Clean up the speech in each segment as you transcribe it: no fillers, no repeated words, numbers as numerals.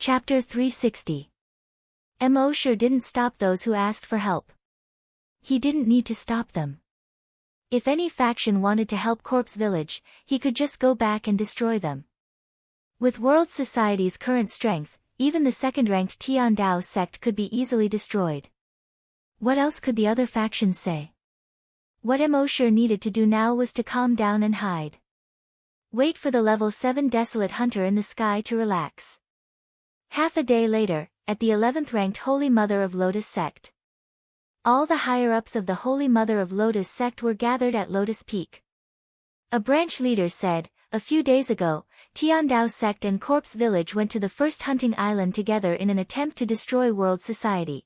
Chapter 360. Mosher didn't stop those who asked for help. He didn't need to stop them. If any faction wanted to help Corpse Village, he could just go back and destroy them. With World Society's current strength, even the second-ranked Tiandao sect could be easily destroyed. What else could the other factions say? What Mosher needed to do now was to calm down and hide. Wait for the level 7 Desolate Hunter in the sky to relax. Half a day later, at the 11th ranked Holy Mother of Lotus sect. All the higher-ups of the Holy Mother of Lotus sect were gathered at Lotus Peak. A branch leader said, a few days ago, Tiandao sect and Corpse Village went to the first hunting island together in an attempt to destroy World Society.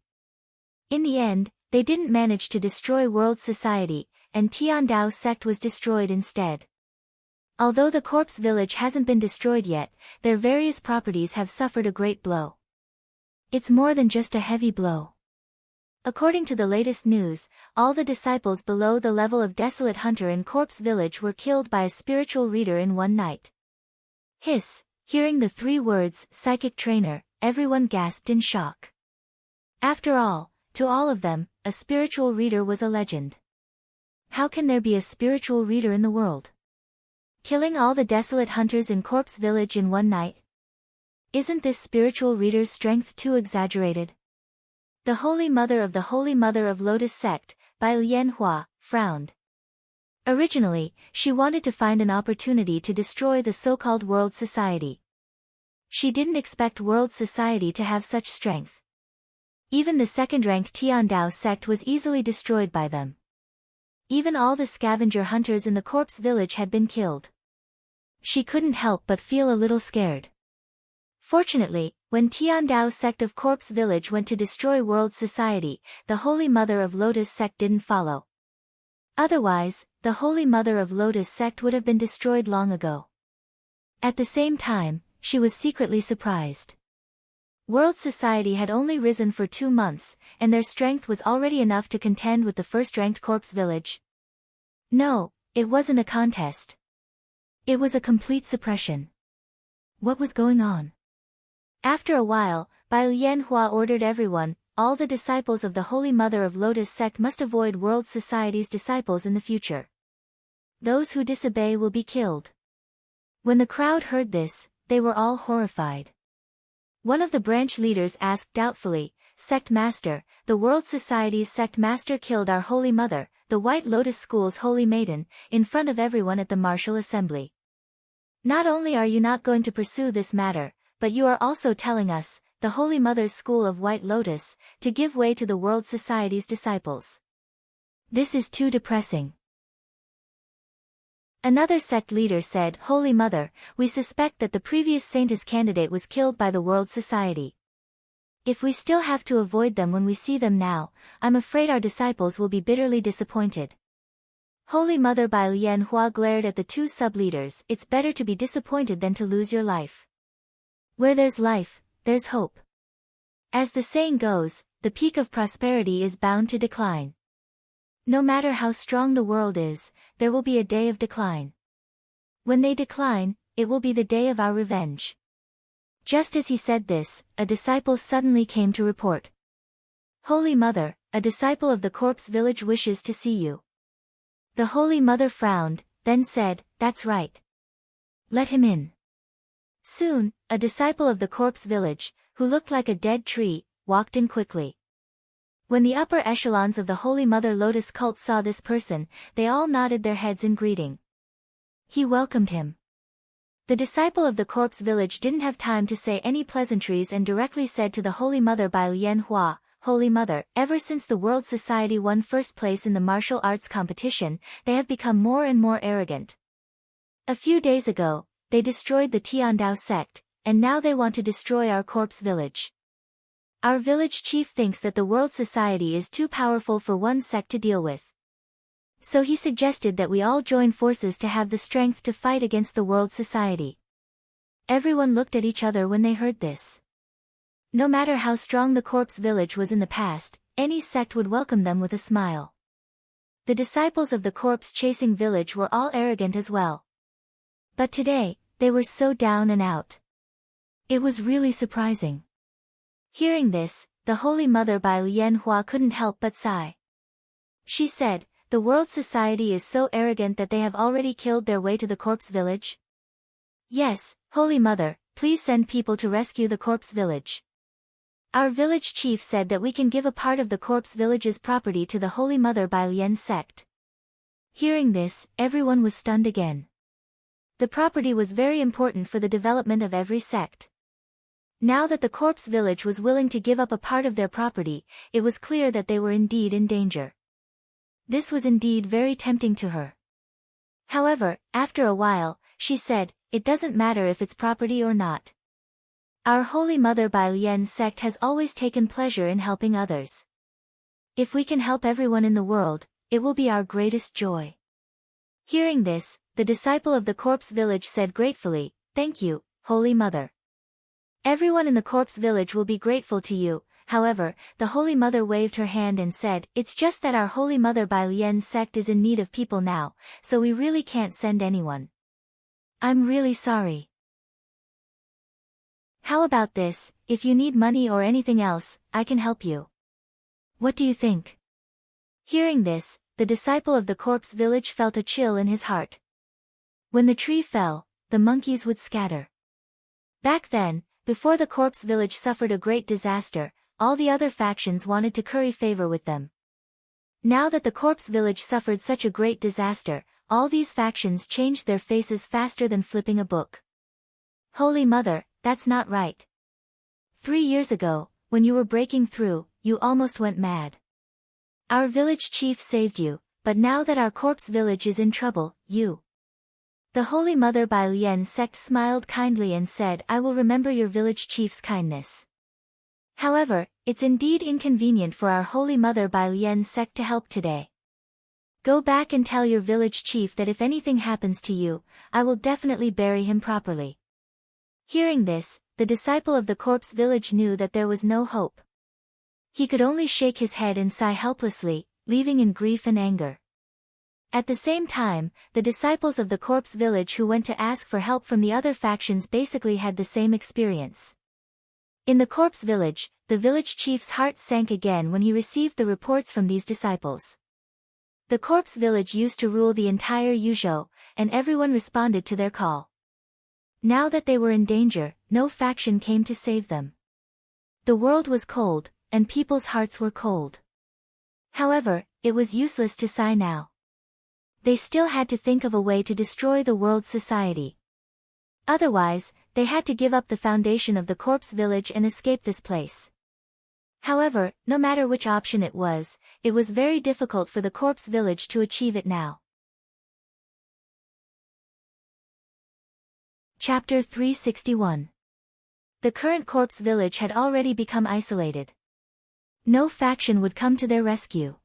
In the end, they didn't manage to destroy World Society, and Tiandao sect was destroyed instead. Although the Corpse Village hasn't been destroyed yet, their various properties have suffered a great blow. It's more than just a heavy blow. According to the latest news, all the disciples below the level of Desolate Hunter in Corpse Village were killed by a spiritual reader in one night. Hiss! Hearing the 3 words, psychic trainer, everyone gasped in shock. After all, to all of them, a spiritual reader was a legend. How can there be a spiritual reader in the world? Killing all the Desolate Hunters in Corpse Village in one night? Isn't this spiritual reader's strength too exaggerated? The Holy Mother of Lotus sect, Bai Lianhua, frowned. Originally, she wanted to find an opportunity to destroy the so-called World Society. She didn't expect World Society to have such strength. Even the second-ranked Tiandao sect was easily destroyed by them. Even all the scavenger hunters in the Corpse Village had been killed. She couldn't help but feel a little scared. Fortunately, when Tiandao sect of Corpse Village went to destroy World Society, the Holy Mother of Lotus sect didn't follow. Otherwise, the Holy Mother of Lotus sect would have been destroyed long ago. At the same time, she was secretly surprised. World Society had only risen for 2 months, and their strength was already enough to contend with the first-ranked Corpse Village. No, it wasn't a contest. It was a complete suppression. What was going on? After a while, Bai Lianhua ordered everyone, all the disciples of the Holy Mother of Lotus sect must avoid World Society's disciples in the future. Those who disobey will be killed. When the crowd heard this, they were all horrified. One of the branch leaders asked doubtfully, Sect Master, the World Society's Sect Master killed our Holy Mother, the White Lotus School's Holy Maiden, in front of everyone at the Martial Assembly. Not only are you not going to pursue this matter, but you are also telling us, the Holy Mother's School of White Lotus, to give way to the World Society's disciples. This is too depressing. Another sect leader said, Holy Mother, we suspect that the previous Saintess candidate was killed by the World Society. If we still have to avoid them when we see them now, I'm afraid our disciples will be bitterly disappointed. Holy Mother Bai Lianhua glared at the 2 sub-leaders. It's better to be disappointed than to lose your life. Where there's life, there's hope. As the saying goes, the peak of prosperity is bound to decline. No matter how strong the world is, there will be a day of decline. When they decline, it will be the day of our revenge. Just as he said this, a disciple suddenly came to report. Holy Mother, a disciple of the Corpse Village wishes to see you. The Holy Mother frowned, then said, That's right. Let him in. Soon, a disciple of the Corpse Village, who looked like a dead tree, walked in quickly. When the upper echelons of the Holy Mother Lotus cult saw this person, they all nodded their heads in greeting. He welcomed him. The disciple of the Corpse Village didn't have time to say any pleasantries and directly said to the Holy Mother Bai Lianhua, Holy Mother, ever since the World Society won first place in the martial arts competition, they have become more and more arrogant. A few days ago, they destroyed the Tiandao sect, and now they want to destroy our Corpse Village. Our village chief thinks that the World Society is too powerful for one sect to deal with. So he suggested that we all join forces to have the strength to fight against the World Society. Everyone looked at each other when they heard this. No matter how strong the Corpse Village was in the past, any sect would welcome them with a smile. The disciples of the corpse-chasing village were all arrogant as well. But today, they were so down and out. It was really surprising. Hearing this, the Holy Mother Bai Lianhua couldn't help but sigh. She said, "The world society is so arrogant that they have already killed their way to the corpse village?" "Yes, Holy Mother, please send people to rescue the corpse village. Our village chief said that we can give a part of the corpse village's property to the Holy Mother Bai Lian sect." Hearing this, everyone was stunned again. The property was very important for the development of every sect. Now that the corpse village was willing to give up a part of their property, it was clear that they were indeed in danger. This was indeed very tempting to her. However, after a while, she said, "It doesn't matter if it's property or not. Our Holy Mother Bai Lian sect has always taken pleasure in helping others. If we can help everyone in the world, it will be our greatest joy." Hearing this, the disciple of the corpse village said gratefully, "Thank you, Holy Mother. Everyone in the corpse village will be grateful to you." However, the Holy Mother waved her hand and said, "It's just that our Holy Mother Bai Lian sect is in need of people now, so we really can't send anyone. I'm really sorry. How about this, if you need money or anything else, I can help you. What do you think?" Hearing this, the disciple of the corpse village felt a chill in his heart. When the tree fell, the monkeys would scatter. Back then, before the corpse village suffered a great disaster, all the other factions wanted to curry favor with them. Now that the corpse village suffered such a great disaster, all these factions changed their faces faster than flipping a book. "Holy Mother, that's not right. 3 years ago, when you were breaking through, you almost went mad. Our village chief saved you, but now that our corpse village is in trouble, you..." The Holy Mother Bai Lian sect smiled kindly and said, "I will remember your village chief's kindness. However, it's indeed inconvenient for our Holy Mother Bai Lian sect to help today. Go back and tell your village chief that if anything happens to you, I will definitely bury him properly." Hearing this, the disciple of the corpse village knew that there was no hope. He could only shake his head and sigh helplessly, leaving in grief and anger. At the same time, the disciples of the corpse village who went to ask for help from the other factions basically had the same experience. In the corpse village, the village chief's heart sank again when he received the reports from these disciples. The corpse village used to rule the entire Yuzhou, and everyone responded to their call. Now that they were in danger, no faction came to save them. The world was cold, and people's hearts were cold. However, it was useless to sigh now. They still had to think of a way to destroy the world society. Otherwise, they had to give up the foundation of the corpse village and escape this place. However, no matter which option it was very difficult for the corpse village to achieve it now. Chapter 361. The current corpse village had already become isolated. No faction would come to their rescue.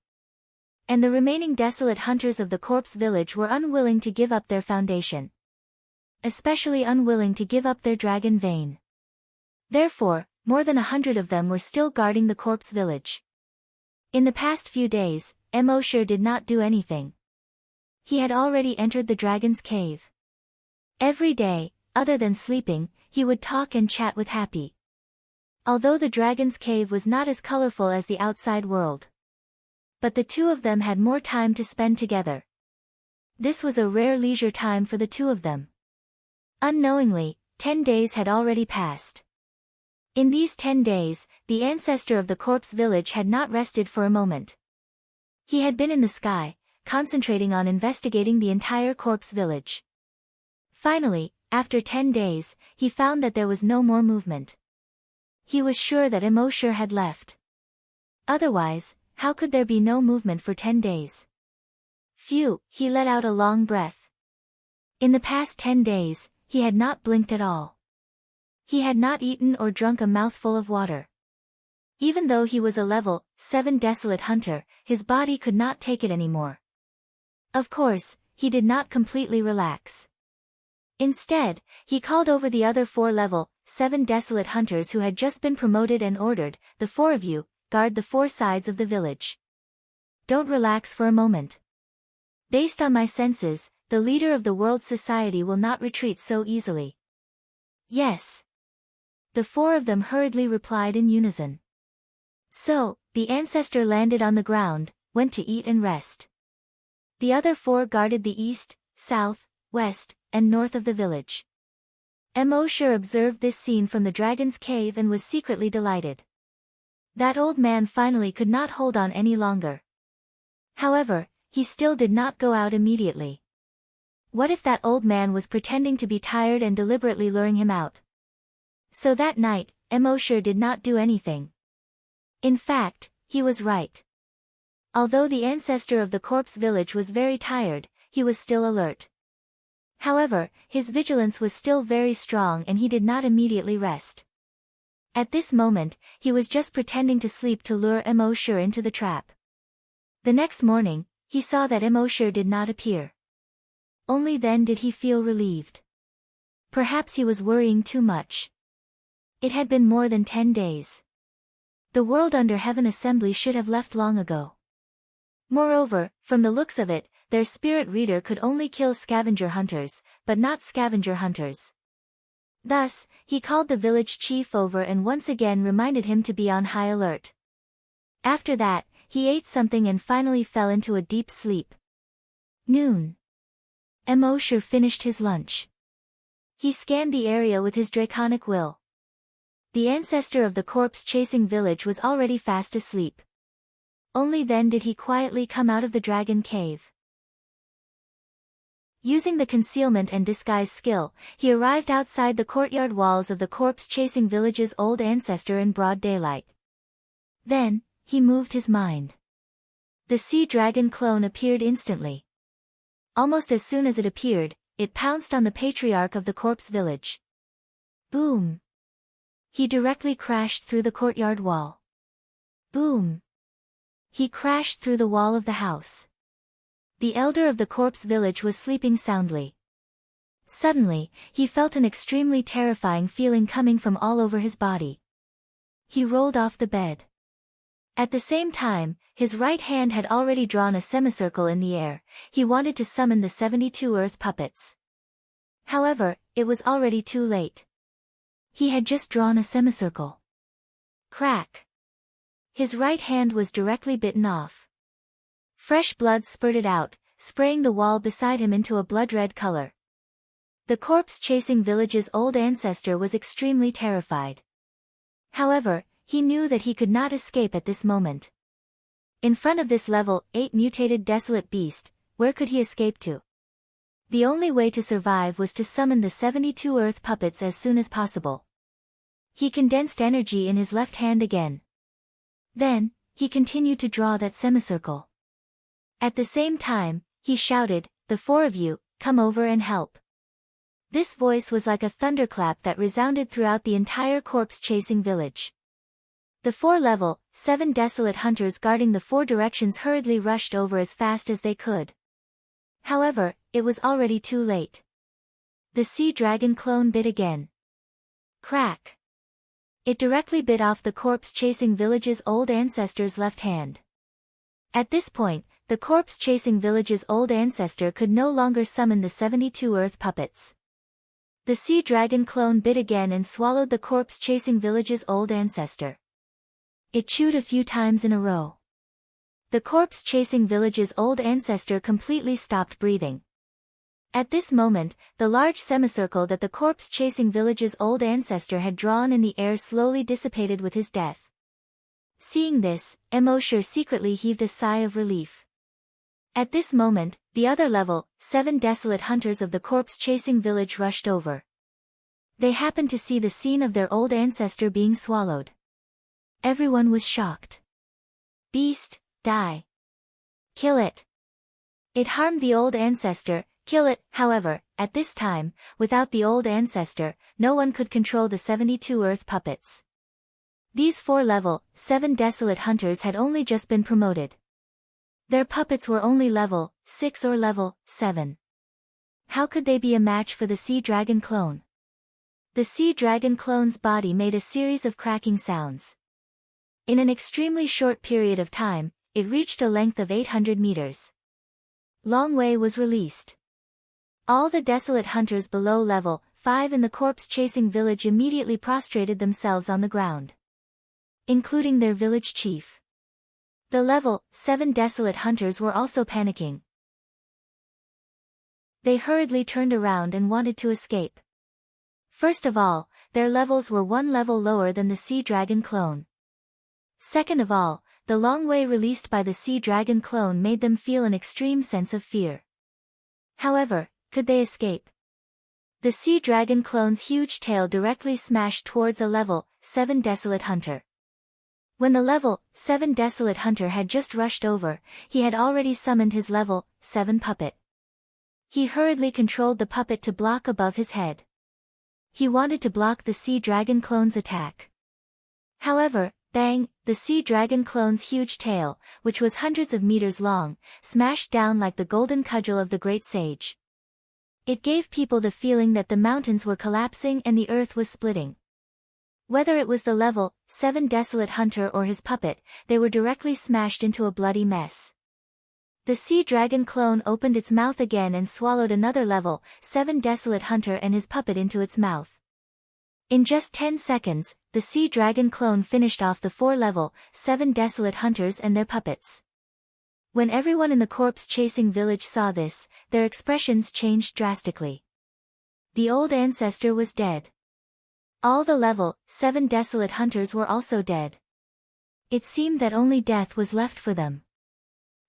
And the remaining desolate hunters of the corpse village were unwilling to give up their foundation. Especially unwilling to give up their dragon vein. Therefore, more than 100 of them were still guarding the corpse village. In the past few days, Emosher did not do anything. He had already entered the dragon's cave. Every day, other than sleeping, he would talk and chat with Happy. Although the dragon's cave was not as colorful as the outside world. But the two of them had more time to spend together. This was a rare leisure time for the two of them. Unknowingly, 10 days had already passed. In these 10 days, the ancestor of the corpse village had not rested for a moment. He had been in the sky, concentrating on investigating the entire corpse village. Finally, after 10 days, he found that there was no more movement. He was sure that Emosher had left. Otherwise, how could there be no movement for 10 days? Phew, he let out a long breath. In the past 10 days, he had not blinked at all. He had not eaten or drunk a mouthful of water. Even though he was a level 7 desolate hunter, his body could not take it anymore. Of course, he did not completely relax. Instead, he called over the other 4 level 7 desolate hunters who had just been promoted and ordered, "The 4 of you, guard the 4 sides of the village. Don't relax for a moment. Based on my senses, the leader of the world society will not retreat so easily." "Yes. The four of them hurriedly replied in unison. So, the ancestor landed on the ground, went to eat and rest. The other four guarded the east, south, west, and north of the village. Emosher observed this scene from the dragon's cave and was secretly delighted. That old man finally could not hold on any longer. However, he still did not go out immediately. What if that old man was pretending to be tired and deliberately luring him out? So that night, Emosher did not do anything. In fact, he was right. Although the ancestor of the corpse village was very tired, he was still alert. However, his vigilance was still very strong and he did not immediately rest. At this moment, he was just pretending to sleep to lure Emosher into the trap. The next morning, he saw that Emosher did not appear. Only then did he feel relieved. Perhaps he was worrying too much. It had been more than 10 days. The world under heaven assembly should have left long ago. Moreover, from the looks of it, their spirit reader could only kill scavenger hunters, but not scavenger hunters. Thus, he called the village chief over and once again reminded him to be on high alert. After that, he ate something and finally fell into a deep sleep. Noon. Emosher finished his lunch. He scanned the area with his draconic will. The ancestor of the corpse-chasing village was already fast asleep. Only then did he quietly come out of the dragon cave. Using the concealment and disguise skill, he arrived outside the courtyard walls of the corpse-chasing village's old ancestor in broad daylight. Then, he moved his mind. The sea dragon clone appeared instantly. Almost as soon as it appeared, it pounced on the patriarch of the corpse village. Boom! He directly crashed through the courtyard wall. Boom! He crashed through the wall of the house. The elder of the corpse village was sleeping soundly. Suddenly, he felt an extremely terrifying feeling coming from all over his body. He rolled off the bed. At the same time, his right hand had already drawn a semicircle in the air. He wanted to summon the 72 earth puppets. However, it was already too late. He had just drawn a semicircle. Crack! His right hand was directly bitten off. Fresh blood spurted out, spraying the wall beside him into a blood-red color. The corpse-chasing village's old ancestor was extremely terrified. However, he knew that he could not escape at this moment. In front of this level 8 mutated desolate beast, where could he escape to? The only way to survive was to summon the 72 earth puppets as soon as possible. He condensed energy in his left hand again. Then, he continued to draw that semicircle. At the same time, he shouted, "The four of you, come over and help." This voice was like a thunderclap that resounded throughout the entire corpse-chasing village. The 4 level 7 desolate hunters guarding the 4 directions hurriedly rushed over as fast as they could. However, it was already too late. The sea dragon clone bit again. Crack! It directly bit off the corpse-chasing village's old ancestor's left hand. At this point, the corpse-chasing village's old ancestor could no longer summon the 72 earth puppets. The sea dragon clone bit again and swallowed the corpse-chasing village's old ancestor. It chewed a few times in a row. The corpse-chasing village's old ancestor completely stopped breathing. At this moment, the large semicircle that the corpse-chasing village's old ancestor had drawn in the air slowly dissipated with his death. Seeing this, Emosher secretly heaved a sigh of relief. At this moment, the other level 7 desolate hunters of the corpse-chasing village rushed over. They happened to see the scene of their old ancestor being swallowed. Everyone was shocked. Beast, die. Kill it. It harmed the old ancestor, kill it. However, at this time, without the old ancestor, no one could control the 72 earth puppets. These 4 level 7 desolate hunters had only just been promoted. Their puppets were only level 6 or level 7. How could they be a match for the sea dragon clone? The sea dragon clone's body made a series of cracking sounds. In an extremely short period of time, it reached a length of 800 meters. Long Wei was released. All the desolate hunters below level 5 in the corpse-chasing village immediately prostrated themselves on the ground, including their village chief. The level 7 desolate hunters were also panicking. They hurriedly turned around and wanted to escape. First of all, their levels were 1 level lower than the sea dragon clone. Second of all, the long way released by the sea dragon clone made them feel an extreme sense of fear. However, could they escape? The sea dragon clone's huge tail directly smashed towards a level 7 desolate hunter. When the level 7 desolate hunter had just rushed over, he had already summoned his level 7 puppet. He hurriedly controlled the puppet to block above his head. He wanted to block the sea dragon clone's attack. However, bang, the sea dragon clone's huge tail, which was hundreds of meters long, smashed down like the golden cudgel of the great sage. It gave people the feeling that the mountains were collapsing and the earth was splitting. Whether it was the level 7 desolate hunter or his puppet, they were directly smashed into a bloody mess. The sea dragon clone opened its mouth again and swallowed another level 7 desolate hunter and his puppet into its mouth. In just 10 seconds, the sea dragon clone finished off the 4 level 7 desolate hunters and their puppets. When everyone in the corpse-chasing village saw this, their expressions changed drastically. The old ancestor was dead. All the level 7 desolate hunters were also dead. It seemed that only death was left for them.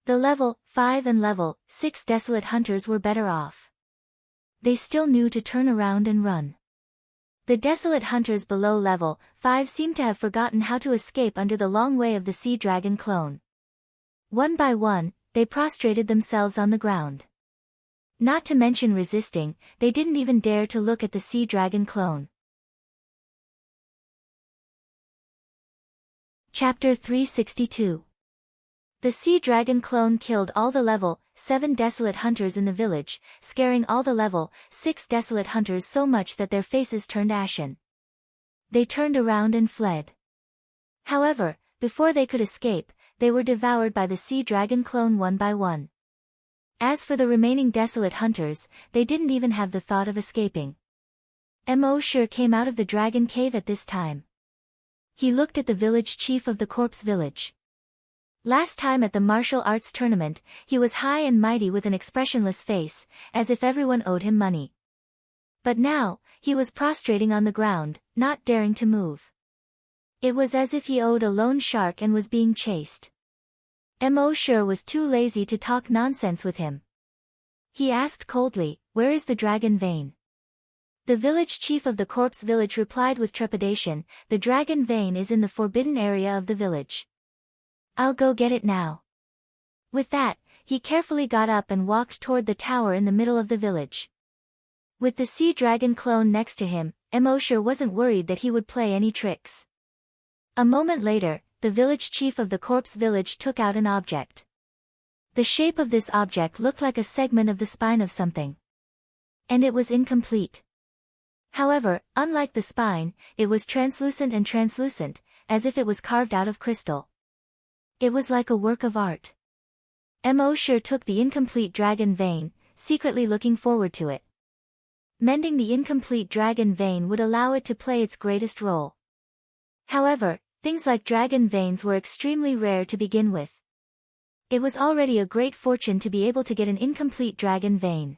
The level 5 and level 6 desolate hunters were better off. They still knew to turn around and run. The desolate hunters below level 5 seemed to have forgotten how to escape under the long way of the sea dragon clone. One by one, they prostrated themselves on the ground. Not to mention resisting, they didn't even dare to look at the sea dragon clone. Chapter 362. The sea dragon clone killed all the level 7 desolate hunters in the village, scaring all the level 6 desolate hunters so much that their faces turned ashen. They turned around and fled. However, before they could escape, they were devoured by the sea dragon clone one by one. As for the remaining desolate hunters, they didn't even have the thought of escaping. Mo came out of the dragon cave at this time. He looked at the village chief of the corpse village. Last time at the martial arts tournament, he was high and mighty with an expressionless face, as if everyone owed him money. But now, he was prostrating on the ground, not daring to move. It was as if he owed a lone shark and was being chased. Mo was too lazy to talk nonsense with him. He asked coldly, "Where is the dragon vein?" The village chief of the corpse village replied with trepidation, "The dragon vein is in the forbidden area of the village. I'll go get it now." With that, he carefully got up and walked toward the tower in the middle of the village. With the sea dragon clone next to him, Mo wasn't worried that he would play any tricks. A moment later, the village chief of the corpse village took out an object. The shape of this object looked like a segment of the spine of something. And it was incomplete. However, unlike the spine, it was translucent and translucent, as if it was carved out of crystal. It was like a work of art. Mo took the incomplete dragon vein, secretly looking forward to it. Mending the incomplete dragon vein would allow it to play its greatest role. However, things like dragon veins were extremely rare to begin with. It was already a great fortune to be able to get an incomplete dragon vein.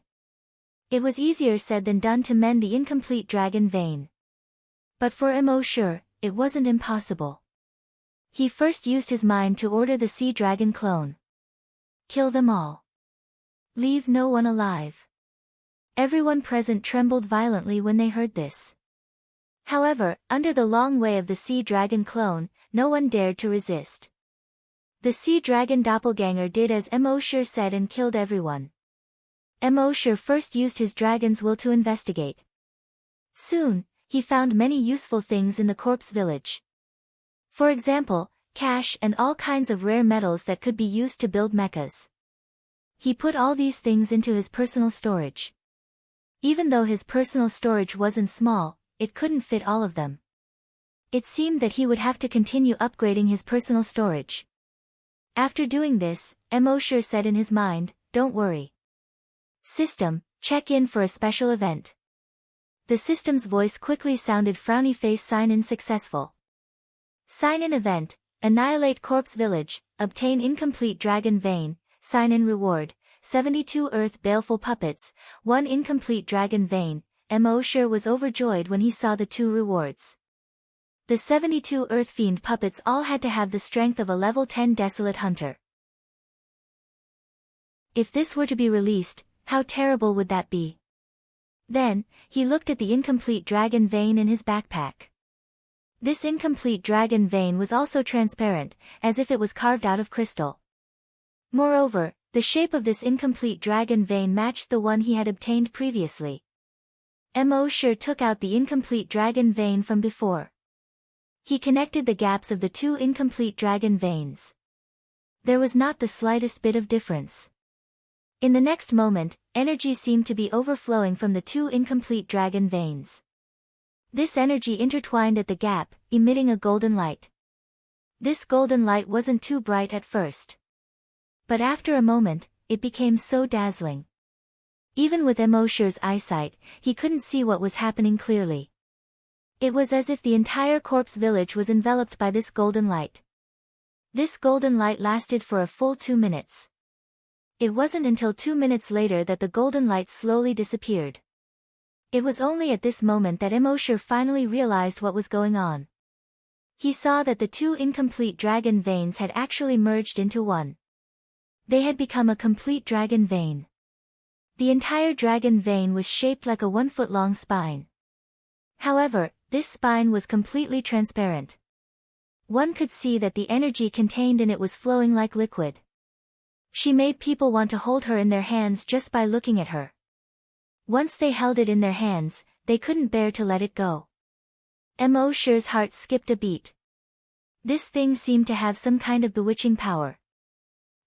It was easier said than done to mend the incomplete dragon vein. But for Mo, it wasn't impossible. He first used his mind to order the sea dragon clone. Kill them all. Leave no one alive. Everyone present trembled violently when they heard this. However, under the long way of the sea dragon clone, no one dared to resist. The sea dragon doppelganger did as Mo said and killed everyone. Mo first used his dragon's will to investigate. Soon, he found many useful things in the corpse village. For example, cash and all kinds of rare metals that could be used to build mechas. He put all these things into his personal storage. Even though his personal storage wasn't small, it couldn't fit all of them. It seemed that he would have to continue upgrading his personal storage. After doing this, Mo said in his mind, "Don't worry. System, check in for a special event." the system's voice quickly sounded frowny face sign-in successful. Sign-in event, annihilate corpse village, obtain incomplete dragon vein, sign-in reward, 72 earth baleful puppets, 1 incomplete dragon vein. Mosher was overjoyed when he saw the 2 rewards. The 72 earth fiend puppets all had to have the strength of a level 10 desolate hunter. If this were to be released, how terrible would that be? Then, he looked at the incomplete dragon vein in his backpack. This incomplete dragon vein was also transparent, as if it was carved out of crystal. Moreover, the shape of this incomplete dragon vein matched the one he had obtained previously. Mosher took out the incomplete dragon vein from before. He connected the gaps of the 2 incomplete dragon veins. There was not the slightest bit of difference. In the next moment, energy seemed to be overflowing from the 2 incomplete dragon veins. This energy intertwined at the gap, emitting a golden light. This golden light wasn't too bright at first. But after a moment, it became so dazzling. Even with Mosher's eyesight, he couldn't see what was happening clearly. It was as if the entire corpse village was enveloped by this golden light. This golden light lasted for a full 2 minutes. It wasn't until 2 minutes later that the golden light slowly disappeared. It was only at this moment that Mosher finally realized what was going on. He saw that the 2 incomplete dragon veins had actually merged into one. They had become a complete dragon vein. The entire dragon vein was shaped like a 1-foot-long spine. However, this spine was completely transparent. One could see that the energy contained in it was flowing like liquid. She made people want to hold her in their hands just by looking at her. Once they held it in their hands, they couldn't bear to let it go. Mosher's heart skipped a beat. This thing seemed to have some kind of bewitching power.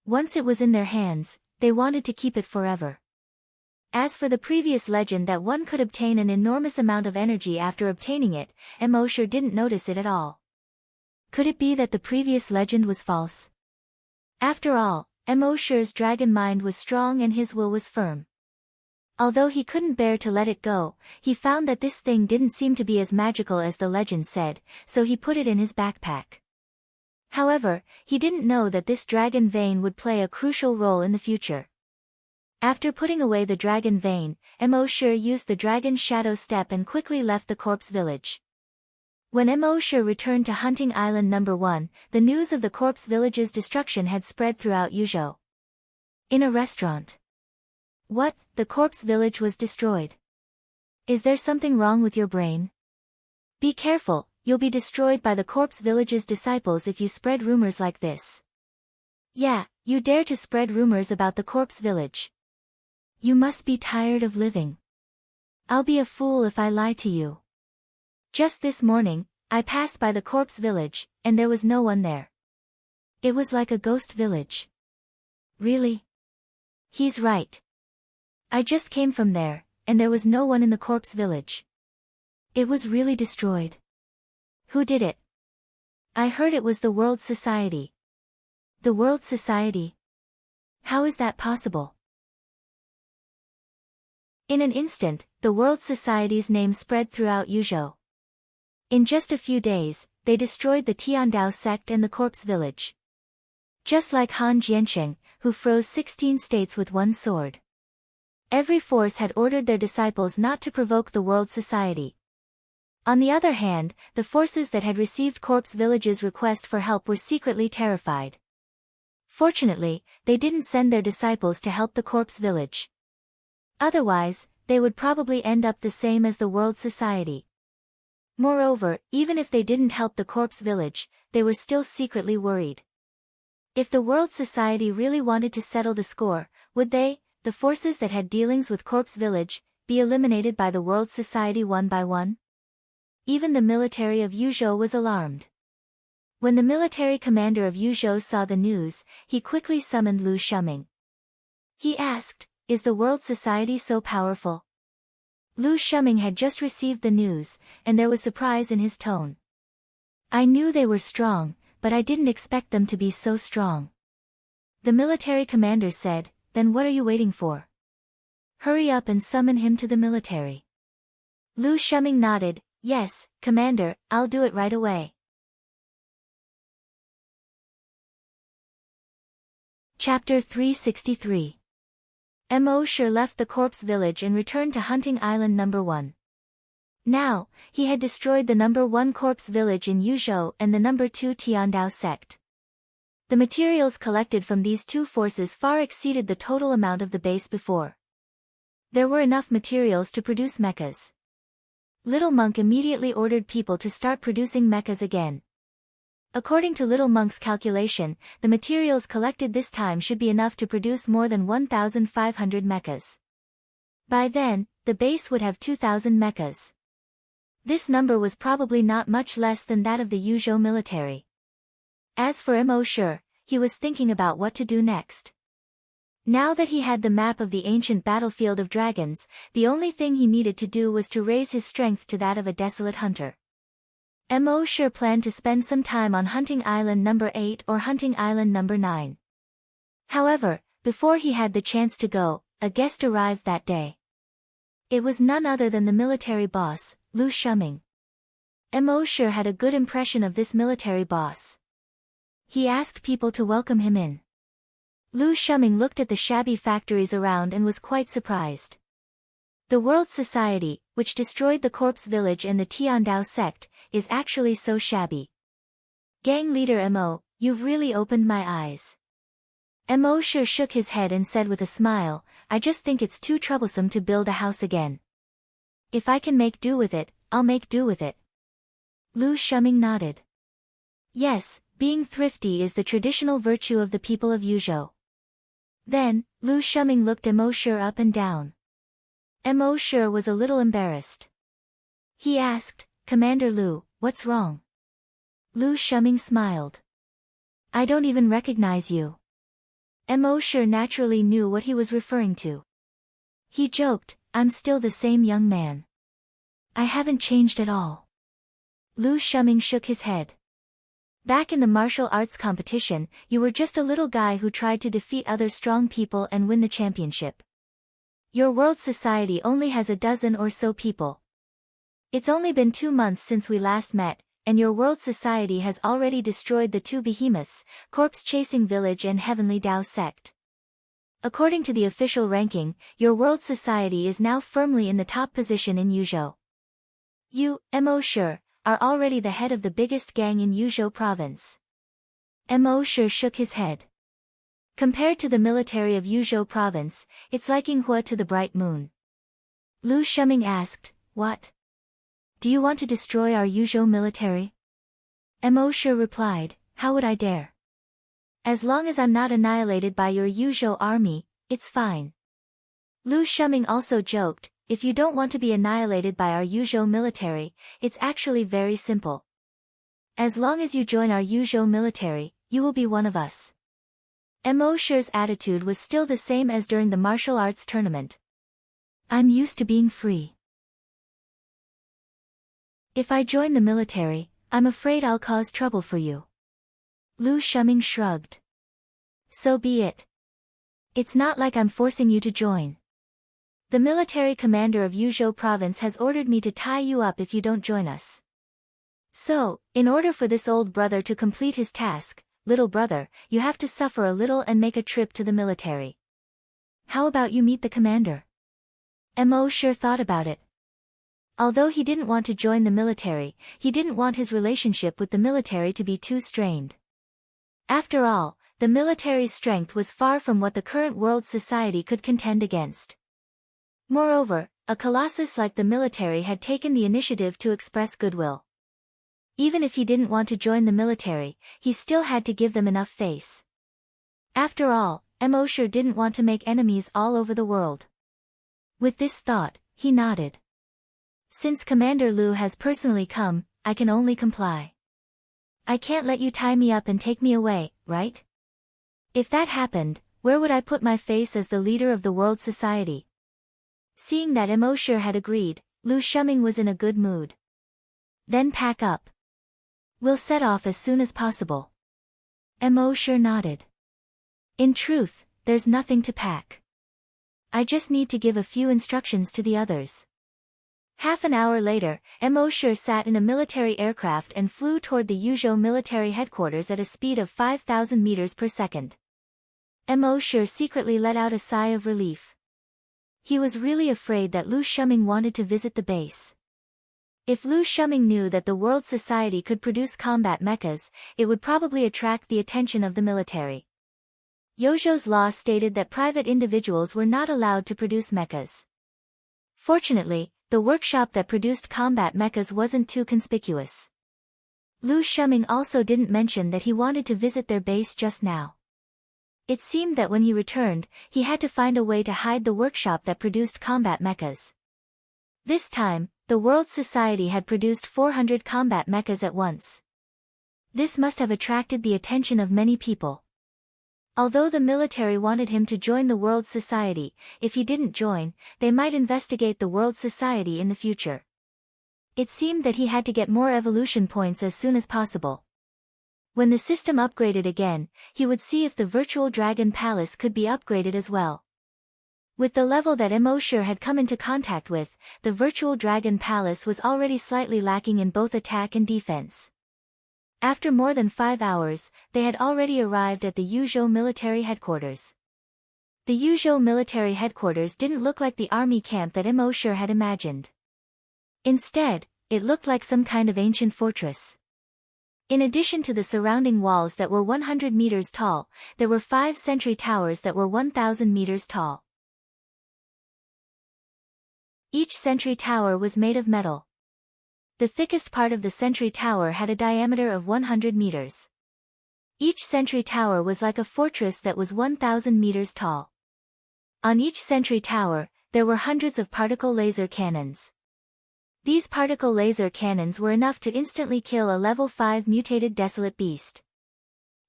Once it was in their hands, they wanted to keep it forever. As for the previous legend that one could obtain an enormous amount of energy after obtaining it, Mosher didn't notice it at all. Could it be that the previous legend was false? After all, Mosher's dragon mind was strong and his will was firm. Although he couldn't bear to let it go, he found that this thing didn't seem to be as magical as the legend said, so he put it in his backpack. However, he didn't know that this dragon vein would play a crucial role in the future. After putting away the dragon vein, Mosher used the dragon shadow step and quickly left the corpse village. When Mosher returned to Hunting Island No. 1, the news of the corpse village's destruction had spread throughout Yuzhou. In a restaurant. What? The corpse village was destroyed. Is there something wrong with your brain? Be careful, you'll be destroyed by the corpse village's disciples if you spread rumors like this. Yeah, you dare to spread rumors about the corpse village. You must be tired of living. I'll be a fool if I lie to you. Just this morning, I passed by the corpse village, and there was no one there. It was like a ghost village. Really? He's right. I just came from there, and there was no one in the corpse village. It was really destroyed. Who did it? I heard it was the World Society. The World Society? How is that possible? In an instant, the World Society's name spread throughout Yuzhou. In just a few days, they destroyed the Tiandao sect and the corpse village. Just like Han Jiansheng, who froze 16 states with one sword. Every force had ordered their disciples not to provoke the World Society. On the other hand, the forces that had received corpse village's request for help were secretly terrified. Fortunately, they didn't send their disciples to help the corpse village. Otherwise, they would probably end up the same as the World Society. Moreover, even if they didn't help the corpse village, they were still secretly worried. If the World Society really wanted to settle the score, would they, the forces that had dealings with corpse village, be eliminated by the World Society one by one? Even the military of Yuzhou was alarmed. When the military commander of Yuzhou saw the news, he quickly summoned Lu Shuming. He asked, "Is the World Society so powerful?" Lu Shuming had just received the news, and there was surprise in his tone. "I knew they were strong, but I didn't expect them to be so strong." The military commander said, "Then what are you waiting for? Hurry up and summon him to the military." Lu Shuming nodded. Yes, Commander, I'll do it right away. Chapter 363. Emosher left the corpse village and returned to hunting island number 1. Now, he had destroyed the number 1 corpse village in Yuzhou and the number 2 Tiandao sect. The materials collected from these two forces far exceeded the total amount of the base before. There were enough materials to produce mechas. Little Monk immediately ordered people to start producing mechas again. According to Little Monk's calculation, the materials collected this time should be enough to produce more than 1,500 mechas. By then, the base would have 2,000 mechas. This number was probably not much less than that of the Yuzhou military. As for Emosher, he was thinking about what to do next. Now that he had the map of the ancient battlefield of dragons, the only thing he needed to do was to raise his strength to that of a desolate hunter. Emosher planned to spend some time on hunting island number 8 or hunting island number 9. However, before he had the chance to go, a guest arrived that day. It was none other than the military boss, Lu Shuming. Emosher had a good impression of this military boss. He asked people to welcome him in. Lu Shuming looked at the shabby factories around and was quite surprised. The World Society, which destroyed the corpse village and the Tiandao sect, is actually so shabby. Gang leader Mo, you've really opened my eyes. Emosher shook his head and said with a smile, I just think it's too troublesome to build a house again. If I can make do with it, I'll make do with it. Lu Shuming nodded. Yes, being thrifty is the traditional virtue of the people of Yuzhou. Then, Lu Shuming looked Emosher up and down. Emosher was a little embarrassed. He asked, Commander Lu, what's wrong? Lu Shuming smiled. I don't even recognize you. Emosher naturally knew what he was referring to. He joked, I'm still the same young man. I haven't changed at all. Lu Shuming shook his head. Back in the martial arts competition, you were just a little guy who tried to defeat other strong people and win the championship. Your world society only has a dozen or so people. It's only been 2 months since we last met, and your world society has already destroyed the 2 behemoths, Corpse Chasing Village and Heavenly Dao sect. According to the official ranking, your world society is now firmly in the top position in Yuzhou. You, Emosher, are already the head of the biggest gang in Yuzhou province. Emosher shook his head. Compared to the military of Yuzhou province, it's like Yinghua to the bright moon. Lu Shuming asked, what? Do you want to destroy our Yuzhou military? Emosher replied, how would I dare? As long as I'm not annihilated by your Yuzhou army, it's fine. Lu Shuming also joked, if you don't want to be annihilated by our Yuzhou military, it's actually very simple. As long as you join our Yuzhou military, you will be one of us. Emosher's attitude was still the same as during the martial arts tournament. I'm used to being free. If I join the military, I'm afraid I'll cause trouble for you. Lu Shuming shrugged. So be it. It's not like I'm forcing you to join. The military commander of Yuzhou province has ordered me to tie you up if you don't join us. So, in order for this old brother to complete his task, little brother, you have to suffer a little and make a trip to the military. How about you meet the commander? Emosher thought about it. Although he didn't want to join the military, he didn't want his relationship with the military to be too strained. After all, the military's strength was far from what the current world society could contend against. Moreover, a colossus like the military had taken the initiative to express goodwill. Even if he didn't want to join the military, he still had to give them enough face. After all, Emosher didn't want to make enemies all over the world. With this thought, he nodded. Since Commander Lu has personally come, I can only comply. I can't let you tie me up and take me away, right? If that happened, where would I put my face as the leader of the world society? Seeing that Emosher had agreed, Lu Shuming was in a good mood. Then pack up. We'll set off as soon as possible. Emosher nodded. In truth, there's nothing to pack. I just need to give a few instructions to the others. Half an hour later, Emosher sat in a military aircraft and flew toward the Yuzhou military headquarters at a speed of 5,000 meters per second. Emosher secretly let out a sigh of relief. He was really afraid that Lu Shuming wanted to visit the base. If Lu Shuming knew that the world society could produce combat mechas, it would probably attract the attention of the military. Yozhou's law stated that private individuals were not allowed to produce mechas. Fortunately, the workshop that produced combat mechas wasn't too conspicuous. Lu Shuming also didn't mention that he wanted to visit their base just now. It seemed that when he returned, he had to find a way to hide the workshop that produced combat mechas. This time, the World Society had produced 400 combat mechas at once. This must have attracted the attention of many people. Although the military wanted him to join the World Society, if he didn't join, they might investigate the World Society in the future. It seemed that he had to get more evolution points as soon as possible. When the system upgraded again, he would see if the Virtual Dragon Palace could be upgraded as well. With the level that Emosher had come into contact with, the Virtual Dragon Palace was already slightly lacking in both attack and defense. After more than 5 hours, they had already arrived at the Yuzhou military headquarters. The Yuzhou military headquarters didn't look like the army camp that Emosher had imagined. Instead, it looked like some kind of ancient fortress. In addition to the surrounding walls that were 100 meters tall, there were 5 sentry towers that were 1,000 meters tall. Each sentry tower was made of metal. The thickest part of the sentry tower had a diameter of 100 meters. Each sentry tower was like a fortress that was 1,000 meters tall. On each sentry tower, there were hundreds of particle laser cannons. These particle laser cannons were enough to instantly kill a level 5 mutated desolate beast.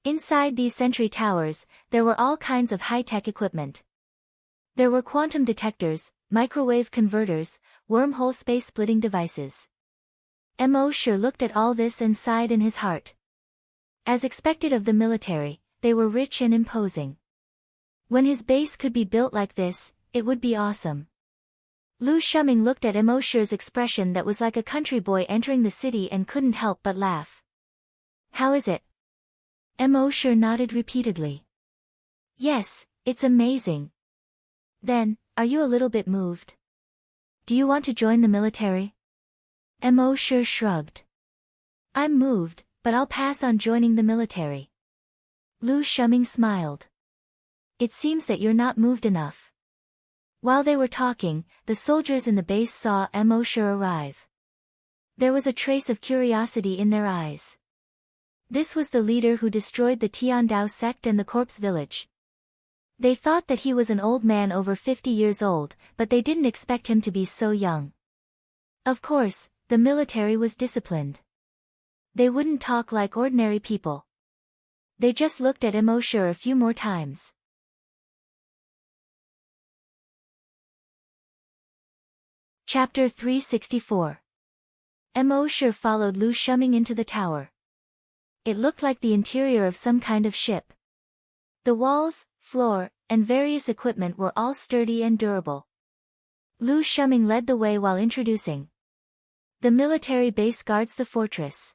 Inside these sentry towers, there were all kinds of high-tech equipment. There were quantum detectors, microwave converters, wormhole space-splitting devices. Emosher looked at all this and sighed in his heart. As expected of the military, they were rich and imposing. When his base could be built like this, it would be awesome. Lu Shuming looked at Emosher's expression that was like a country boy entering the city and couldn't help but laugh. How is it? Emosher nodded repeatedly. Yes, it's amazing. Then, are you a little bit moved? Do you want to join the military? Emosher shrugged. I'm moved, but I'll pass on joining the military. Lu Shuming smiled. It seems that you're not moved enough. While they were talking, the soldiers in the base saw Emosher arrive. There was a trace of curiosity in their eyes. This was the leader who destroyed the Tiandao sect and the corpse village. They thought that he was an old man over 50 years old, but they didn't expect him to be so young. Of course, the military was disciplined. They wouldn't talk like ordinary people. They just looked at Emosher a few more times. Chapter 364. Emosher followed Lu Shuming into the tower. It looked like the interior of some kind of ship. The walls, floor, and various equipment were all sturdy and durable. Lu Shuming led the way while introducing. The military base guards the fortress.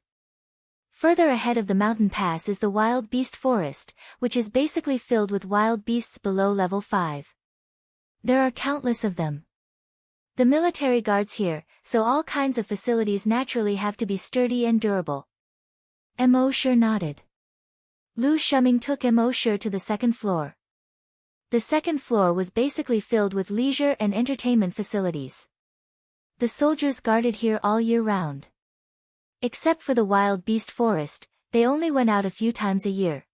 Further ahead of the mountain pass is the wild beast forest, which is basically filled with wild beasts below level 5. There are countless of them. The military guards here, so all kinds of facilities naturally have to be sturdy and durable. Emosher nodded. Lu Shuming took Emosher to the second floor. The second floor was basically filled with leisure and entertainment facilities. The soldiers guarded here all year round. Except for the wild beast forest, they only went out a few times a year.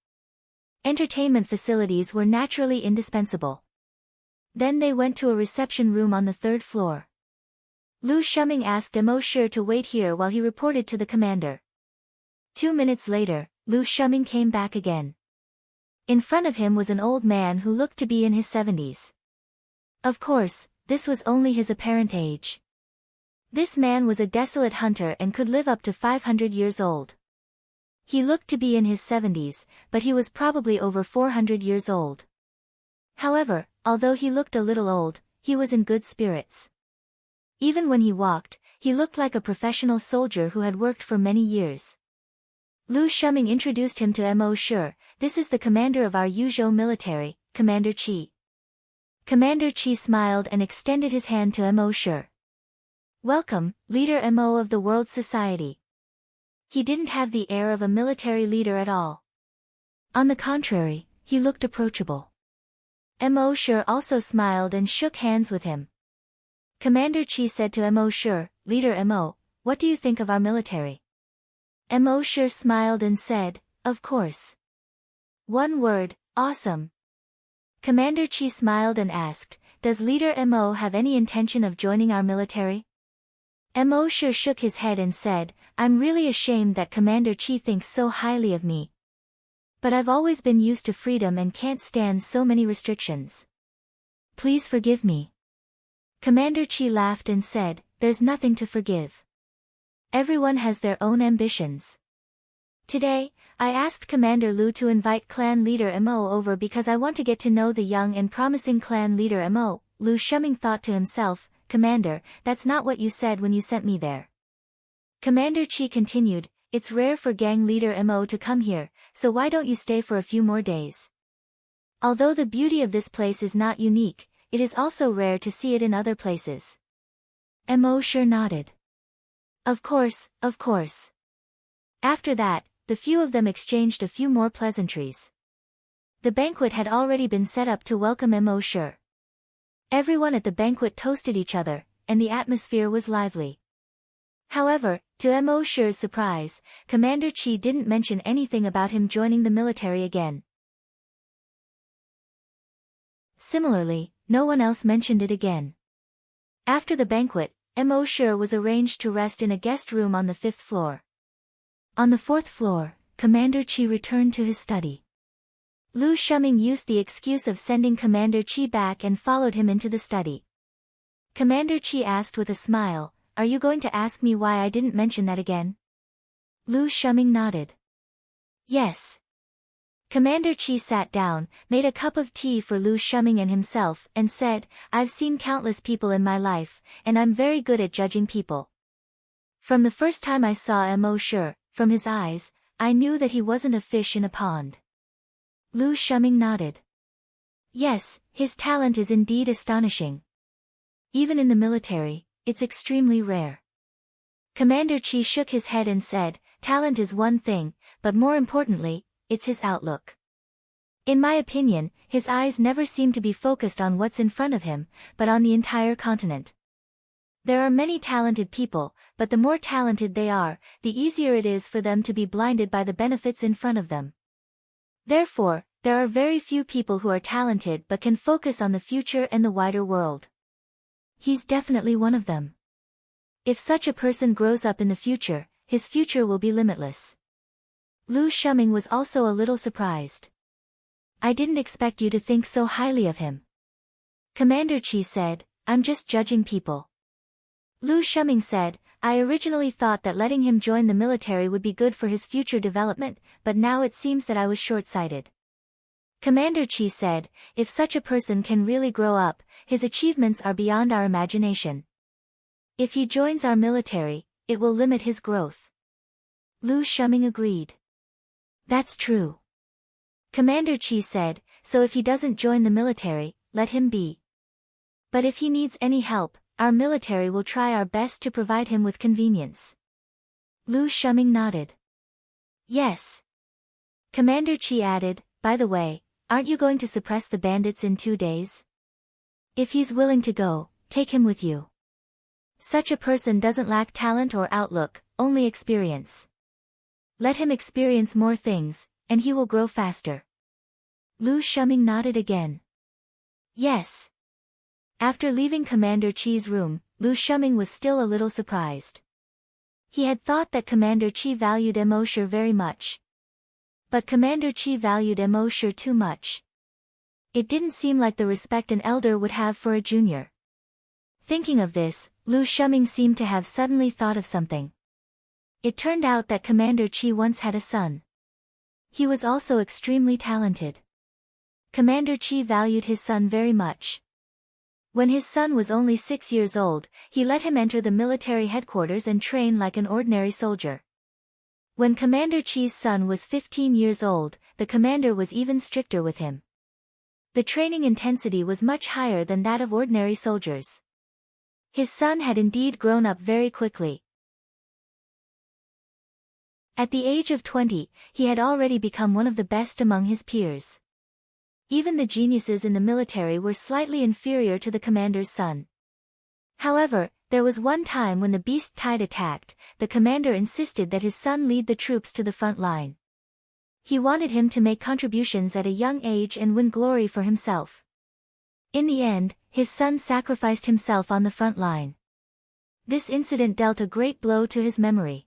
Entertainment facilities were naturally indispensable. Then they went to a reception room on the 3rd floor. Lu Shuming asked Emosher to wait here while he reported to the commander. 2 minutes later, Lu Shuming came back again. In front of him was an old man who looked to be in his 70s. Of course, this was only his apparent age. This man was a desolate hunter and could live up to 500 years old. He looked to be in his 70s, but he was probably over 400 years old. However, although he looked a little old, he was in good spirits. Even when he walked, he looked like a professional soldier who had worked for many years. Lu Shuming introduced him to Mo Shi. This is the commander of our Yuzhou military, Commander Qi. Commander Qi smiled and extended his hand to Mo Shi. Welcome, Leader Mo of the World Society. He didn't have the air of a military leader at all. On the contrary, he looked approachable. Mo Shi also smiled and shook hands with him. Commander Qi said to Mo Shi, Leader Mo, what do you think of our military? Mo Shi smiled and said, of course. One word, awesome. Commander Qi smiled and asked, does Leader Mo have any intention of joining our military? Mo Shi shook his head and said, I'm really ashamed that Commander Qi thinks so highly of me. But I've always been used to freedom and can't stand so many restrictions. Please forgive me. Commander Qi laughed and said, there's nothing to forgive. Everyone has their own ambitions. Today, I asked Commander Lu to invite clan leader Mo over because I want to get to know the young and promising clan leader Mo. Lu Shuming thought to himself, Commander, that's not what you said when you sent me there. Commander Qi continued, it's rare for gang leader Mo to come here, so why don't you stay for a few more days? Although the beauty of this place is not unique, it is also rare to see it in other places. Mo Shi nodded. Of course, of course. After that, the few of them exchanged a few more pleasantries. The banquet had already been set up to welcome Mo Shi. Everyone at the banquet toasted each other, and the atmosphere was lively. However, to Mo Shi's surprise, Commander Qi didn't mention anything about him joining the military again. Similarly, no one else mentioned it again. After the banquet, Mo Shi was arranged to rest in a guest room on the 5th floor. On the 4th floor, Commander Qi returned to his study. Lu Shuming used the excuse of sending Commander Qi back and followed him into the study. Commander Qi asked with a smile, are you going to ask me why I didn't mention that again? Lu Shuming nodded. Yes. Commander Qi sat down, made a cup of tea for Lu Shuming and himself, and said, I've seen countless people in my life, and I'm very good at judging people. From the first time I saw Mo Shi, from his eyes, I knew that he wasn't a fish in a pond. Lu Shuming nodded. Yes, his talent is indeed astonishing. Even in the military, it's extremely rare. Commander Qi shook his head and said, talent is one thing, but more importantly, it's his outlook. In my opinion, his eyes never seem to be focused on what's in front of him, but on the entire continent. There are many talented people, but the more talented they are, the easier it is for them to be blinded by the benefits in front of them. Therefore, there are very few people who are talented but can focus on the future and the wider world. He's definitely one of them. If such a person grows up in the future, his future will be limitless. Lu Shuming was also a little surprised. I didn't expect you to think so highly of him. Commander Qi said, I'm just judging people. Lu Shuming said, I originally thought that letting him join the military would be good for his future development, but now it seems that I was short-sighted. Commander Qi said, if such a person can really grow up, his achievements are beyond our imagination. If he joins our military, it will limit his growth. Lu Shuming agreed. That's true. Commander Qi said, so if he doesn't join the military, let him be. But if he needs any help, our military will try our best to provide him with convenience. Lu Shuming nodded. Yes. Commander Qi added, by the way, aren't you going to suppress the bandits in 2 days? If he's willing to go, take him with you. Such a person doesn't lack talent or outlook, only experience. Let him experience more things, and he will grow faster. Lu Shuming nodded again. Yes. After leaving Commander Qi's room, Lu Shuming was still a little surprised. He had thought that Commander Qi valued Mo Shi very much. But Commander Qi valued Mo Shi too much. It didn't seem like the respect an elder would have for a junior. Thinking of this, Lu Shuming seemed to have suddenly thought of something. It turned out that Commander Qi once had a son. He was also extremely talented. Commander Qi valued his son very much. When his son was only 6 years old, he let him enter the military headquarters and train like an ordinary soldier. When Commander Chi's son was 15 years old, the commander was even stricter with him. The training intensity was much higher than that of ordinary soldiers. His son had indeed grown up very quickly. At the age of 20, he had already become one of the best among his peers. Even the geniuses in the military were slightly inferior to the commander's son. However, there was one time when the beast tide attacked, the commander insisted that his son lead the troops to the front line. He wanted him to make contributions at a young age and win glory for himself. In the end, his son sacrificed himself on the front line. This incident dealt a great blow to his memory.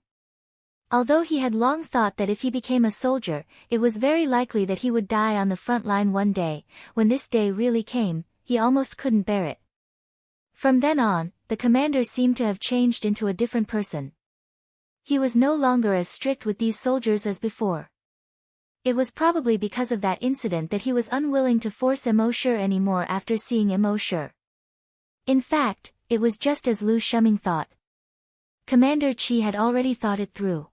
Although he had long thought that if he became a soldier, it was very likely that he would die on the front line one day, when this day really came, he almost couldn't bear it. From then on, the commander seemed to have changed into a different person. He was no longer as strict with these soldiers as before. It was probably because of that incident that he was unwilling to force Immortal anymore after seeing Immortal. In fact, it was just as Lu Shuming thought. Commander Chi had already thought it through.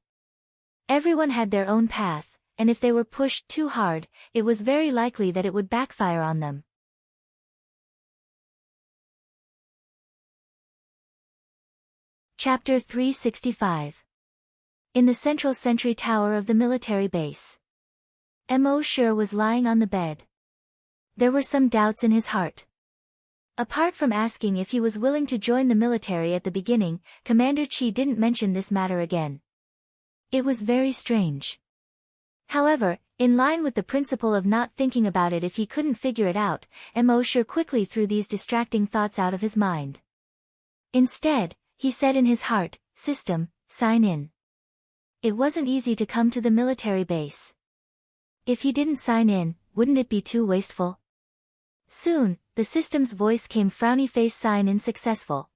Everyone had their own path, and if they were pushed too hard, it was very likely that it would backfire on them. Chapter 365. In the central sentry tower of the military base. Immortal was lying on the bed. There were some doubts in his heart. Apart from asking if he was willing to join the military at the beginning, Commander Chi didn't mention this matter again. It was very strange. However, in line with the principle of not thinking about it if he couldn't figure it out, Immortal quickly threw these distracting thoughts out of his mind. Instead, he said in his heart, "System, sign in." It wasn't easy to come to the military base. If he didn't sign in, wouldn't it be too wasteful? Soon, the system's voice came, frowny face, sign in successful.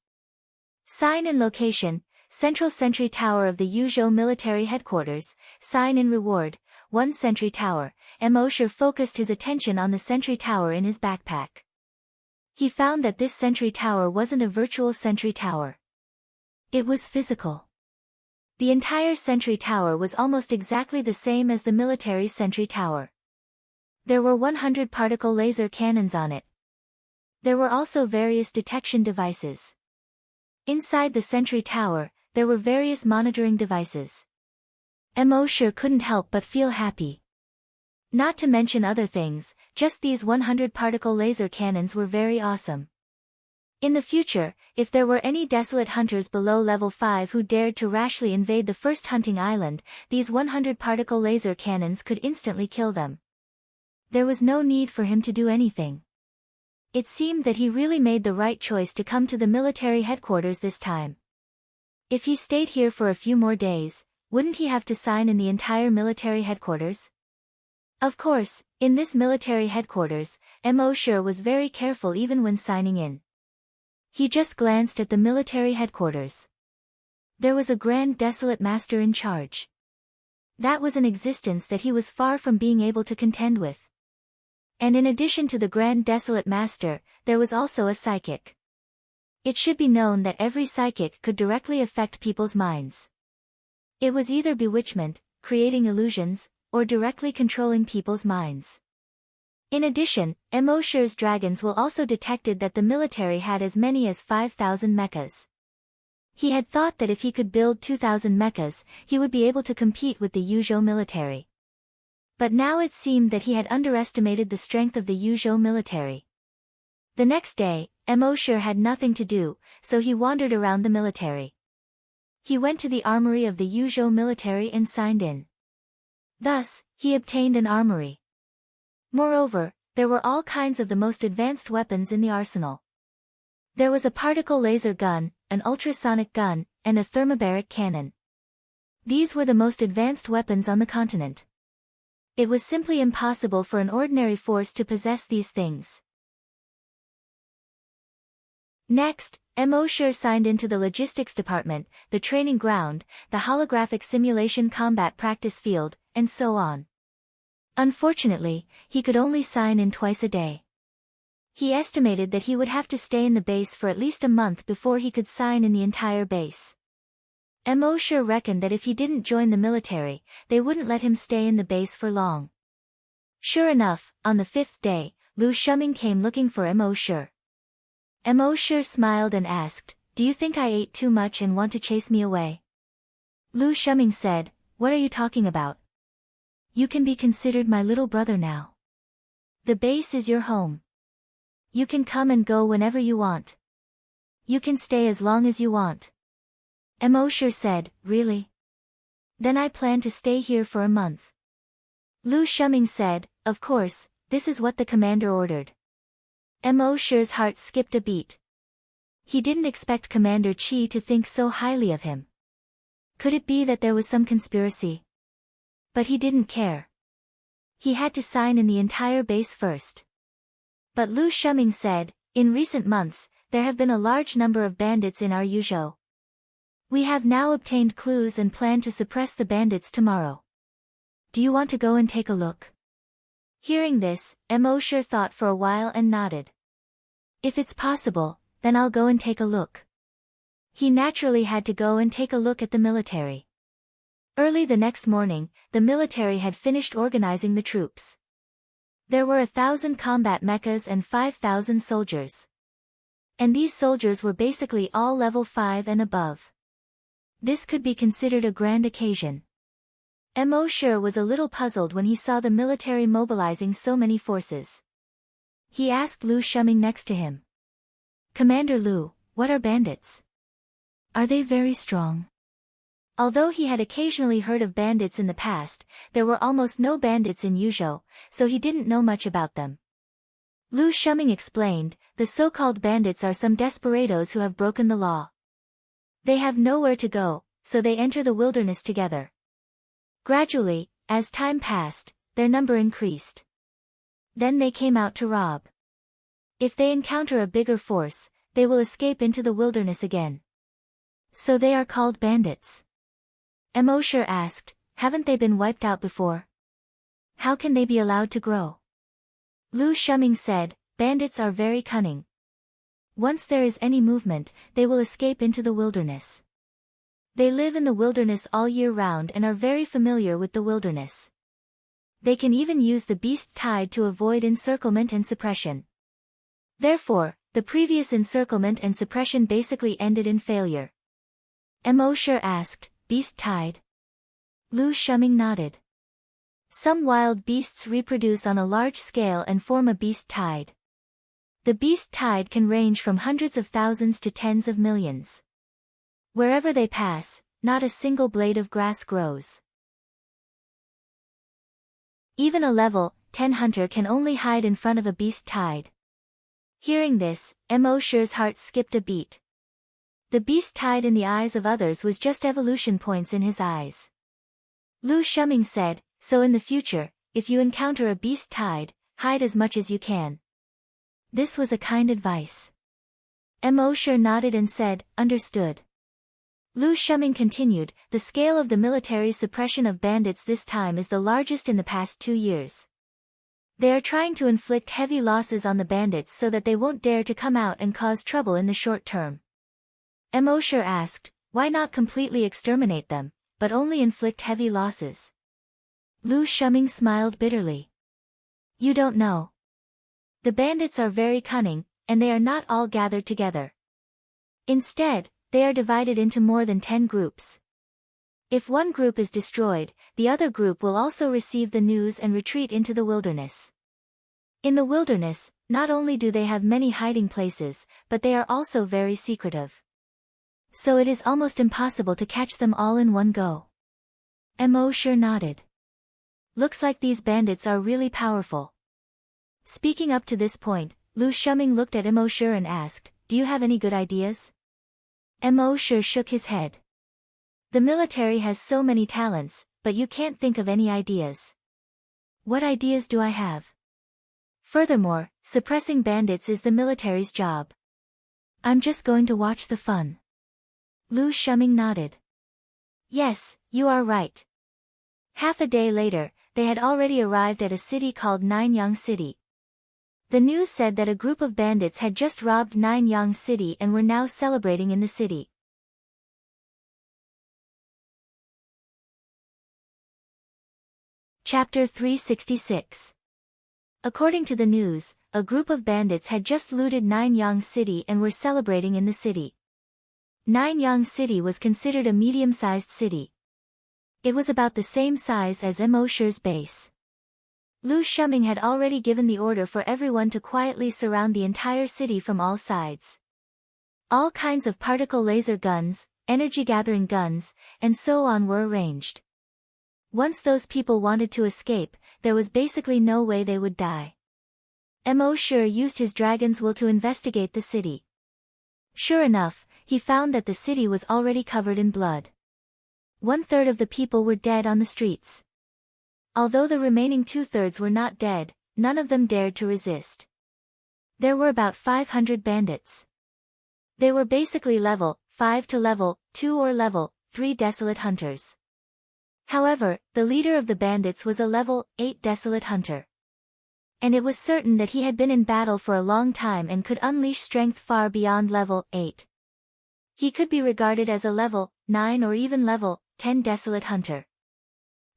Sign in location, Central Sentry Tower of the Yuzhou Military Headquarters, sign in reward, 1 Sentry Tower. Immortal focused his attention on the Sentry Tower in his backpack. He found that this Sentry Tower wasn't a virtual Sentry Tower. It was physical. The entire Sentry Tower was almost exactly the same as the military's Sentry Tower. There were 100 particle laser cannons on it. There were also various detection devices. Inside the Sentry Tower, there were various monitoring devices. Immortal couldn't help but feel happy. Not to mention other things, just these 100 particle laser cannons were very awesome. In the future, if there were any desolate hunters below level 5 who dared to rashly invade the first hunting island, these 100 particle laser cannons could instantly kill them. There was no need for him to do anything. It seemed that he really made the right choice to come to the military headquarters this time. If he stayed here for a few more days, wouldn't he have to sign in the entire military headquarters? Of course, in this military headquarters, Immortal was very careful even when signing in. He just glanced at the military headquarters. There was a Grand Desolate Master in charge. That was an existence that he was far from being able to contend with. And in addition to the Grand Desolate Master, there was also a psychic. It should be known that every psychic could directly affect people's minds. It was either bewitchment, creating illusions, or directly controlling people's minds. In addition, Immortal's dragons will also detected that the military had as many as 5,000 mechas. He had thought that if he could build 2,000 mechas, he would be able to compete with the Yuzhou military. But now it seemed that he had underestimated the strength of the Yuzhou military. The next day, Immortal had nothing to do, so he wandered around the military. He went to the armory of the Yuzhou military and signed in. Thus, he obtained an armory. Moreover, there were all kinds of the most advanced weapons in the arsenal. There was a particle laser gun, an ultrasonic gun, and a thermobaric cannon. These were the most advanced weapons on the continent. It was simply impossible for an ordinary force to possess these things. Next, Immortal signed into the logistics department, the training ground, the holographic simulation combat practice field, and so on. Unfortunately, he could only sign in twice a day. He estimated that he would have to stay in the base for at least a month before he could sign in the entire base. Emosher reckoned that if he didn't join the military, they wouldn't let him stay in the base for long. Sure enough, on the 5th day, Lu Shuming came looking for Emosher. Emosher smiled and asked, "Do you think I ate too much and want to chase me away?" Lu Shuming said, "What are you talking about? You can be considered my little brother now. The base is your home. You can come and go whenever you want. You can stay as long as you want." Emosher said, "Really? Then I plan to stay here for a month." Lu Shuming said, "Of course, this is what the commander ordered." Emosher's heart skipped a beat. He didn't expect Commander Chi to think so highly of him. Could it be that there was some conspiracy? But he didn't care. He had to sign in the entire base first. But Lu Shuming said, "In recent months, there have been a large number of bandits in our Yuzhou. We have now obtained clues and plan to suppress the bandits tomorrow. Do you want to go and take a look?" Hearing this, Emosher thought for a while and nodded. "If it's possible, then I'll go and take a look." He naturally had to go and take a look at the military. Early the next morning, the military had finished organizing the troops. There were 1,000 combat mechas and 5,000 soldiers. And these soldiers were basically all level 5 and above. This could be considered a grand occasion. Emosher was a little puzzled when he saw the military mobilizing so many forces. He asked Lu Shuming next to him, "Commander Lu, what are bandits? Are they very strong?" Although he had occasionally heard of bandits in the past, there were almost no bandits in Yuzhou, so he didn't know much about them. Lu Shuming explained, "The so-called bandits are some desperados who have broken the law. They have nowhere to go, so they enter the wilderness together. Gradually, as time passed, their number increased. Then they came out to rob. If they encounter a bigger force, they will escape into the wilderness again. So they are called bandits." Emosher asked, "Haven't they been wiped out before? How can they be allowed to grow?" Lu Shuming said, "Bandits are very cunning. Once there is any movement, they will escape into the wilderness. They live in the wilderness all year round and are very familiar with the wilderness. They can even use the beast tide to avoid encirclement and suppression. Therefore, the previous encirclement and suppression basically ended in failure." Emosher asked, "Beast tide?" Lu Shuming nodded. Some wild beasts reproduce on a large scale and form a beast tide. The beast tide can range from hundreds of thousands to tens of millions. Wherever they pass, not a single blade of grass grows. Even a level 10 hunter can only hide in front of a beast tide. Hearing this, Emosher's heart skipped a beat. The beast tide in the eyes of others was just evolution points in his eyes. Lu Shuming said, "So in the future, if you encounter a beast tide, hide as much as you can." This was a kind advice. Emosher nodded and said, "Understood." Lu Shuming continued, "The scale of the military's suppression of bandits this time is the largest in the past 2 years. They are trying to inflict heavy losses on the bandits so that they won't dare to come out and cause trouble in the short term." Emosher asked, "Why not completely exterminate them, but only inflict heavy losses?" Lu Shuming smiled bitterly. "You don't know. The bandits are very cunning, and they are not all gathered together. Instead, they are divided into more than 10 groups. If one group is destroyed, the other group will also receive the news and retreat into the wilderness. In the wilderness, not only do they have many hiding places, but they are also very secretive. So it is almost impossible to catch them all in one go." Emosher nodded. "Looks like these bandits are really powerful." Speaking up to this point, Lu Shuming looked at Emosher and asked, "Do you have any good ideas?" Emosher shook his head. "The military has so many talents, but you can't think of any ideas." "What ideas do I have? Furthermore, suppressing bandits is the military's job. I'm just going to watch the fun." Lu Shuming nodded. "Yes, you are right." Half a day later, they had already arrived at a city called Ninyang City. The news said that a group of bandits had just robbed Nanyang City and were now celebrating in the city. Chapter 366. According to the news, a group of bandits had just looted Nanyang City and were celebrating in the city. Nanyang City was considered a medium-sized city. It was about the same size as Immortal's base. Lu Shuming had already given the order for everyone to quietly surround the entire city from all sides. All kinds of particle laser guns, energy-gathering guns, and so on were arranged. Once those people wanted to escape, there was basically no way they would die. Immortal used his dragon's will to investigate the city. Sure enough, he found that the city was already covered in blood. 1/3 of the people were dead on the streets. Although the remaining 2/3 were not dead, none of them dared to resist. There were about 500 bandits. They were basically level 5 to level 2 or level 3 desolate hunters. However, the leader of the bandits was a level 8 desolate hunter. And it was certain that he had been in battle for a long time and could unleash strength far beyond level 8. He could be regarded as a level 9 or even level 10 desolate hunter.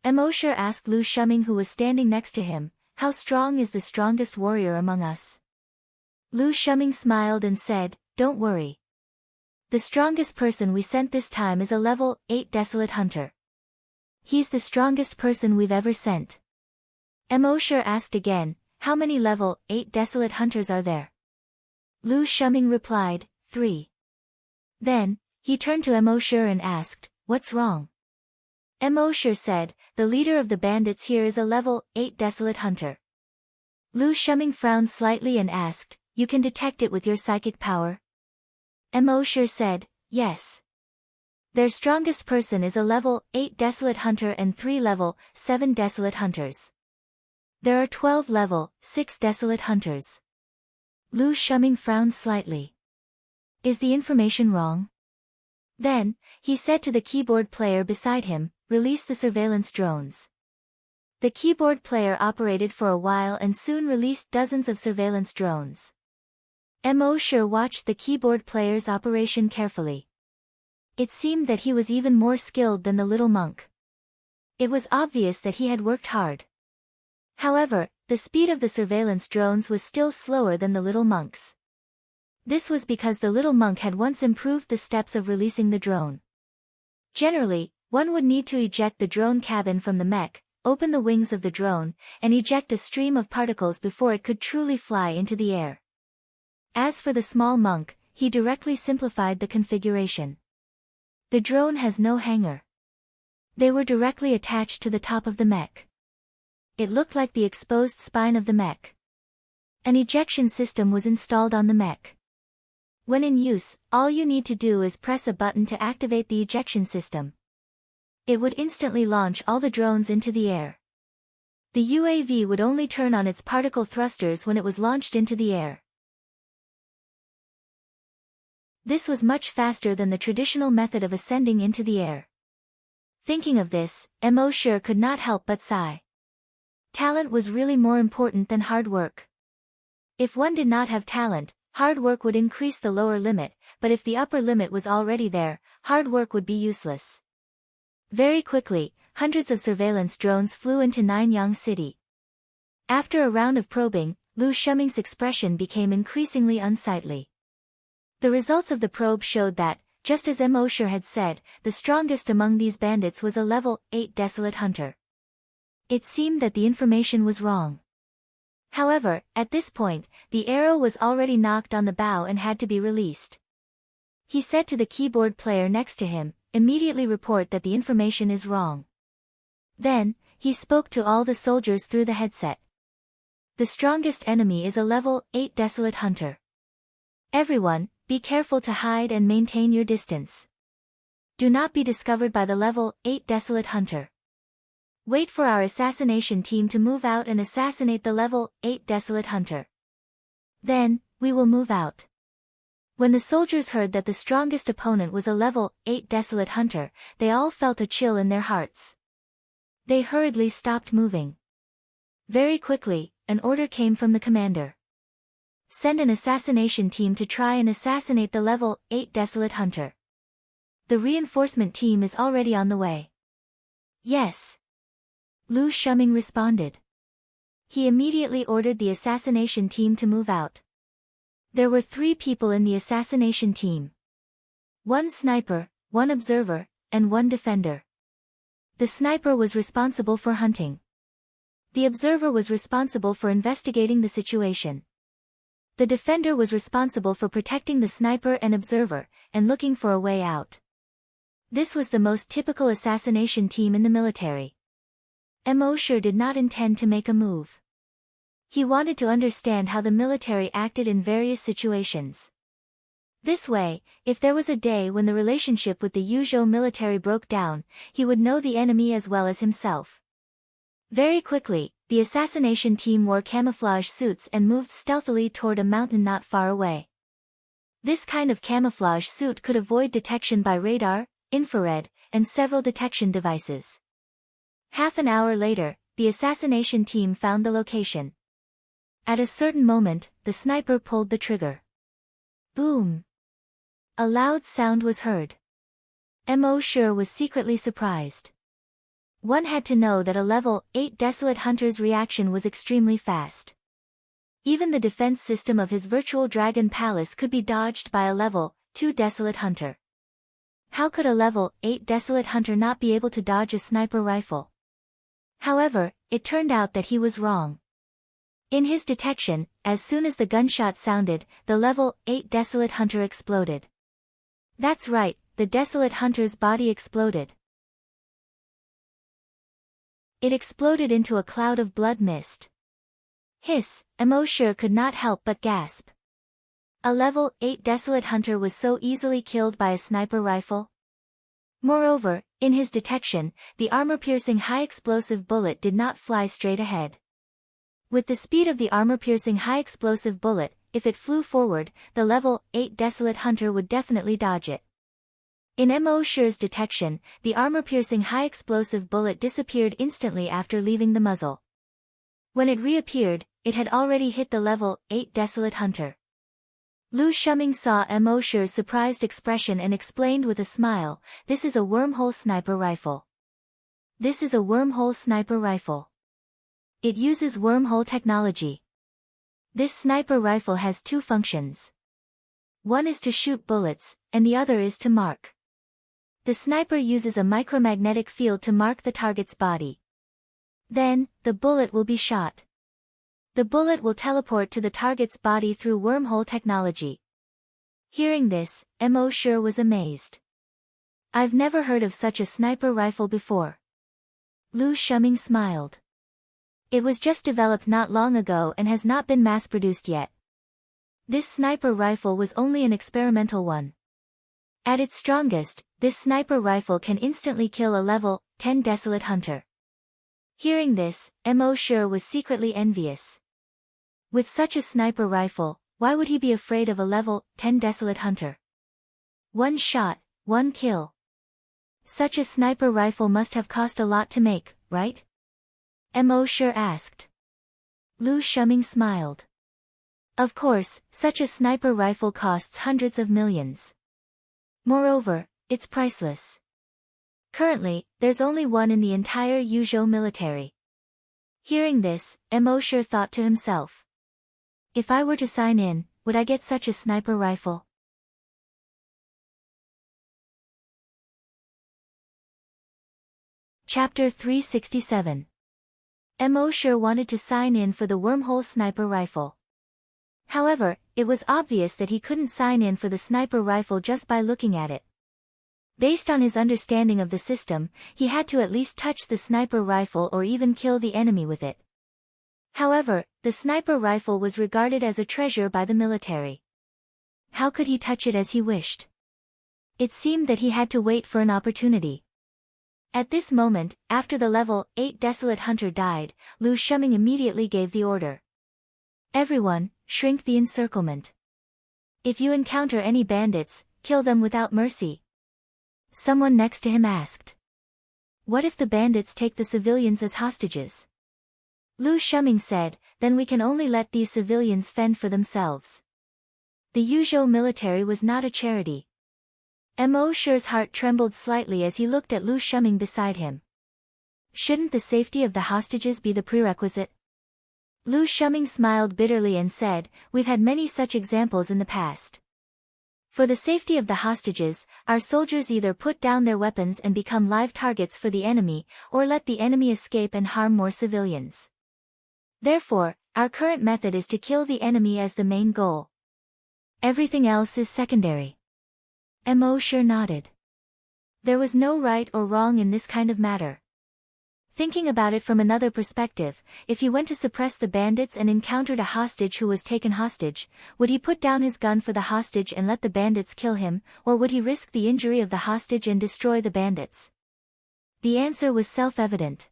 Immortal asked Lu Shuming, who was standing next to him, "How strong is the strongest warrior among us?" Lu Shuming smiled and said, "Don't worry. The strongest person we sent this time is a level 8 desolate hunter. He's the strongest person we've ever sent." Immortal asked again, "How many level 8 desolate hunters are there?" Lu Shuming replied, 3. Then, he turned to Immortal and asked, "What's wrong?" Immortal said, "The leader of the bandits here is a level 8 desolate hunter." Lu Shuming frowned slightly and asked, "You can detect it with your psychic power?" Immortal said, "Yes. Their strongest person is a level 8 desolate hunter and 3 level 7 desolate hunters. There are 12 level 6 desolate hunters." Lu Shuming frowned slightly. Is the information wrong? Then, he said to the keyboard player beside him, "Release the surveillance drones." The keyboard player operated for a while and soon released dozens of surveillance drones. Immortal watched the keyboard player's operation carefully. It seemed that he was even more skilled than the little monk. It was obvious that he had worked hard. However, the speed of the surveillance drones was still slower than the little monk's. This was because the little monk had once improved the steps of releasing the drone. Generally, one would need to eject the drone cabin from the mech, open the wings of the drone, and eject a stream of particles before it could truly fly into the air. As for the small monk, he directly simplified the configuration. The drone has no hanger. They were directly attached to the top of the mech. It looked like the exposed spine of the mech. An ejection system was installed on the mech. When in use, all you need to do is press a button to activate the ejection system. It would instantly launch all the drones into the air. The UAV would only turn on its particle thrusters when it was launched into the air. This was much faster than the traditional method of ascending into the air. Thinking of this, Immortal could not help but sigh. Talent was really more important than hard work. If one did not have talent, hard work would increase the lower limit, but if the upper limit was already there, hard work would be useless. Very quickly, hundreds of surveillance drones flew into Nanyang City. After a round of probing, Lu Shuming's expression became increasingly unsightly. The results of the probe showed that, just as Immortal had said, the strongest among these bandits was a level 8 desolate hunter. It seemed that the information was wrong. However, at this point, the arrow was already knocked on the bow and had to be released. He said to the keyboard player next to him, "Immediately report that the information is wrong." Then, he spoke to all the soldiers through the headset. "The strongest enemy is a level 8 desolate hunter. Everyone, be careful to hide and maintain your distance. Do not be discovered by the level 8 desolate hunter. Wait for our assassination team to move out and assassinate the level 8 desolate hunter. Then, we will move out." When the soldiers heard that the strongest opponent was a level 8 desolate hunter, they all felt a chill in their hearts. They hurriedly stopped moving. Very quickly, an order came from the commander. Send an assassination team to try and assassinate the level 8 Desolate Hunter. The reinforcement team is already on the way. Yes. Lu Shuming responded. He immediately ordered the assassination team to move out. There were 3 people in the assassination team. 1 sniper, 1 observer, and 1 defender. The sniper was responsible for hunting. The observer was responsible for investigating the situation. The defender was responsible for protecting the sniper and observer, and looking for a way out. This was the most typical assassination team in the military. Mosher did not intend to make a move. He wanted to understand how the military acted in various situations. This way, if there was a day when the relationship with the Yuzhou military broke down, he would know the enemy as well as himself. Very quickly, the assassination team wore camouflage suits and moved stealthily toward a mountain not far away. This kind of camouflage suit could avoid detection by radar, infrared, and several detection devices. Half an hour later, the assassination team found the location. At a certain moment, the sniper pulled the trigger. Boom! A loud sound was heard. Mosher was secretly surprised. One had to know that a level 8 Desolate Hunter's reaction was extremely fast. Even the defense system of his virtual dragon palace could be dodged by a level 2 Desolate Hunter. How could a level 8 Desolate Hunter not be able to dodge a sniper rifle? However, it turned out that he was wrong. In his detection, as soon as the gunshot sounded, the level 8 Desolate Hunter exploded. That's right, the Desolate Hunter's body exploded. It exploded into a cloud of blood mist. Hiss, Mosher could not help but gasp. A level 8 Desolate Hunter was so easily killed by a sniper rifle? Moreover, in his detection, the armor-piercing high-explosive bullet did not fly straight ahead. With the speed of the armor-piercing high-explosive bullet, if it flew forward, the level 8 Desolate Hunter would definitely dodge it. In Mosher's detection, the armor-piercing high-explosive bullet disappeared instantly after leaving the muzzle. When it reappeared, it had already hit the level 8 Desolate Hunter. Lu Shuming saw Mosher's surprised expression and explained with a smile, "This is a wormhole sniper rifle. This is a wormhole sniper rifle. It uses wormhole technology. This sniper rifle has 2 functions. One is to shoot bullets, and the other is to mark. The sniper uses a micromagnetic field to mark the target's body. Then, the bullet will be shot. The bullet will teleport to the target's body through wormhole technology." Hearing this, Mosher was amazed. "I've never heard of such a sniper rifle before." Lu Shuming smiled. "It was just developed not long ago and has not been mass-produced yet. This sniper rifle was only an experimental one. At its strongest, this sniper rifle can instantly kill a level 10 Desolate Hunter." Hearing this, Mosher was secretly envious. With such a sniper rifle, why would he be afraid of a level 10 Desolate Hunter? 1 shot, 1 kill. Such a sniper rifle must have cost a lot to make, right? Mosher asked. Lu Shuming smiled. Of course, such a sniper rifle costs hundreds of millions. Moreover, it's priceless. Currently, there's only one in the entire Yuzhou military. Hearing this, Mosher thought to himself. If I were to sign in, would I get such a sniper rifle? Chapter 367. Mosher wanted to sign in for the wormhole sniper rifle. However, it was obvious that he couldn't sign in for the sniper rifle just by looking at it. Based on his understanding of the system, he had to at least touch the sniper rifle or even kill the enemy with it. However, the sniper rifle was regarded as a treasure by the military. How could he touch it as he wished? It seemed that he had to wait for an opportunity. At this moment, after the level 8 Desolate Hunter died, Lu Shuming immediately gave the order. Everyone, shrink the encirclement. If you encounter any bandits, kill them without mercy. Someone next to him asked. What if the bandits take the civilians as hostages? Lu Shuming said, then we can only let these civilians fend for themselves. The Yuzhou military was not a charity. Mo Shi's heart trembled slightly as he looked at Lu Shuming beside him. Shouldn't the safety of the hostages be the prerequisite? Lu Shuming smiled bitterly and said, we've had many such examples in the past. For the safety of the hostages, our soldiers either put down their weapons and become live targets for the enemy, or let the enemy escape and harm more civilians. Therefore, our current method is to kill the enemy as the main goal. Everything else is secondary. Mo Shi nodded. There was no right or wrong in this kind of matter. Thinking about it from another perspective, if he went to suppress the bandits and encountered a hostage who was taken hostage, would he put down his gun for the hostage and let the bandits kill him, or would he risk the injury of the hostage and destroy the bandits? The answer was self-evident.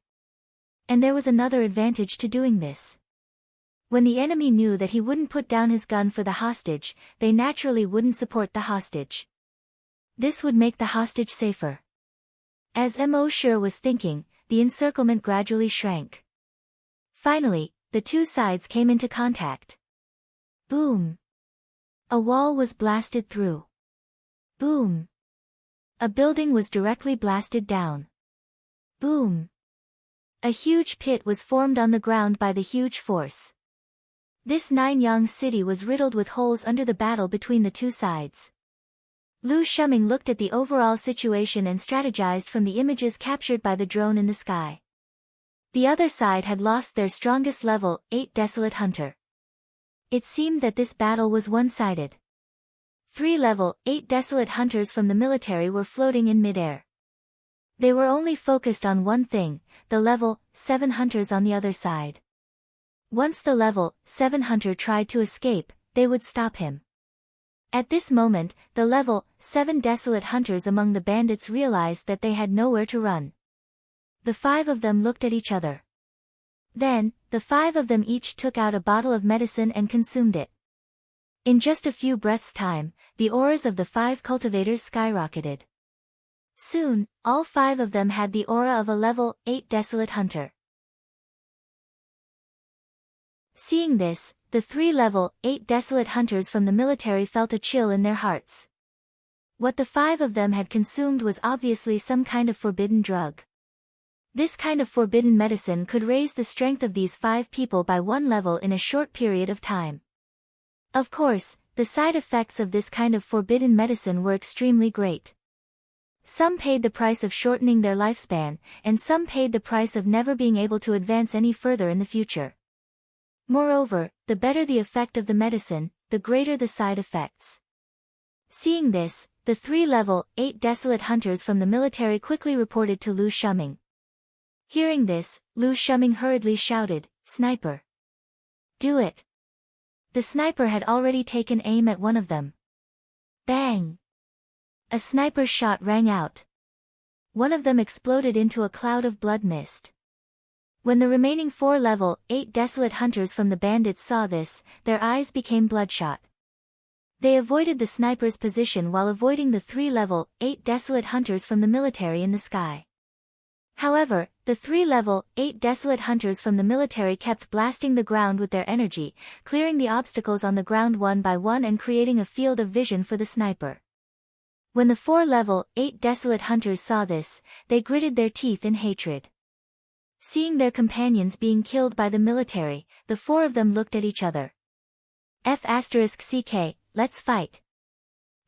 And there was another advantage to doing this. When the enemy knew that he wouldn't put down his gun for the hostage, they naturally wouldn't support the hostage. This would make the hostage safer. As Mo Shi was thinking, the encirclement gradually shrank. Finally, the two sides came into contact. Boom! A wall was blasted through. Boom! A building was directly blasted down. Boom! A huge pit was formed on the ground by the huge force. This Nianyang city was riddled with holes under the battle between the two sides. Lu Shuming looked at the overall situation and strategized from the images captured by the drone in the sky. The other side had lost their strongest level 8 Desolate Hunter. It seemed that this battle was one-sided. 3 level 8 Desolate Hunters from the military were floating in midair. They were only focused on one thing, the level 7 Hunters on the other side. Once the level 7 Hunter tried to escape, they would stop him. At this moment, the level 7 Desolate Hunters among the bandits realized that they had nowhere to run. The 5 of them looked at each other. Then, the 5 of them each took out a bottle of medicine and consumed it. In just a few breaths' time, the auras of the 5 cultivators skyrocketed. Soon, all 5 of them had the aura of a level 8 Desolate Hunter. Seeing this, the 3 level 8 Desolate Hunters from the military felt a chill in their hearts. What the 5 of them had consumed was obviously some kind of forbidden drug. This kind of forbidden medicine could raise the strength of these 5 people by 1 level in a short period of time. Of course, the side effects of this kind of forbidden medicine were extremely great. Some paid the price of shortening their lifespan, and some paid the price of never being able to advance any further in the future. Moreover, the better the effect of the medicine, the greater the side effects. Seeing this, the 3 level 8 Desolate Hunters from the military quickly reported to Lu Shuming. Hearing this, Lu Shuming hurriedly shouted, "Sniper! Do it!" The sniper had already taken aim at one of them. Bang! A sniper's shot rang out. One of them exploded into a cloud of blood mist. When the remaining 4 level 8 Desolate Hunters from the bandits saw this, their eyes became bloodshot. They avoided the sniper's position while avoiding the 3 level 8 Desolate Hunters from the military in the sky. However, the 3 level 8 Desolate Hunters from the military kept blasting the ground with their energy, clearing the obstacles on the ground one by one and creating a field of vision for the sniper. When the 4 level 8 Desolate Hunters saw this, they gritted their teeth in hatred. Seeing their companions being killed by the military, the 4 of them looked at each other. F***CK, let's fight.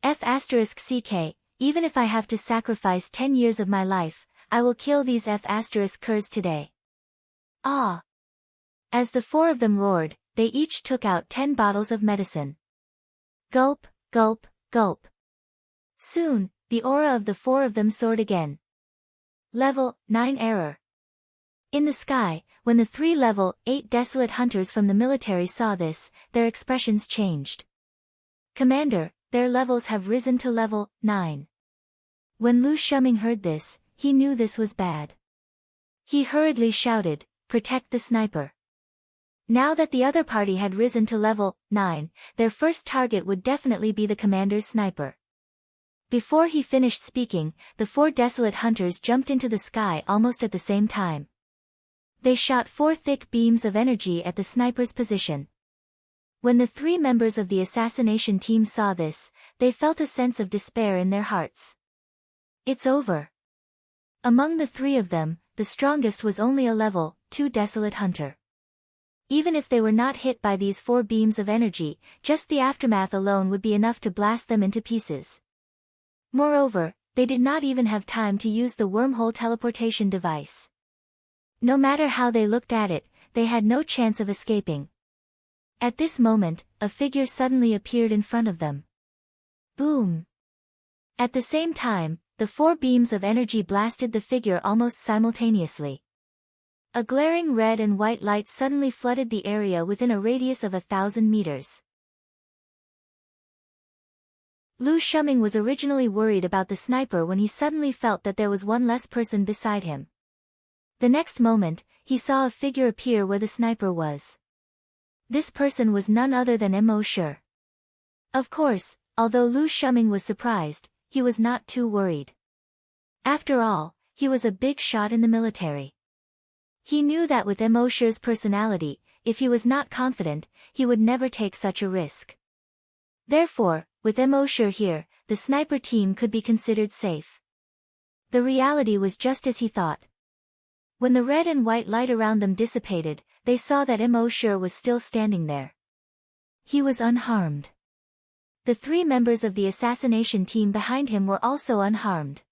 F***CK, even if I have to sacrifice 10 years of my life, I will kill these F***kers today. Ah! As the 4 of them roared, they each took out 10 bottles of medicine. Gulp, gulp, gulp. Soon, the aura of the 4 of them soared again. Level 9 error. In the sky, when the 3 level 8 Desolate Hunters from the military saw this, their expressions changed. Commander, their levels have risen to level 9. When Lu Shuming heard this, he knew this was bad. He hurriedly shouted, "Protect the sniper." Now that the other party had risen to level 9, their first target would definitely be the commander's sniper. Before he finished speaking, the 4 Desolate Hunters jumped into the sky almost at the same time. They shot 4 thick beams of energy at the sniper's position. When the 3 members of the assassination team saw this, they felt a sense of despair in their hearts. It's over. Among the 3 of them, the strongest was only a level 2 desolate hunter. Even if they were not hit by these 4 beams of energy, just the aftermath alone would be enough to blast them into pieces. Moreover, they did not even have time to use the wormhole teleportation device. No matter how they looked at it, they had no chance of escaping. At this moment, a figure suddenly appeared in front of them. Boom! At the same time, the 4 beams of energy blasted the figure almost simultaneously. A glaring red and white light suddenly flooded the area within a radius of 1,000 meters. Lu Shuming was originally worried about the sniper when he suddenly felt that there was one less person beside him. The next moment, he saw a figure appear where the sniper was. This person was none other than Immortal. Of course, although Lu Shuming was surprised, he was not too worried. After all, he was a big shot in the military. He knew that with Immortal's personality, if he was not confident, he would never take such a risk. Therefore, with Immortal here, the sniper team could be considered safe. The reality was just as he thought. When the red and white light around them dissipated, they saw that Immortal was still standing there. He was unharmed. The 3 members of the assassination team behind him were also unharmed.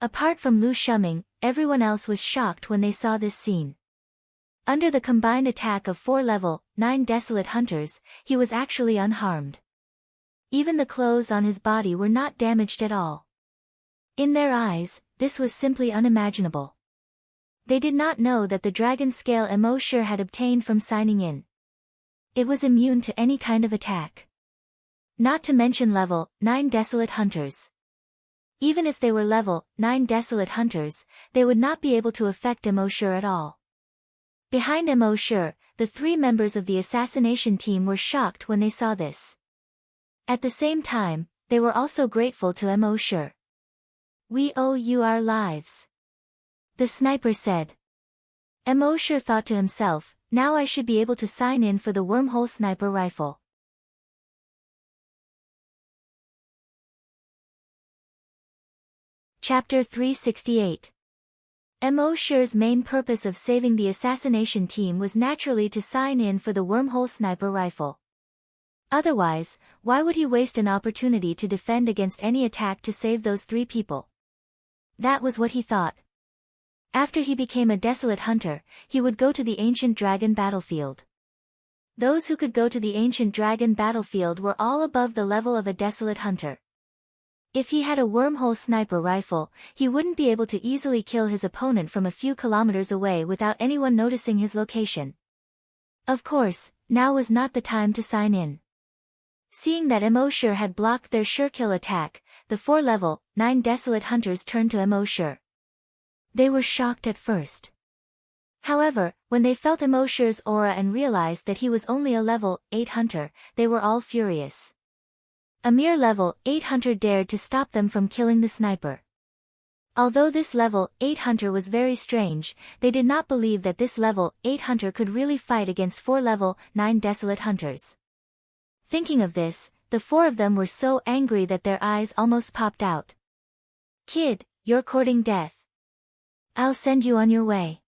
Apart from Lu Shuming, everyone else was shocked when they saw this scene. Under the combined attack of 4 level 9 desolate hunters, he was actually unharmed. Even the clothes on his body were not damaged at all. In their eyes, this was simply unimaginable. They did not know that the dragon scale Immortal had obtained from signing in. It was immune to any kind of attack. Not to mention level 9 desolate hunters. Even if they were level 9 desolate hunters, they would not be able to affect Immortal at all. Behind Immortal, the 3 members of the assassination team were shocked when they saw this. At the same time, they were also grateful to Immortal. We owe you our lives. The sniper said. Immortal thought to himself, now I should be able to sign in for the wormhole sniper rifle. Chapter 368. Immortal's main purpose of saving the assassination team was naturally to sign in for the wormhole sniper rifle. Otherwise, why would he waste an opportunity to defend against any attack to save those 3 people? That was what he thought. After he became a desolate hunter, he would go to the ancient dragon battlefield. Those who could go to the ancient dragon battlefield were all above the level of a desolate hunter. If he had a wormhole sniper rifle, he wouldn't be able to easily kill his opponent from a few kilometers away without anyone noticing his location. Of course, now was not the time to sign in. Seeing that Immortal had blocked their sure-kill attack, the 4 level 9 desolate hunters turned to Immortal. They were shocked at first. However, when they felt Immortal's aura and realized that he was only a level 8 hunter, they were all furious. A mere level 8 hunter dared to stop them from killing the sniper. Although this level 8 hunter was very strange, they did not believe that this level 8 hunter could really fight against 4 level 9 desolate hunters. Thinking of this, the 4 of them were so angry that their eyes almost popped out. Kid, you're courting death. I'll send you on your way.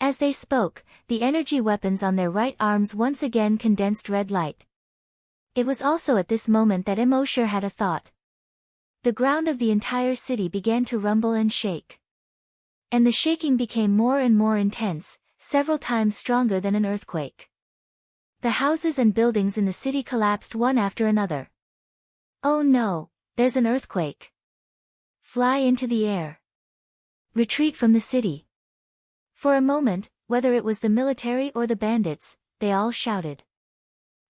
As they spoke, the energy weapons on their right arms once again condensed red light. It was also at this moment that Immortal had a thought. The ground of the entire city began to rumble and shake. And the shaking became more and more intense, several times stronger than an earthquake. The houses and buildings in the city collapsed one after another. Oh no, there's an earthquake. Fly into the air. Retreat from the city. For a moment, whether it was the military or the bandits, they all shouted.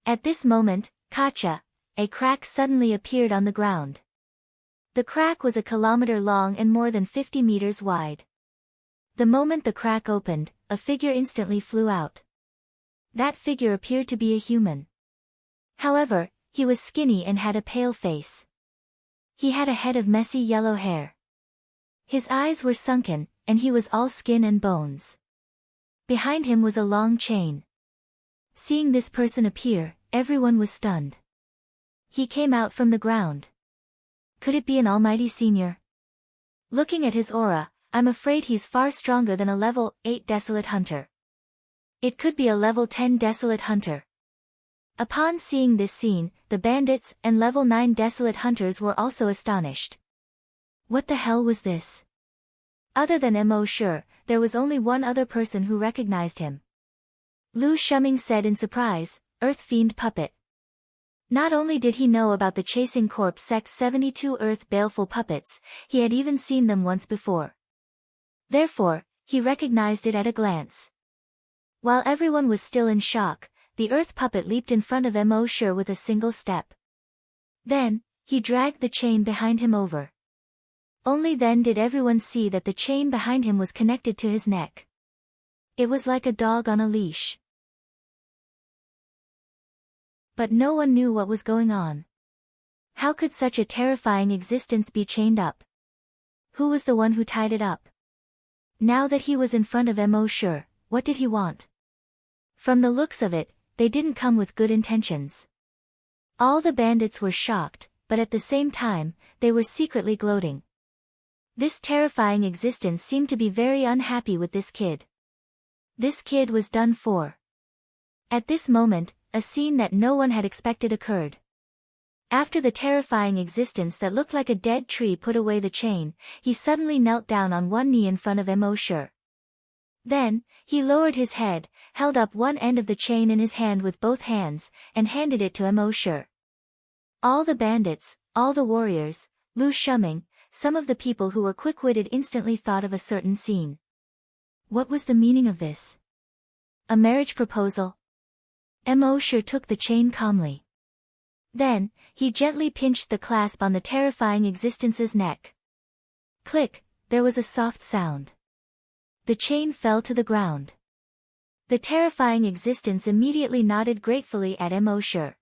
At this moment, Kacha, a crack suddenly appeared on the ground. The crack was a kilometer long and more than 50 meters wide. The moment the crack opened, a figure instantly flew out. That figure appeared to be a human. However, he was skinny and had a pale face. He had a head of messy yellow hair. His eyes were sunken, and he was all skin and bones. Behind him was a long chain. Seeing this person appear, everyone was stunned. He came out from the ground. Could it be an almighty senior? Looking at his aura, I'm afraid he's far stronger than a level 8 Desolate Hunter. It could be a level 10 Desolate Hunter. Upon seeing this scene, the bandits and level 9 Desolate Hunters were also astonished. What the hell was this? Other than Mo Sure, there was only one other person who recognized him. Lu Shuming said in surprise, Earth Fiend Puppet. Not only did he know about the Chasing Corpse Sect's 72 Earth Baleful Puppets, he had even seen them once before. Therefore, he recognized it at a glance. While everyone was still in shock, the Earth Puppet leaped in front of Mo Sure with a single step. Then, he dragged the chain behind him over. Only then did everyone see that the chain behind him was connected to his neck. It was like a dog on a leash. But no one knew what was going on. How could such a terrifying existence be chained up? Who was the one who tied it up? Now that he was in front of Mo Sure, what did he want? From the looks of it, they didn't come with good intentions. All the bandits were shocked, but at the same time, they were secretly gloating. This terrifying existence seemed to be very unhappy with this kid. This kid was done for. At this moment, a scene that no one had expected occurred. After the terrifying existence that looked like a dead tree put away the chain, he suddenly knelt down on one knee in front of Mo Sure. Then, he lowered his head, held up one end of the chain in his hand with both hands, and handed it to Mo Sure. All the bandits, all the warriors, Lu Shuming, some of the people who were quick-witted instantly thought of a certain scene. What was the meaning of this? A marriage proposal? Mo Sure took the chain calmly. Then, he gently pinched the clasp on the terrifying existence's neck. Click, there was a soft sound. The chain fell to the ground. The terrifying existence immediately nodded gratefully at Mo Sure.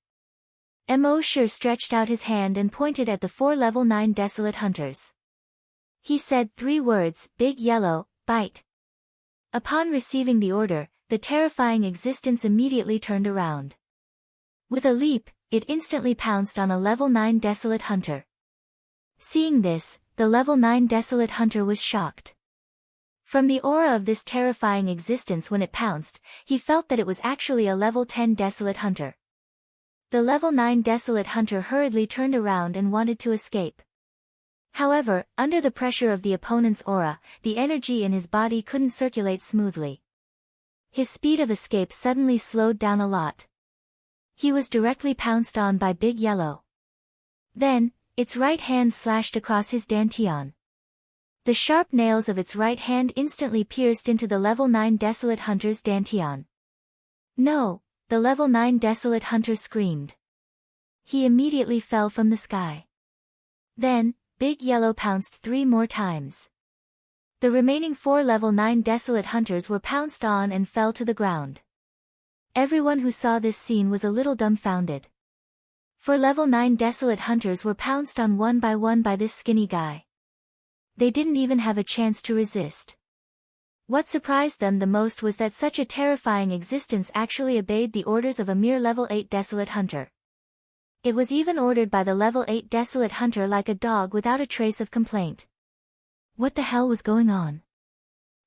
Mo Sure stretched out his hand and pointed at the 4 level 9 Desolate Hunters. He said 3 words, Big Yellow, bite. Upon receiving the order, the terrifying existence immediately turned around. With a leap, it instantly pounced on a level 9 Desolate Hunter. Seeing this, the level 9 Desolate Hunter was shocked. From the aura of this terrifying existence when it pounced, he felt that it was actually a level 10 Desolate Hunter. The level 9 Desolate Hunter hurriedly turned around and wanted to escape. However, under the pressure of the opponent's aura, the energy in his body couldn't circulate smoothly. His speed of escape suddenly slowed down a lot. He was directly pounced on by Big Yellow. Then, its right hand slashed across his dantian. The sharp nails of its right hand instantly pierced into the level 9 Desolate Hunter's dantian. No, the level 9 Desolate Hunter screamed. He immediately fell from the sky. Then, Big Yellow pounced 3 more times. The remaining 4 level 9 Desolate Hunters were pounced on and fell to the ground. Everyone who saw this scene was a little dumbfounded. 4 level 9 Desolate Hunters were pounced on one by this skinny guy. They didn't even have a chance to resist. What surprised them the most was that such a terrifying existence actually obeyed the orders of a mere level 8 Desolate Hunter. It was even ordered by the level 8 Desolate Hunter like a dog without a trace of complaint. What the hell was going on?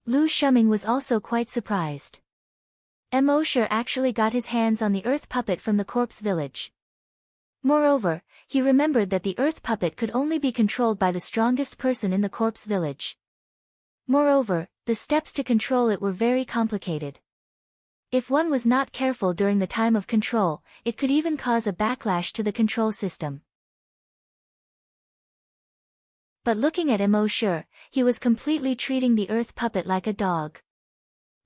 Lu Shuming was also quite surprised. Mo Sure actually got his hands on the Earth Puppet from the corpse village. Moreover, he remembered that the Earth Puppet could only be controlled by the strongest person in the corpse village. Moreover, the steps to control it were very complicated. If one was not careful during the time of control, it could even cause a backlash to the control system. But looking at Mo Sure, he was completely treating the Earth Puppet like a dog.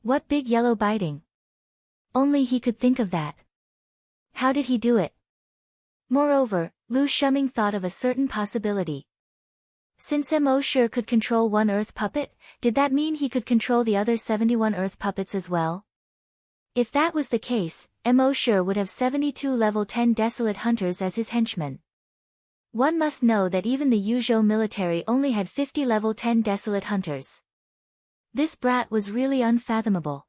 What Big Yellow biting? Only he could think of that. How did he do it? Moreover, Lu Shuming thought of a certain possibility. Since Mo Sure could control one Earth Puppet, did that mean he could control the other 71 Earth Puppets as well? If that was the case, Mo Sure would have 72 level 10 Desolate Hunters as his henchmen. One must know that even the Yuzhou military only had 50 level 10 Desolate Hunters. This brat was really unfathomable.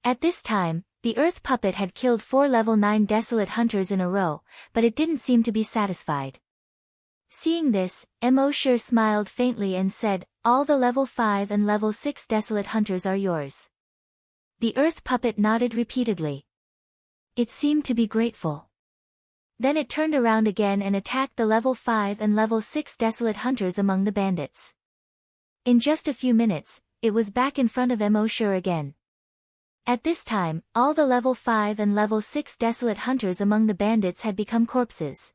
At this time, the Earth puppet had killed 4 level 9 desolate hunters in a row, but it didn't seem to be satisfied. Seeing this, Emosure smiled faintly and said, "All the level 5 and level 6 desolate hunters are yours." The Earth puppet nodded repeatedly. It seemed to be grateful. Then it turned around again and attacked the level 5 and level 6 desolate hunters among the bandits. In just a few minutes, it was back in front of Emosure again. At this time, all the level 5 and level 6 desolate hunters among the bandits had become corpses.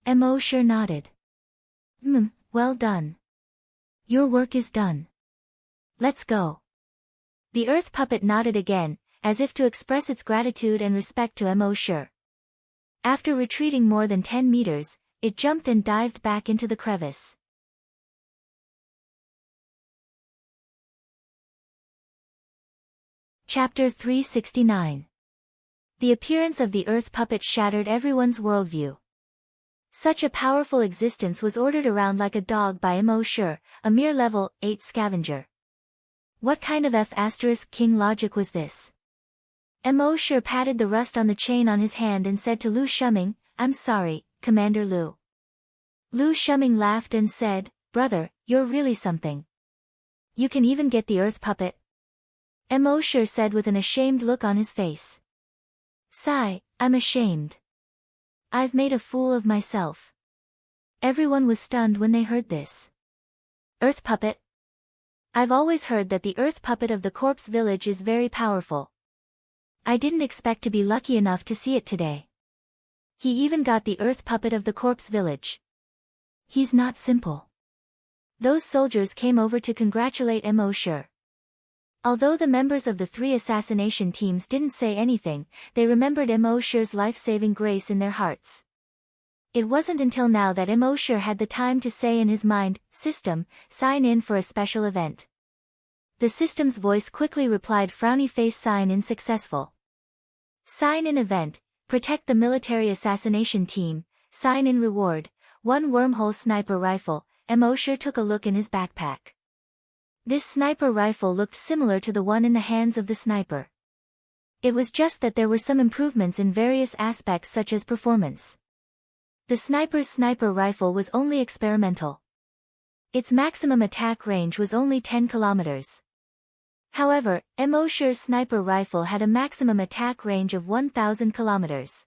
Emosure nodded. Well done. Your work is done. Let's go." The Earth puppet nodded again, as if to express its gratitude and respect to Emosure. After retreating more than 10 meters, it jumped and dived back into the crevice. Chapter 369. The appearance of the Earth puppet shattered everyone's worldview. Such a powerful existence was ordered around like a dog by Emosure, a mere level 8 scavenger. What kind of F***king logic was this? Emosure patted the rust on the chain on his hand and said to Lu Shuming, "I'm sorry, Commander Lu." Lu Shuming laughed and said, "Brother, you're really something. You can even get the Earth puppet?" Emosure said with an ashamed look on his face. "Sigh, I'm ashamed. I've made a fool of myself." Everyone was stunned when they heard this. Earth puppet? I've always heard that the Earth puppet of the corpse village is very powerful. I didn't expect to be lucky enough to see it today. He even got the Earth puppet of the corpse village. He's not simple. Those soldiers came over to congratulate Emosure. Although the members of the 3 assassination teams didn't say anything, they remembered Emosure's life-saving grace in their hearts. It wasn't until now that Emosure had the time to say in his mind, "System, sign in for a special event." The system's voice quickly replied, "Frowny face, sign in successful. Sign in event, protect the military assassination team, sign in reward, 1 wormhole sniper rifle." Emosure took a look in his backpack. This sniper rifle looked similar to the one in the hands of the sniper. It was just that there were some improvements in various aspects such as performance. The sniper's sniper rifle was only experimental. Its maximum attack range was only 10 kilometers. However, Emosure's sniper rifle had a maximum attack range of 1,000 kilometers.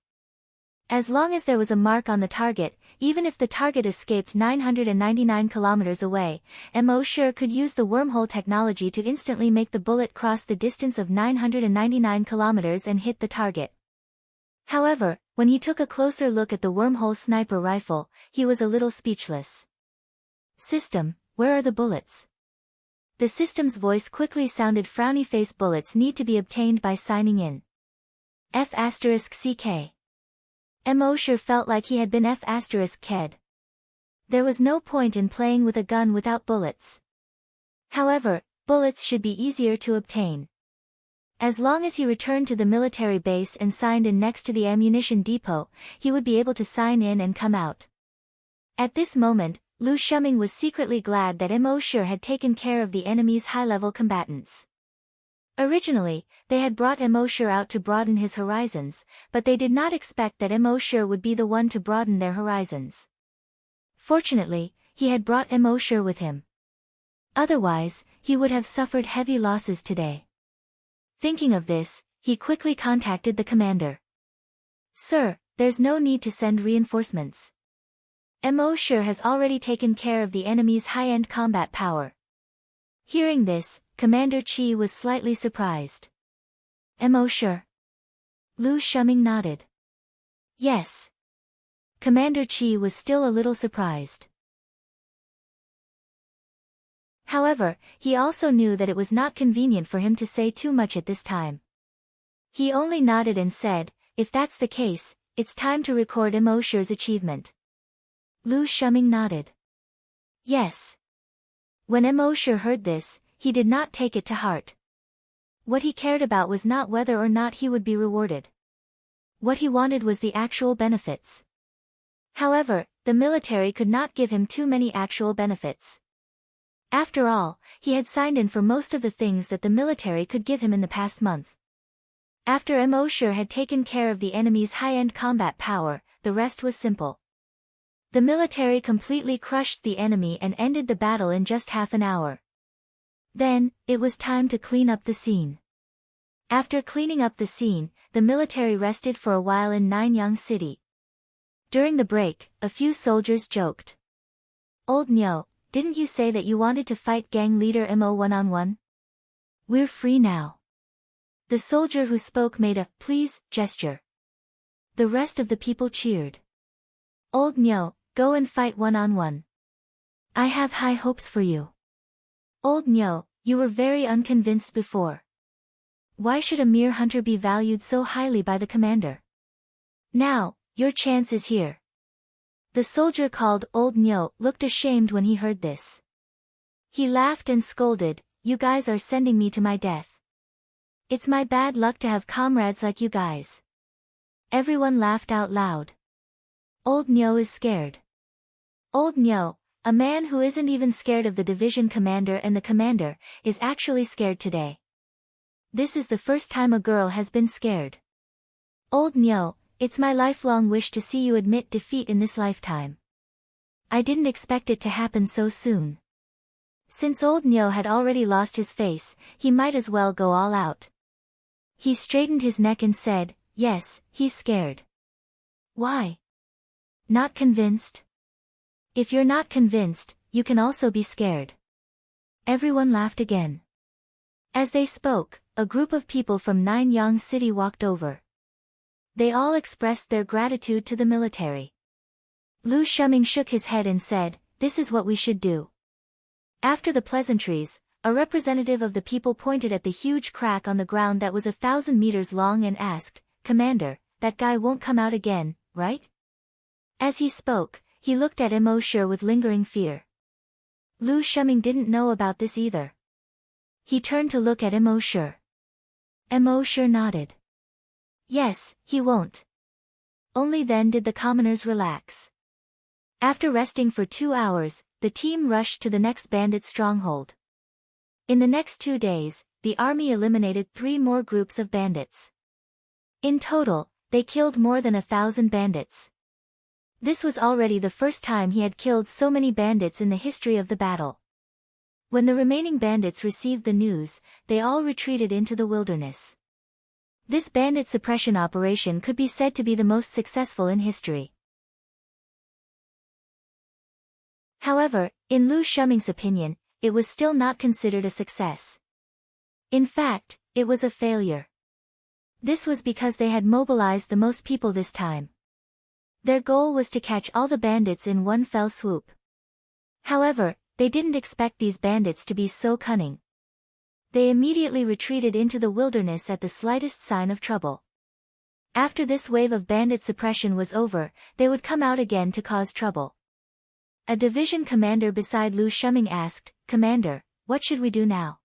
As long as there was a mark on the target, even if the target escaped 999 kilometers away, Emosure could use the wormhole technology to instantly make the bullet cross the distance of 999 kilometers and hit the target. However, when he took a closer look at the wormhole sniper rifle, he was a little speechless. "System, where are the bullets?" The system's voice quickly sounded, "Frowny face, bullets need to be obtained by signing in. F***CK. Emosure felt like he had been F***ked. There was no point in playing with a gun without bullets. However, bullets should be easier to obtain. As long as he returned to the military base and signed in next to the ammunition depot, he would be able to sign in and come out. At this moment, Lu Shuming was secretly glad that Emosure had taken care of the enemy's high-level combatants. Originally, they had brought Emosure out to broaden his horizons, but they did not expect that Emosure would be the one to broaden their horizons. Fortunately, he had brought Emosure with him. Otherwise, he would have suffered heavy losses today. Thinking of this, he quickly contacted the commander. "Sir, there's no need to send reinforcements. Emosure has already taken care of the enemy's high-end combat power." Hearing this, Commander Chi was slightly surprised. "Emosure?" Lu Shuming nodded. "Yes." Commander Chi was still a little surprised. However, he also knew that it was not convenient for him to say too much at this time. He only nodded and said, "If that's the case, it's time to record Emosure's achievement." Lu Shuming nodded. "Yes." When Emosure heard this, he did not take it to heart. What he cared about was not whether or not he would be rewarded. What he wanted was the actual benefits. However, the military could not give him too many actual benefits. After all, he had signed in for most of the things that the military could give him in the past month. After Emosher had taken care of the enemy's high-end combat power, the rest was simple. The military completely crushed the enemy and ended the battle in just half an hour. Then, it was time to clean up the scene. After cleaning up the scene, the military rested for a while in Nanyang City. During the break, a few soldiers joked. "Old Nyo, didn't you say that you wanted to fight gang leader Mo one-on-one? We're free now." The soldier who spoke made a "please" gesture. The rest of the people cheered. "Old Nyo, go and fight one-on-one. I have high hopes for you. Old Nyo, you were very unconvinced before. Why should a mere hunter be valued so highly by the commander? Now, your chance is here." The soldier called Old Nyo looked ashamed when he heard this. He laughed and scolded, "You guys are sending me to my death. It's my bad luck to have comrades like you guys." Everyone laughed out loud. Old Nyo is scared. Old Nyo, a man who isn't even scared of the division commander and the commander, is actually scared today. This is the first time a girl has been scared. Old Nyo, it's my lifelong wish to see you admit defeat in this lifetime. I didn't expect it to happen so soon. Since Old Nyo had already lost his face, he might as well go all out. He straightened his neck and said, "Yes, he's scared." "Why? Not convinced?" "If you're not convinced, you can also be scared." Everyone laughed again. As they spoke, a group of people from Nanyang City walked over. They all expressed their gratitude to the military. Lu Shuming shook his head and said, "This is what we should do." After the pleasantries, a representative of the people pointed at the huge crack on the ground that was 1,000 meters long and asked, "Commander, that guy won't come out again, right?" As he spoke, he looked at Emosher with lingering fear. Lu Shuming didn't know about this either. He turned to look at Emosher. Emosher nodded. Yes, he won't. Only then did the commoners relax. After resting for 2 hours, the team rushed to the next bandit stronghold. In the next 2 days, the army eliminated 3 more groups of bandits. In total, they killed more than 1,000 bandits. This was already the first time he had killed so many bandits in the history of the battle. When the remaining bandits received the news, they all retreated into the wilderness. This bandit suppression operation could be said to be the most successful in history. However, in Lu Shuming's opinion, it was still not considered a success. In fact, it was a failure. This was because they had mobilized the most people this time. Their goal was to catch all the bandits in one fell swoop. However, they didn't expect these bandits to be so cunning. They immediately retreated into the wilderness at the slightest sign of trouble. After this wave of bandit suppression was over, they would come out again to cause trouble. A division commander beside Lu Shuming asked, "Commander, what should we do now?"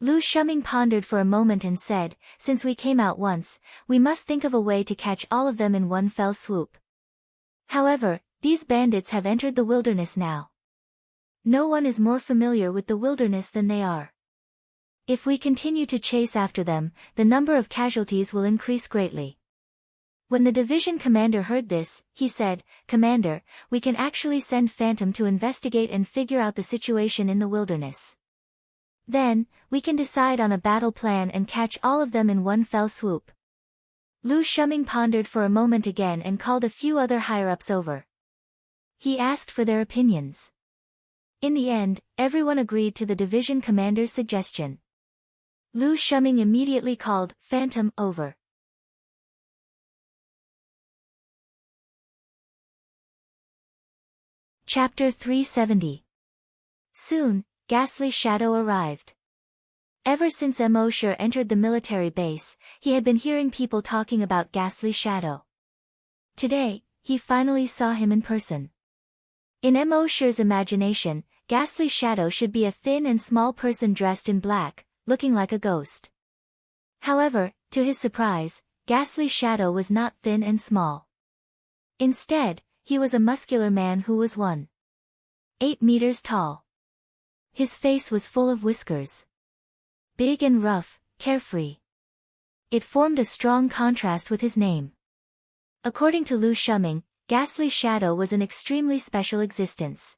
Lu Shuming pondered for a moment and said, "Since we came out once, we must think of a way to catch all of them in one fell swoop. However, these bandits have entered the wilderness now. No one is more familiar with the wilderness than they are. If we continue to chase after them, the number of casualties will increase greatly." When the division commander heard this, he said, "Commander, we can actually send Phantom to investigate and figure out the situation in the wilderness. Then, we can decide on a battle plan and catch all of them in one fell swoop." Lu Shuming pondered for a moment again and called a few other higher-ups over. He asked for their opinions. In the end, everyone agreed to the division commander's suggestion. Lu Shuming immediately called Phantom over. Chapter 370. Soon, Ghastly Shadow arrived. Ever since Emosher entered the military base, he had been hearing people talking about Ghastly Shadow. Today, he finally saw him in person. In Emosher's imagination, Ghastly Shadow should be a thin and small person dressed in black, looking like a ghost. However, to his surprise, Ghastly Shadow was not thin and small. Instead, he was a muscular man who was 1.8 meters tall. His face was full of whiskers. Big and rough, carefree. It formed a strong contrast with his name. According to Lu Shuming, Ghastly Shadow was an extremely special existence.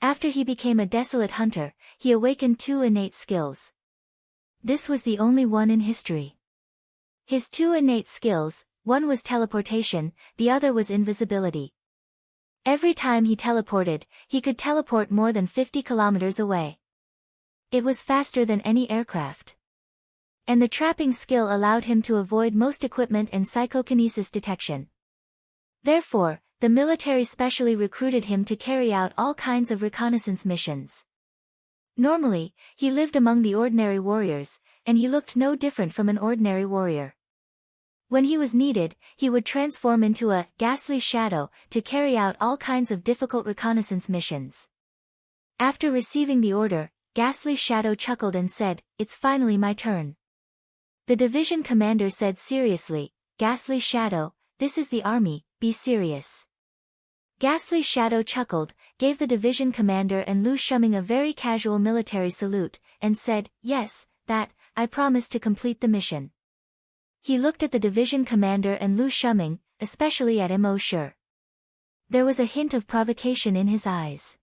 After he became a desolate hunter, he awakened 2 innate skills. This was the only one in history. His 2 innate skills, one was teleportation, the other was invisibility. Every time he teleported, he could teleport more than 50 kilometers away. It was faster than any aircraft. And the trapping skill allowed him to avoid most equipment and psychokinesis detection. Therefore, the military specially recruited him to carry out all kinds of reconnaissance missions. Normally, he lived among the ordinary warriors, and he looked no different from an ordinary warrior. When he was needed, he would transform into a ghastly shadow to carry out all kinds of difficult reconnaissance missions. After receiving the order, Ghastly Shadow chuckled and said, "It's finally my turn." The division commander said seriously, "Ghastly Shadow, this is the army, be serious." Ghastly Shadow chuckled, gave the division commander and Lu Shuming a very casual military salute, and said, "Yes, that, I promise to complete the mission." He looked at the division commander and Lu Shuming, especially at Mo Shi. There was a hint of provocation in his eyes.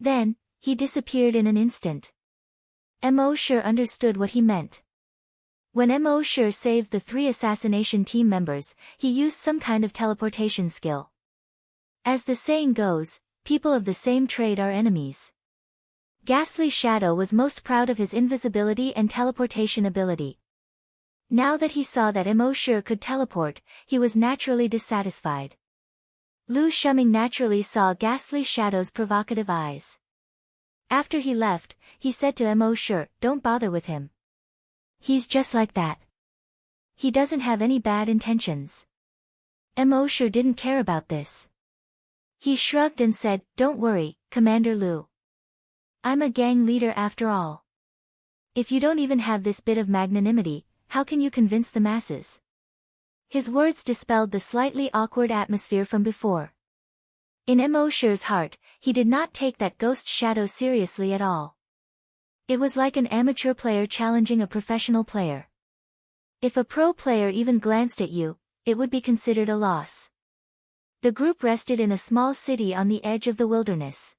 Then, he disappeared in an instant. Mo Shi understood what he meant. When Mo Shi saved the 3 assassination team members, he used some kind of teleportation skill. As the saying goes, people of the same trade are enemies. Ghastly Shadow was most proud of his invisibility and teleportation ability. Now that he saw that Mo Shi could teleport, he was naturally dissatisfied. Lu Shuming naturally saw Ghastly Shadow's provocative eyes. After he left, he said to Mo Shi, "Don't bother with him. He's just like that. He doesn't have any bad intentions." Mo Shi didn't care about this. He shrugged and said, "Don't worry, Commander Lu. I'm a gang leader after all. If you don't even have this bit of magnanimity, how can you convince the masses?" His words dispelled the slightly awkward atmosphere from before. In Mo Shi's heart, he did not take that ghost shadow seriously at all. It was like an amateur player challenging a professional player. If a pro player even glanced at you, it would be considered a loss. The group rested in a small city on the edge of the wilderness.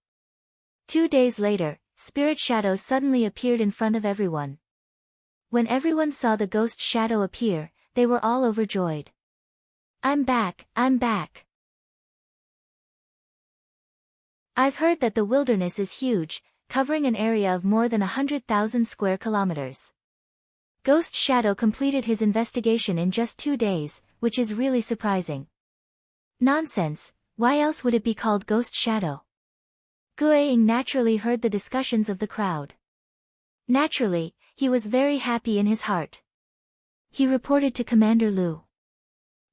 2 days later, Spirit Shadow suddenly appeared in front of everyone. When everyone saw the ghost shadow appear, they were all overjoyed. "I'm back, I'm back. I've heard that the wilderness is huge, covering an area of more than 100,000 square kilometers. Ghost Shadow completed his investigation in just 2 days, which is really surprising." "Nonsense, why else would it be called Ghost Shadow?" Guiying naturally heard the discussions of the crowd. Naturally, he was very happy in his heart. He reported to Commander Lu.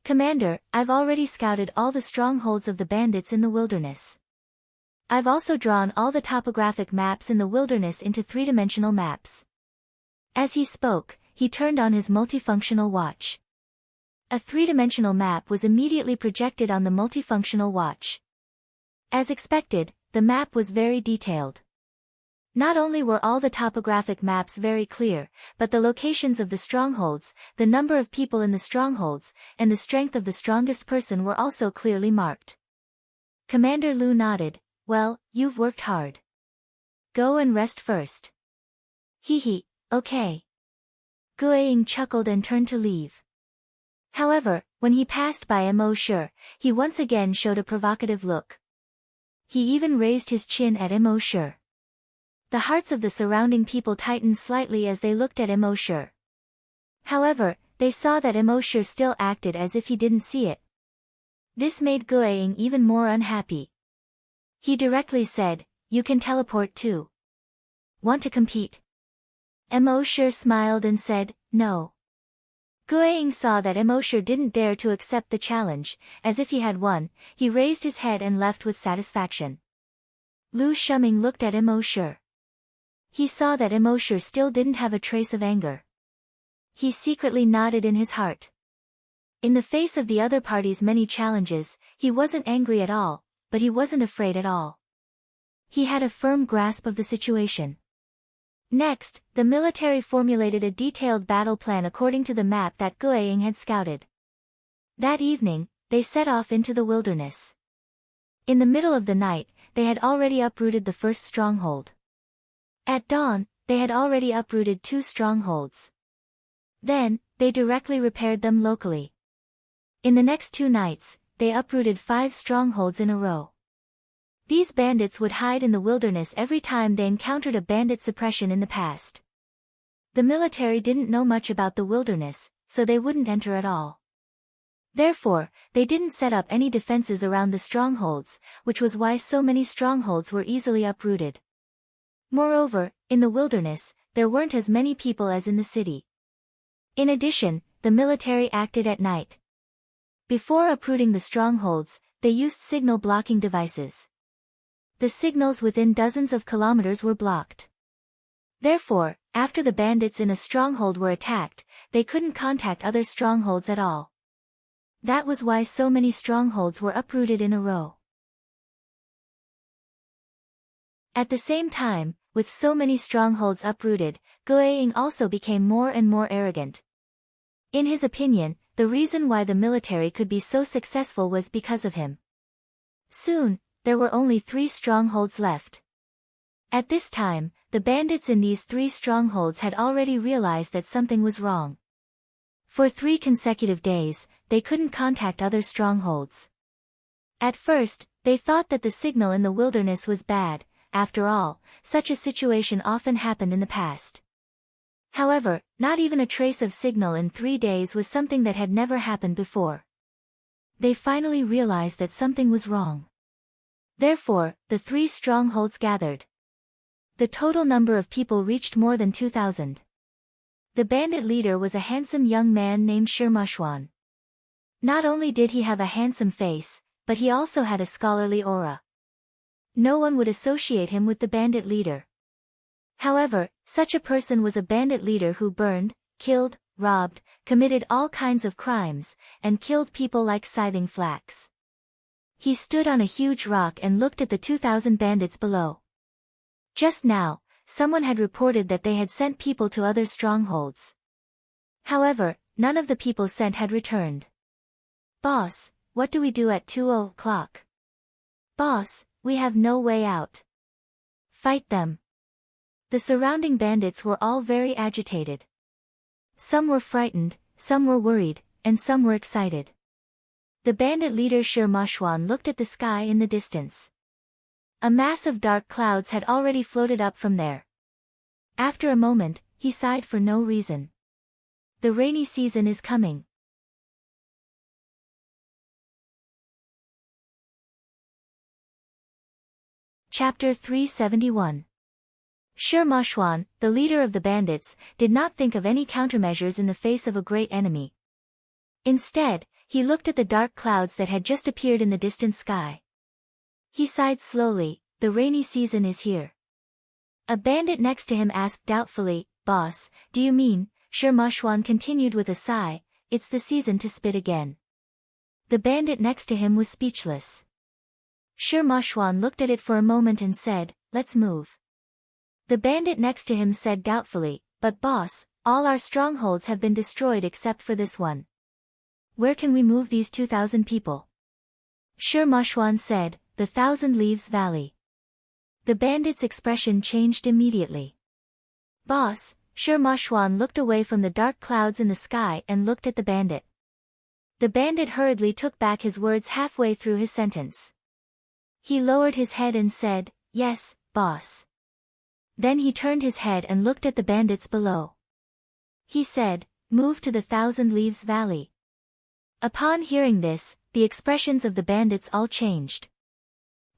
"Commander, I've already scouted all the strongholds of the bandits in the wilderness. I've also drawn all the topographic maps in the wilderness into 3-dimensional maps." As he spoke, he turned on his multifunctional watch. A 3-dimensional map was immediately projected on the multifunctional watch. As expected, the map was very detailed. Not only were all the topographic maps very clear, but the locations of the strongholds, the number of people in the strongholds, and the strength of the strongest person were also clearly marked. Commander Lu nodded. "Well, you've worked hard. Go and rest first." "Hee, okay." Guiying chuckled and turned to leave. However, when he passed by Mo Shi, he once again showed a provocative look. He even raised his chin at Mo Shi. The hearts of the surrounding people tightened slightly as they looked at Mo Shi. However, they saw that Mo Shi still acted as if he didn't see it. This made Guiying even more unhappy. He directly said, "You can teleport too. Want to compete?" Mo Shi smiled and said, "No." Guiying saw that Mo Shi didn't dare to accept the challenge, as if he had won, he raised his head and left with satisfaction. Lu Shuming looked at Mo Shi. He saw that Mo Shi still didn't have a trace of anger. He secretly nodded in his heart. In the face of the other party's many challenges, he wasn't angry at all, but he wasn't afraid at all. He had a firm grasp of the situation. Next, the military formulated a detailed battle plan according to the map that Guiying had scouted. That evening, they set off into the wilderness. In the middle of the night, they had already uprooted the first stronghold. At dawn, they had already uprooted 2 strongholds. Then, they directly repaired them locally. In the next 2 nights, they uprooted 5 strongholds in a row. These bandits would hide in the wilderness every time they encountered a bandit suppression in the past. The military didn't know much about the wilderness, so they wouldn't enter at all. Therefore, they didn't set up any defenses around the strongholds, which was why so many strongholds were easily uprooted. Moreover, in the wilderness, there weren't as many people as in the city. In addition, the military acted at night. Before uprooting the strongholds, they used signal blocking devices. The signals within dozens of kilometers were blocked. Therefore, after the bandits in a stronghold were attacked, they couldn't contact other strongholds at all. That was why so many strongholds were uprooted in a row. At the same time, with so many strongholds uprooted, Guiying also became more and more arrogant. In his opinion, the reason why the military could be so successful was because of him. Soon, there were only 3 strongholds left. At this time, the bandits in these 3 strongholds had already realized that something was wrong. For 3 consecutive days, they couldn't contact other strongholds. At first, they thought that the signal in the wilderness was bad. After all, such a situation often happened in the past. However, not even a trace of signal in 3 days was something that had never happened before. They finally realized that something was wrong. Therefore, the 3 strongholds gathered. The total number of people reached more than 2,000. The bandit leader was a handsome young man named Shirmushwan. Not only did he have a handsome face, but he also had a scholarly aura. No one would associate him with the bandit leader. However, such a person was a bandit leader who burned, killed, robbed, committed all kinds of crimes, and killed people like scything flax. He stood on a huge rock and looked at the 2,000 bandits below. Just now, someone had reported that they had sent people to other strongholds. However, none of the people sent had returned. "Boss, what do we do at 2:00? "Boss, we have no way out." "Fight them." The surrounding bandits were all very agitated. Some were frightened, some were worried, and some were excited. The bandit leader Shirmushwan looked at the sky in the distance. A mass of dark clouds had already floated up from there. After a moment, he sighed for no reason. The rainy season is coming. Chapter 371. Shirmushwan, the leader of the bandits, did not think of any countermeasures in the face of a great enemy. Instead, he looked at the dark clouds that had just appeared in the distant sky. He sighed slowly. The rainy season is here. A bandit next to him asked doubtfully, "Boss, do you mean?" Shirmushwan continued with a sigh, "It's the season to spit again." The bandit next to him was speechless. Shirmushwan looked at it for a moment and said, "Let's move." The bandit next to him said doubtfully, "But boss, all our strongholds have been destroyed except for this one. Where can we move these 2,000 people?" Shirmushwan said, "The Thousand Leaves Valley." The bandit's expression changed immediately. "Boss," Shirmushwan looked away from the dark clouds in the sky and looked at the bandit. The bandit hurriedly took back his words halfway through his sentence. He lowered his head and said, "Yes, boss." Then he turned his head and looked at the bandits below. He said, "Move to the Thousand Leaves Valley." Upon hearing this, the expressions of the bandits all changed.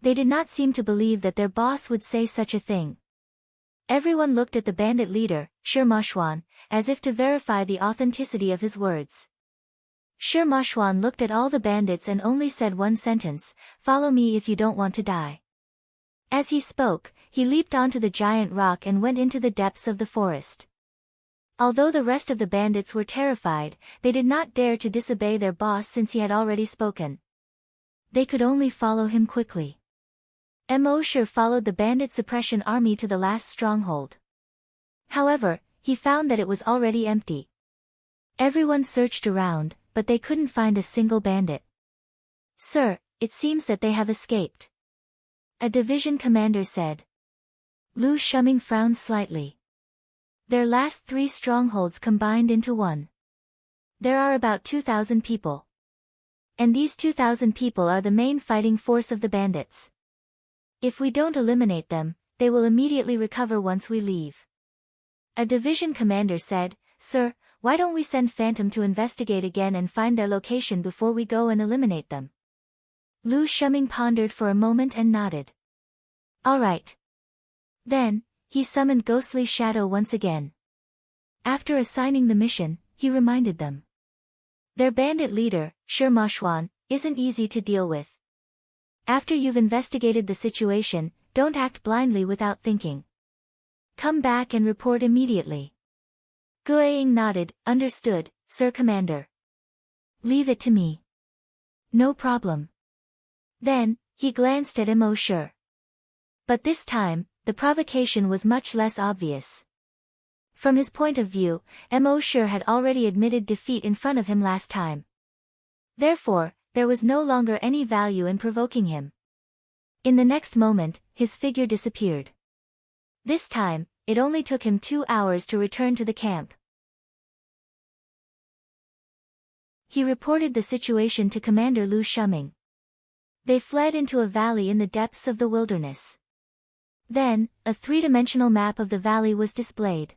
They did not seem to believe that their boss would say such a thing. Everyone looked at the bandit leader, Shirmushwan, as if to verify the authenticity of his words. Shirmushwan looked at all the bandits and only said one sentence, "Follow me if you don't want to die." As he spoke, he leaped onto the giant rock and went into the depths of the forest. Although the rest of the bandits were terrified, they did not dare to disobey their boss since he had already spoken. They could only follow him quickly. Emosher followed the bandit suppression army to the last stronghold. However, he found that it was already empty. Everyone searched around, but they couldn't find a single bandit. "Sir, it seems that they have escaped," a division commander said. Lu Shuming frowned slightly. Their last 3 strongholds combined into one. There are about 2,000 people. And these 2,000 people are the main fighting force of the bandits. If we don't eliminate them, they will immediately recover once we leave. A division commander said, "Sir, why don't we send Phantom to investigate again and find their location before we go and eliminate them?" Lu Shuming pondered for a moment and nodded. "All right." Then, he summoned Ghostly Shadow once again. After assigning the mission, he reminded them. Their bandit leader, Shirmashwan, isn't easy to deal with. After you've investigated the situation, don't act blindly without thinking. Come back and report immediately. Guiying nodded, "Understood, Sir Commander." "Leave it to me." "No problem." Then, he glanced at Immortal. But this time, the provocation was much less obvious. From his point of view, Immortal had already admitted defeat in front of him last time. Therefore, there was no longer any value in provoking him. In the next moment, his figure disappeared. This time, it only took him 2 hours to return to the camp. He reported the situation to Commander Lu Shuming. They fled into a valley in the depths of the wilderness. Then, a 3-dimensional map of the valley was displayed.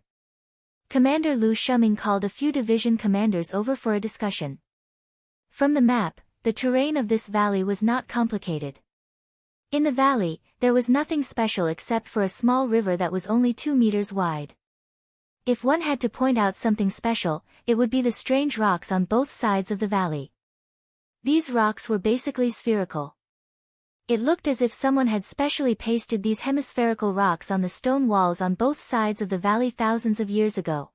Commander Lu Shuming called a few division commanders over for a discussion. From the map, the terrain of this valley was not complicated. In the valley, there was nothing special except for a small river that was only 2 meters wide. If one had to point out something special, it would be the strange rocks on both sides of the valley. These rocks were basically spherical. It looked as if someone had specially pasted these hemispherical rocks on the stone walls on both sides of the valley thousands of years ago.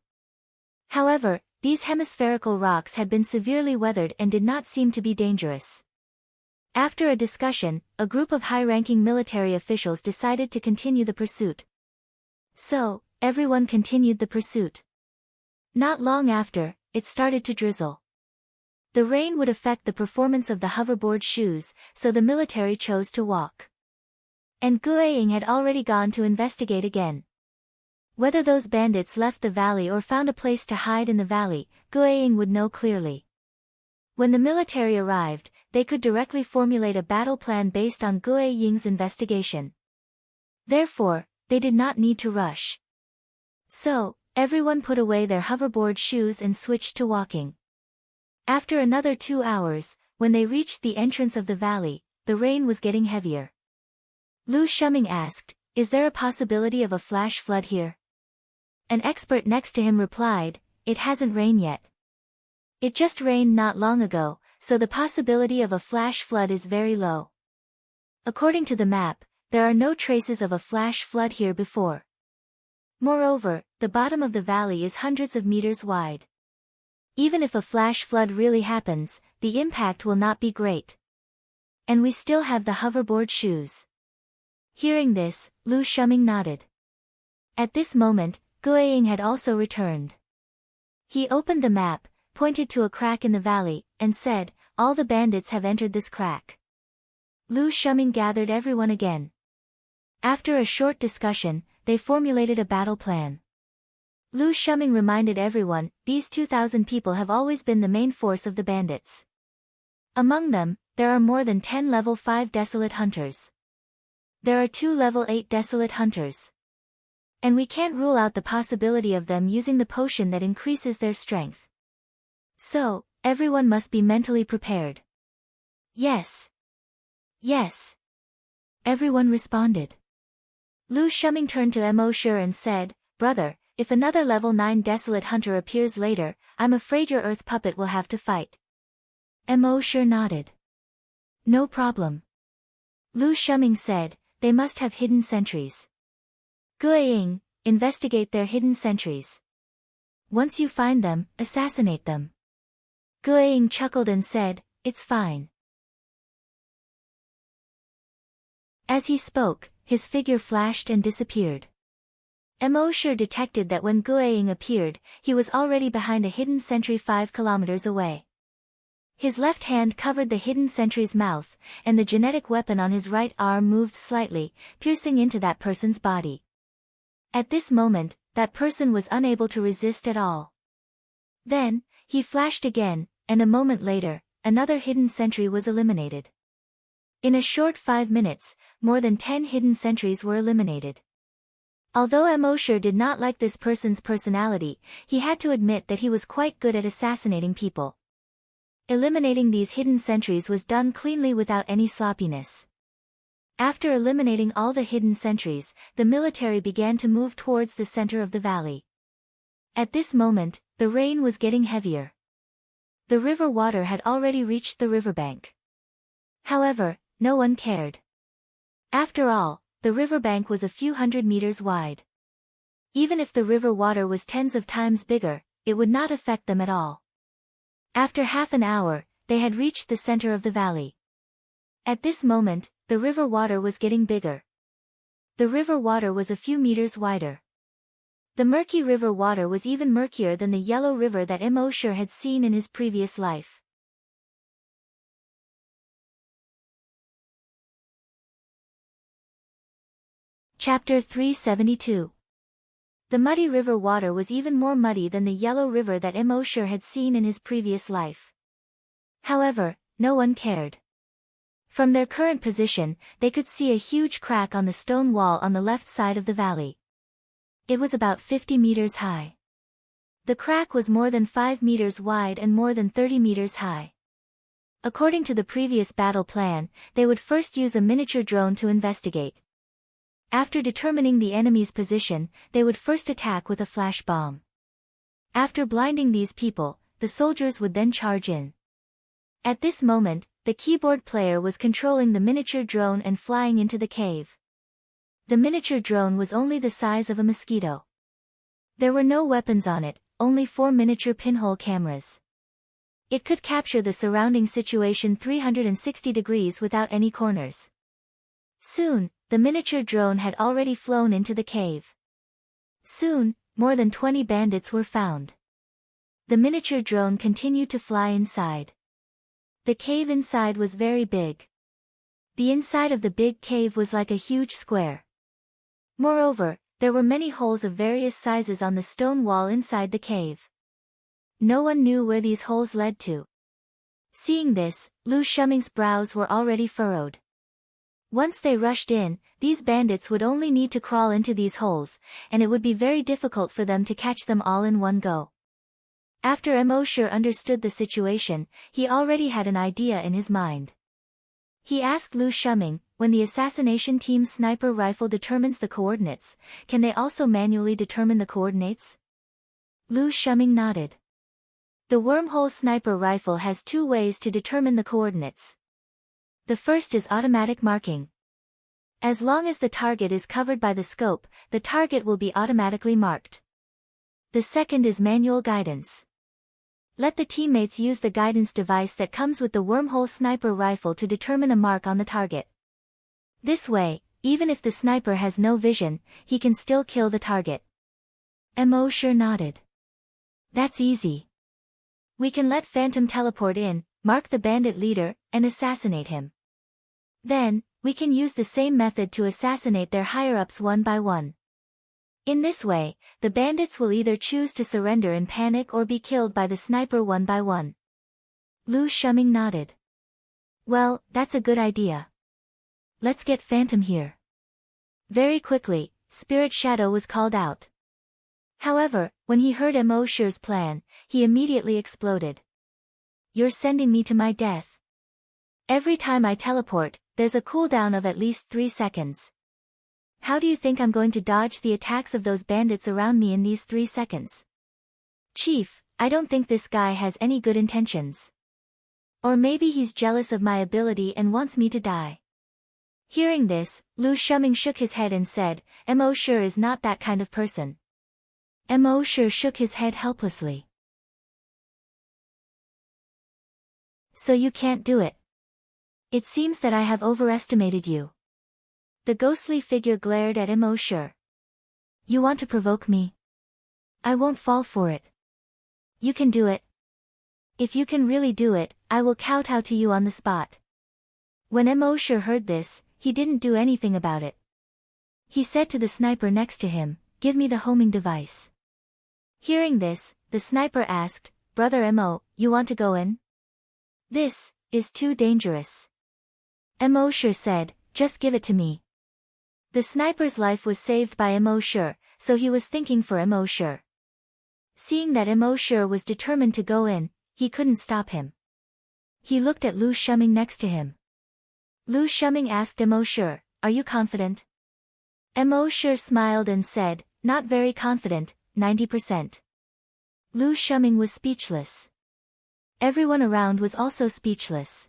However, these hemispherical rocks had been severely weathered and did not seem to be dangerous. After a discussion, a group of high-ranking military officials decided to continue the pursuit. So, everyone continued the pursuit. Not long after, it started to drizzle. The rain would affect the performance of the hoverboard shoes, so the military chose to walk. And Guiying had already gone to investigate again. Whether those bandits left the valley or found a place to hide in the valley, Guiying would know clearly. When the military arrived, they could directly formulate a battle plan based on Guiying's investigation. Therefore, they did not need to rush. So, everyone put away their hoverboard shoes and switched to walking. After another 2 hours, when they reached the entrance of the valley, the rain was getting heavier. Lu Shuming asked, "Is there a possibility of a flash flood here?" An expert next to him replied, "It hasn't rained yet. It just rained not long ago, so the possibility of a flash flood is very low. According to the map, there are no traces of a flash flood here before. Moreover, the bottom of the valley is hundreds of meters wide. Even if a flash flood really happens, the impact will not be great. And we still have the hoverboard shoes." Hearing this, Lu Shuming nodded. At this moment, Guiying had also returned. He opened the map, pointed to a crack in the valley, and said, "All the bandits have entered this crack." Lu Shuming gathered everyone again. After a short discussion, they formulated a battle plan. Lu Shuming reminded everyone, these 2,000 people have always been the main force of the bandits. Among them, there are more than 10 level 5 desolate hunters. There are 2 level 8 desolate hunters. And we can't rule out the possibility of them using the potion that increases their strength. So, everyone must be mentally prepared. "Yes. Yes." Everyone responded. Lu Shuming turned to Immortal and said, "Brother, if another level 9 desolate hunter appears later, I'm afraid your earth puppet will have to fight." Immortal nodded. "No problem." Lu Shuming said, "They must have hidden sentries. Guiying, investigate their hidden sentries. Once you find them, assassinate them." Guiying chuckled and said, "It's fine." As he spoke, his figure flashed and disappeared. Emosher detected that when Guiying appeared, he was already behind a hidden sentry 5 kilometers away. His left hand covered the hidden sentry's mouth, and the genetic weapon on his right arm moved slightly, piercing into that person's body. At this moment, that person was unable to resist at all. Then, he flashed again, and a moment later, another hidden sentry was eliminated. In a short 5 minutes, more than 10 hidden sentries were eliminated. Although Emosher did not like this person's personality, he had to admit that he was quite good at assassinating people. Eliminating these hidden sentries was done cleanly without any sloppiness. After eliminating all the hidden sentries, the military began to move towards the center of the valley. At this moment, the rain was getting heavier. The river water had already reached the riverbank. However, no one cared. After all, the riverbank was a few hundred meters wide. Even if the river water was tens of times bigger, it would not affect them at all. After half an hour, they had reached the center of the valley. At this moment, the river water was getting bigger. The river water was a few meters wider. The murky river water was even murkier than the yellow river that Emosher had seen in his previous life. Chapter 372. The muddy river water was even more muddy than the yellow river that Emosher had seen in his previous life. However, no one cared. From their current position, they could see a huge crack on the stone wall on the left side of the valley. It was about 50 meters high. The crack was more than 5 meters wide and more than 30 meters high. According to the previous battle plan, they would first use a miniature drone to investigate. After determining the enemy's position, they would first attack with a flash bomb. After blinding these people, the soldiers would then charge in. At this moment, the keyboard player was controlling the miniature drone and flying into the cave. The miniature drone was only the size of a mosquito. There were no weapons on it, only 4 miniature pinhole cameras. It could capture the surrounding situation 360 degrees without any corners. Soon, the miniature drone had already flown into the cave. Soon, more than 20 bandits were found. The miniature drone continued to fly inside. The cave inside was very big. The inside of the big cave was like a huge square. Moreover, there were many holes of various sizes on the stone wall inside the cave. No one knew where these holes led to. Seeing this, Lu Shuming's brows were already furrowed. Once they rushed in, these bandits would only need to crawl into these holes, and it would be very difficult for them to catch them all in one go. After Emosher understood the situation, he already had an idea in his mind. He asked Lu Shuming, when the assassination team's sniper rifle determines the coordinates, can they also manually determine the coordinates? Lu Shuming nodded. The wormhole sniper rifle has 2 ways to determine the coordinates. The first is automatic marking. As long as the target is covered by the scope, the target will be automatically marked. The second is manual guidance. Let the teammates use the guidance device that comes with the wormhole sniper rifle to determine a mark on the target. This way, even if the sniper has no vision, he can still kill the target. Emosher nodded. That's easy. We can let Phantom teleport in, mark the bandit leader, and assassinate him. Then, we can use the same method to assassinate their higher-ups one by one. In this way, the bandits will either choose to surrender in panic or be killed by the sniper one by one. Lu Shuming nodded. Well, that's a good idea. Let's get Phantom here. Very quickly, Spirit Shadow was called out. However, when he heard Emosher's plan, he immediately exploded. You're sending me to my death. Every time I teleport, there's a cooldown of at least 3 seconds. How do you think I'm going to dodge the attacks of those bandits around me in these 3 seconds? Chief, I don't think this guy has any good intentions. Or maybe he's jealous of my ability and wants me to die. Hearing this, Lu Shuming shook his head and said, Emosher is not that kind of person. Emosher shook his head helplessly. So you can't do it. It seems that I have overestimated you. The ghostly figure glared at Emosher. You want to provoke me? I won't fall for it. You can do it. If you can really do it, I will kowtow to you on the spot. When Emosher heard this, he didn't do anything about it. He said to the sniper next to him, "Give me the homing device." Hearing this, the sniper asked, "Brother Emo, you want to go in?" "This is too dangerous." Emosher said, "Just give it to me." The sniper's life was saved by Emosher, so he was thinking for Emosher. Seeing that Emosher was determined to go in, he couldn't stop him. He looked at Lu Shuming next to him. Lu Shuming asked Emosher, "Are you confident?" Emosher smiled and said, "Not very confident, 90%. Lu Shuming was speechless. Everyone around was also speechless.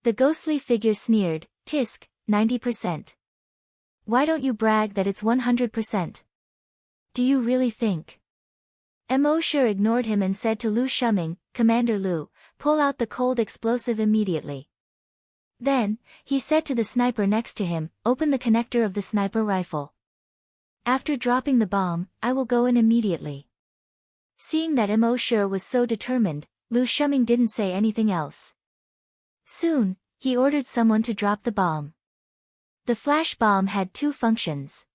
The ghostly figure sneered, "Tisk, 90%. Why don't you brag that it's 100%? Do you really think?" Emosher ignored him and said to Lu Shuming, "Commander Lu, pull out the cold explosive immediately." Then, he said to the sniper next to him, "Open the connector of the sniper rifle. After dropping the bomb, I will go in immediately." Seeing that Emosher was so determined, Lu Shuming didn't say anything else. Soon, he ordered someone to drop the bomb. The flash bomb had two functions.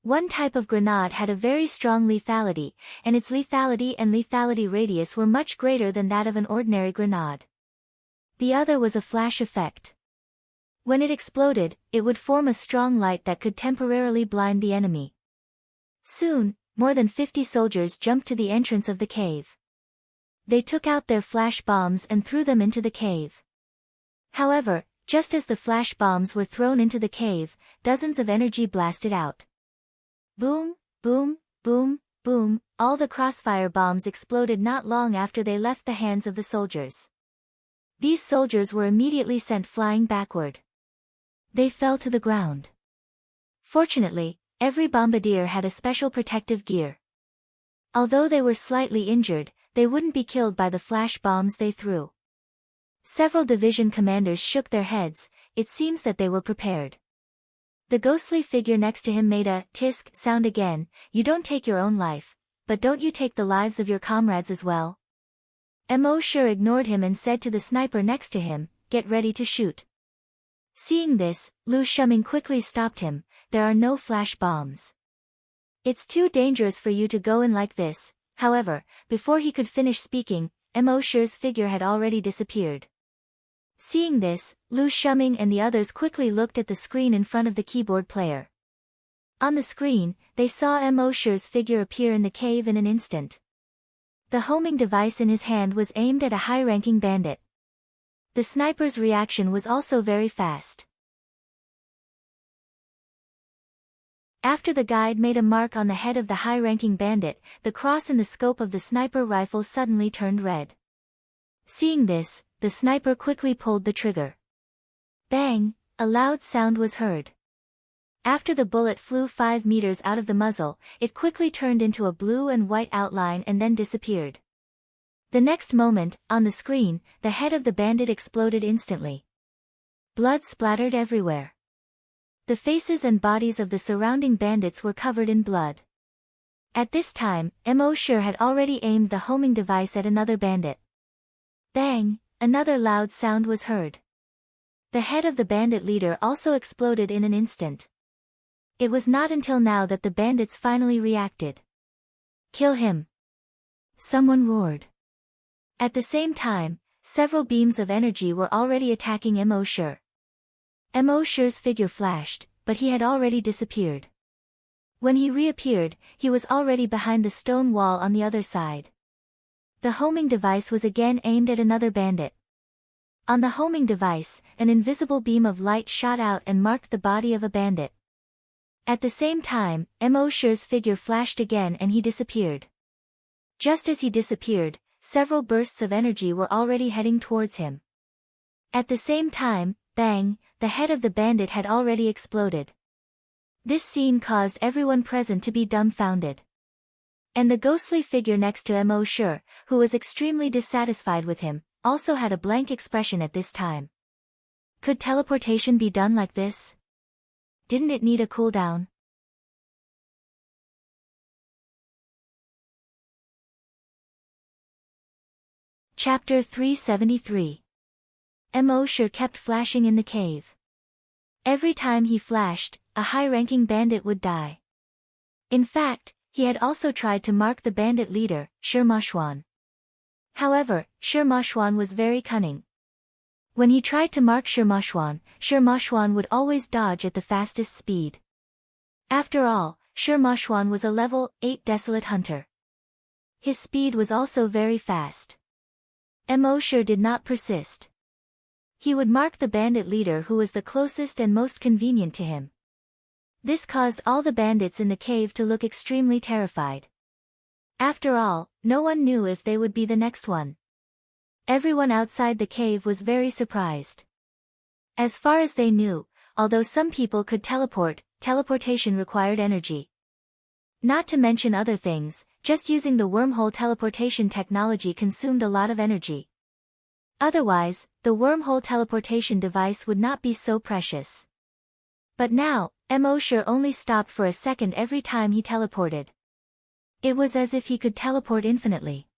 One type of grenade had a very strong lethality, and its lethality and lethality radius were much greater than that of an ordinary grenade. The other was a flash effect. When it exploded, it would form a strong light that could temporarily blind the enemy. Soon, more than 50 soldiers jumped to the entrance of the cave. They took out their flash bombs and threw them into the cave. However, just as the flash bombs were thrown into the cave, dozens of energy blasted out. Boom, boom, boom, boom, all the crossfire bombs exploded not long after they left the hands of the soldiers. These soldiers were immediately sent flying backward. They fell to the ground. Fortunately, every bombardier had a special protective gear. Although they were slightly injured, they wouldn't be killed by the flash bombs they threw. Several division commanders shook their heads, it seems that they were prepared. The ghostly figure next to him made a tisk sound again. "You don't take your own life, but don't you take the lives of your comrades as well?" Emosher ignored him and said to the sniper next to him, "Get ready to shoot." Seeing this, Lu Shuming quickly stopped him, "There are no flash bombs. It's too dangerous for you to go in like this." However, before he could finish speaking, Emosher's figure had already disappeared. Seeing this, Lu Shuming and the others quickly looked at the screen in front of the keyboard player. On the screen, they saw Emosher's figure appear in the cave in an instant. The homing device in his hand was aimed at a high-ranking bandit. The sniper's reaction was also very fast. After the guide made a mark on the head of the high-ranking bandit, the cross in the scope of the sniper rifle suddenly turned red. Seeing this, the sniper quickly pulled the trigger. Bang! A loud sound was heard. After the bullet flew 5 meters out of the muzzle, it quickly turned into a blue and white outline and then disappeared. The next moment, on the screen, the head of the bandit exploded instantly. Blood splattered everywhere. The faces and bodies of the surrounding bandits were covered in blood. At this time, Emosher had already aimed the homing device at another bandit. Bang! Another loud sound was heard. The head of the bandit leader also exploded in an instant. It was not until now that the bandits finally reacted. "Kill him!" someone roared. At the same time, several beams of energy were already attacking Emosher. Emosher's figure flashed, but he had already disappeared. When he reappeared, he was already behind the stone wall on the other side. The homing device was again aimed at another bandit. On the homing device, an invisible beam of light shot out and marked the body of a bandit. At the same time, Emosher's figure flashed again and he disappeared. Just as he disappeared, several bursts of energy were already heading towards him. At the same time, bang, the head of the bandit had already exploded. This scene caused everyone present to be dumbfounded. And the ghostly figure next to Emosher, who was extremely dissatisfied with him, also had a blank expression at this time. Could teleportation be done like this? Didn't it need a cooldown? Chapter 373. Emosher kept flashing in the cave. Every time he flashed, a high-ranking bandit would die. In fact, he had also tried to mark the bandit leader, Shirmashwan. However, Shirmashwan was very cunning. When he tried to mark Shirmashwan, Shirmashwan would always dodge at the fastest speed. After all, Shirmashwan was a level 8 desolate hunter. His speed was also very fast. Emosher did not persist. He would mark the bandit leader who was the closest and most convenient to him. This caused all the bandits in the cave to look extremely terrified. After all, no one knew if they would be the next one. Everyone outside the cave was very surprised. As far as they knew, although some people could teleport, teleportation required energy. Not to mention other things, just using the wormhole teleportation technology consumed a lot of energy. Otherwise, the wormhole teleportation device would not be so precious. But now, Emosher only stopped for a second every time he teleported. It was as if he could teleport infinitely.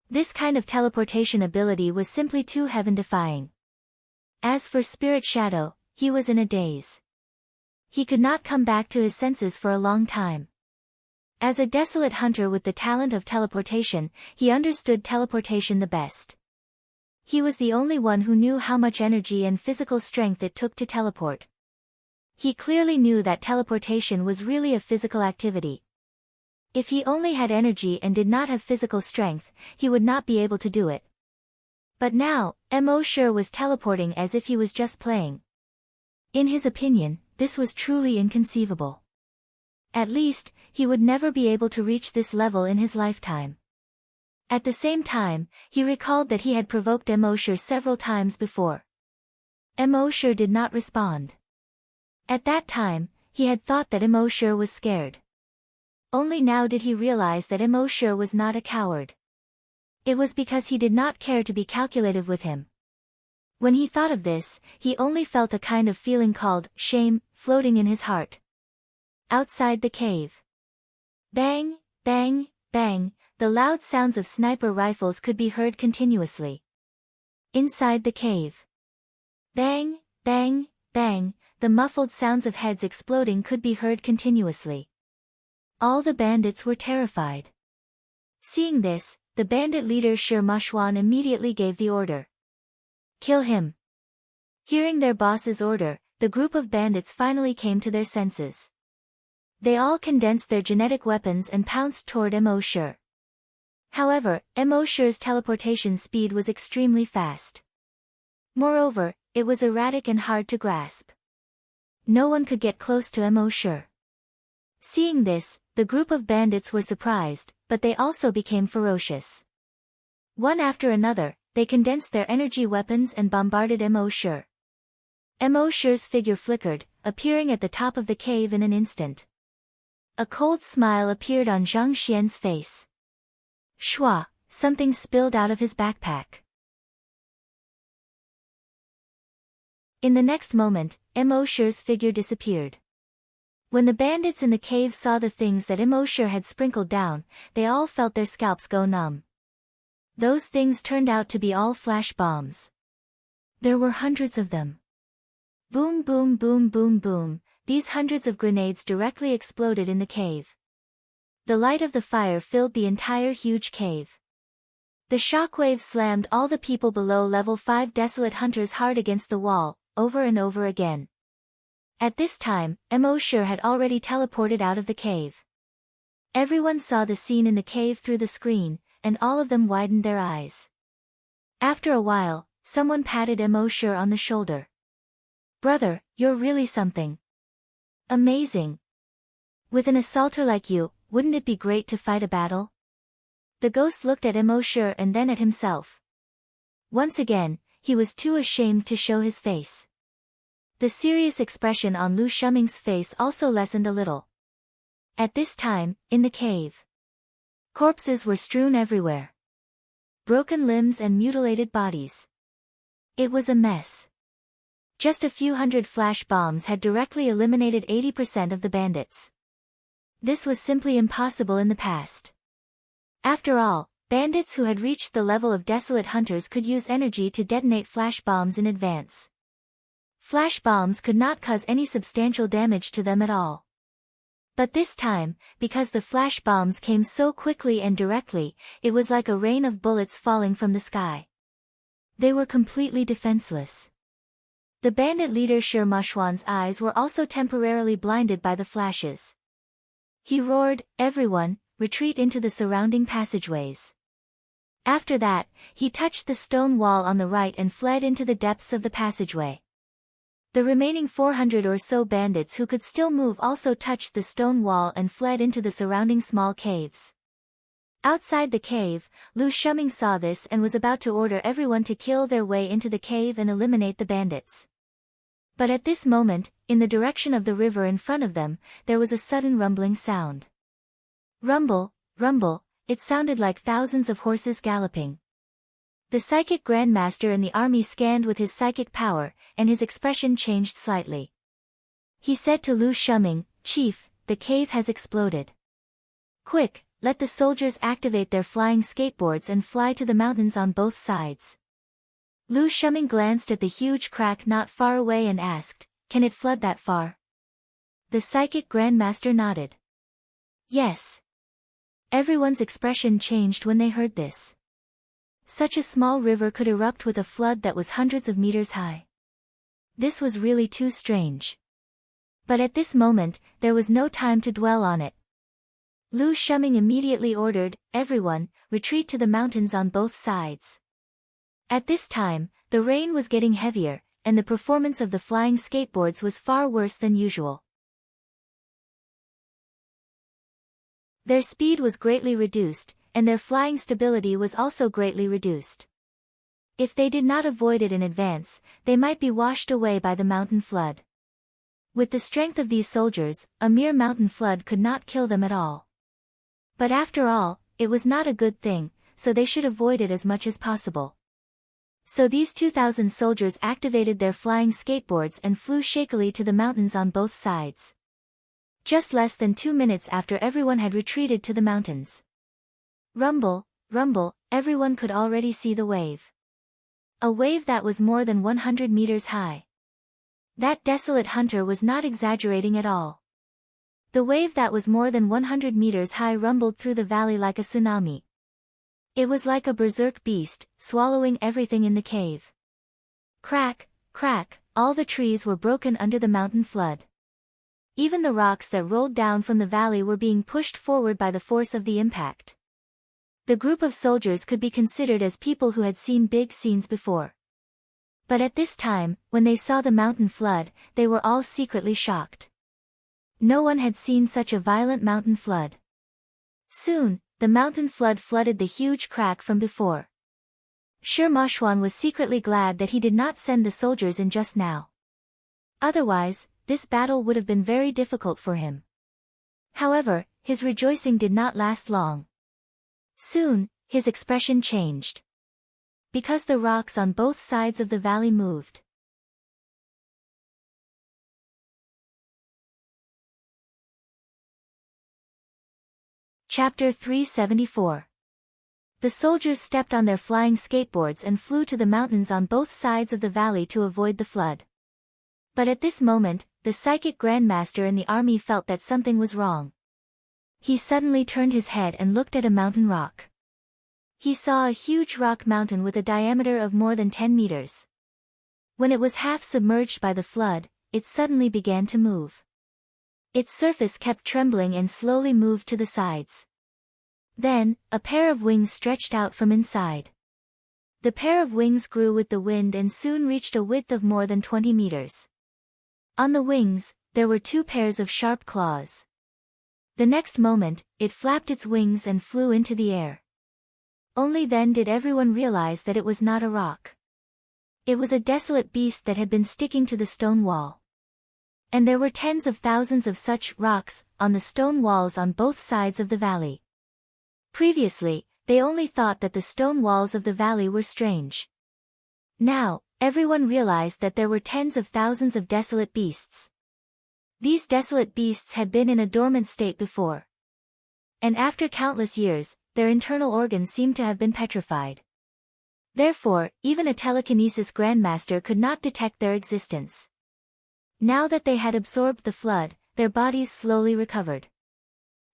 This kind of teleportation ability was simply too heaven-defying. As for Spirit Shadow, he was in a daze. He could not come back to his senses for a long time. As a desolate hunter with the talent of teleportation, he understood teleportation the best. He was the only one who knew how much energy and physical strength it took to teleport. He clearly knew that teleportation was really a physical activity. If he only had energy and did not have physical strength, he would not be able to do it. But now, Emosher was teleporting as if he was just playing. In his opinion, this was truly inconceivable. At least, he would never be able to reach this level in his lifetime. At the same time, he recalled that he had provoked Emosher several times before. Emosher did not respond. At that time, he had thought that Emosher was scared. Only now did he realize that Emosher was not a coward. It was because he did not care to be calculative with him. When he thought of this, he only felt a kind of feeling called shame floating in his heart. Outside the cave. Bang, bang, bang, the loud sounds of sniper rifles could be heard continuously. Inside the cave. Bang, bang, bang, the muffled sounds of heads exploding could be heard continuously. All the bandits were terrified. Seeing this, the bandit leader Shirmashwan immediately gave the order. Kill him. Hearing their boss's order, the group of bandits finally came to their senses. They all condensed their genetic weapons and pounced toward Emosher. However, Emosher's teleportation speed was extremely fast. Moreover, it was erratic and hard to grasp. No one could get close to Emosher. Seeing this, the group of bandits were surprised, but they also became ferocious. One after another, they condensed their energy weapons and bombarded Emosher. Emosher's figure flickered, appearing at the top of the cave in an instant. A cold smile appeared on Zhang Xian's face. Shua, something spilled out of his backpack. In the next moment, Emosher's figure disappeared. When the bandits in the cave saw the things that Emosher had sprinkled down, they all felt their scalps go numb. Those things turned out to be all flash bombs. There were hundreds of them. Boom boom boom boom boom, these hundreds of grenades directly exploded in the cave. The light of the fire filled the entire huge cave. The shockwave slammed all the people below level 5 desolate hunters hard against the wall, over and over again. At this time, Emosher had already teleported out of the cave. Everyone saw the scene in the cave through the screen, and all of them widened their eyes. After a while, someone patted Emosher on the shoulder. Brother, you're really something. Amazing. With an assaulter like you, wouldn't it be great to fight a battle? The ghost looked at Emosher and then at himself. Once again, he was too ashamed to show his face. The serious expression on Lu Shuming's face also lessened a little. At this time, in the cave, corpses were strewn everywhere. Broken limbs and mutilated bodies. It was a mess. Just a few hundred flash bombs had directly eliminated 80% of the bandits. This was simply impossible in the past. After all, Bandits who had reached the level of desolate hunters could use energy to detonate flash bombs in advance. Flash bombs could not cause any substantial damage to them at all. But this time, because the flash bombs came so quickly and directly, it was like a rain of bullets falling from the sky. They were completely defenseless. The bandit leader Sher Mushwan's eyes were also temporarily blinded by the flashes. He roared, "Everyone, retreat into the surrounding passageways." After that, he touched the stone wall on the right and fled into the depths of the passageway. The remaining 400 or so bandits who could still move also touched the stone wall and fled into the surrounding small caves. Outside the cave, Lu Shuming saw this and was about to order everyone to kill their way into the cave and eliminate the bandits. But at this moment, in the direction of the river in front of them, there was a sudden rumbling sound. Rumble, rumble, it sounded like thousands of horses galloping. The psychic grandmaster in the army scanned with his psychic power, and his expression changed slightly. He said to Lu Shuming, "Chief, the cave has exploded. Quick, let the soldiers activate their flying skateboards and fly to the mountains on both sides." Lu Shuming glanced at the huge crack not far away and asked, "Can it flood that far?" The psychic grandmaster nodded. "Yes." Everyone's expression changed when they heard this. Such a small river could erupt with a flood that was hundreds of meters high. This was really too strange. But at this moment, there was no time to dwell on it. Lu Shuming immediately ordered, "Everyone, retreat to the mountains on both sides." At this time, the rain was getting heavier, and the performance of the flying skateboards was far worse than usual. Their speed was greatly reduced, and their flying stability was also greatly reduced. If they did not avoid it in advance, they might be washed away by the mountain flood. With the strength of these soldiers, a mere mountain flood could not kill them at all. But after all, it was not a good thing, so they should avoid it as much as possible. So these 2,000 soldiers activated their flying skateboards and flew shakily to the mountains on both sides. Just less than 2 minutes after everyone had retreated to the mountains. Rumble, rumble, everyone could already see the wave. A wave that was more than 100 meters high. That desolate hunter was not exaggerating at all. The wave that was more than 100 meters high rumbled through the valley like a tsunami. It was like a berserk beast, swallowing everything in the cave. Crack, crack, all the trees were broken under the mountain flood. Even the rocks that rolled down from the valley were being pushed forward by the force of the impact. The group of soldiers could be considered as people who had seen big scenes before. But at this time, when they saw the mountain flood, they were all secretly shocked. No one had seen such a violent mountain flood. Soon, the mountain flood flooded the huge crack from before. Sher Mushwan was secretly glad that he did not send the soldiers in just now. Otherwise, this battle would have been very difficult for him. However, his rejoicing did not last long. Soon, his expression changed. Because the rocks on both sides of the valley moved. Chapter 374. The soldiers stepped on their flying skateboards and flew to the mountains on both sides of the valley to avoid the flood. But at this moment, the psychic grandmaster in the army felt that something was wrong. He suddenly turned his head and looked at a mountain rock. He saw a huge rock mountain with a diameter of more than 10 meters. When it was half submerged by the flood, it suddenly began to move. Its surface kept trembling and slowly moved to the sides. Then, a pair of wings stretched out from inside. The pair of wings grew with the wind and soon reached a width of more than 20 meters. On the wings, there were 2 pairs of sharp claws. The next moment, it flapped its wings and flew into the air. Only then did everyone realize that it was not a rock. It was a desolate beast that had been sticking to the stone wall. And there were tens of thousands of such rocks on the stone walls on both sides of the valley. Previously, they only thought that the stone walls of the valley were strange. Now, everyone realized that there were tens of thousands of desolate beasts. These desolate beasts had been in a dormant state before. And after countless years, their internal organs seemed to have been petrified. Therefore, even a telekinesis grandmaster could not detect their existence. Now that they had absorbed the flood, their bodies slowly recovered.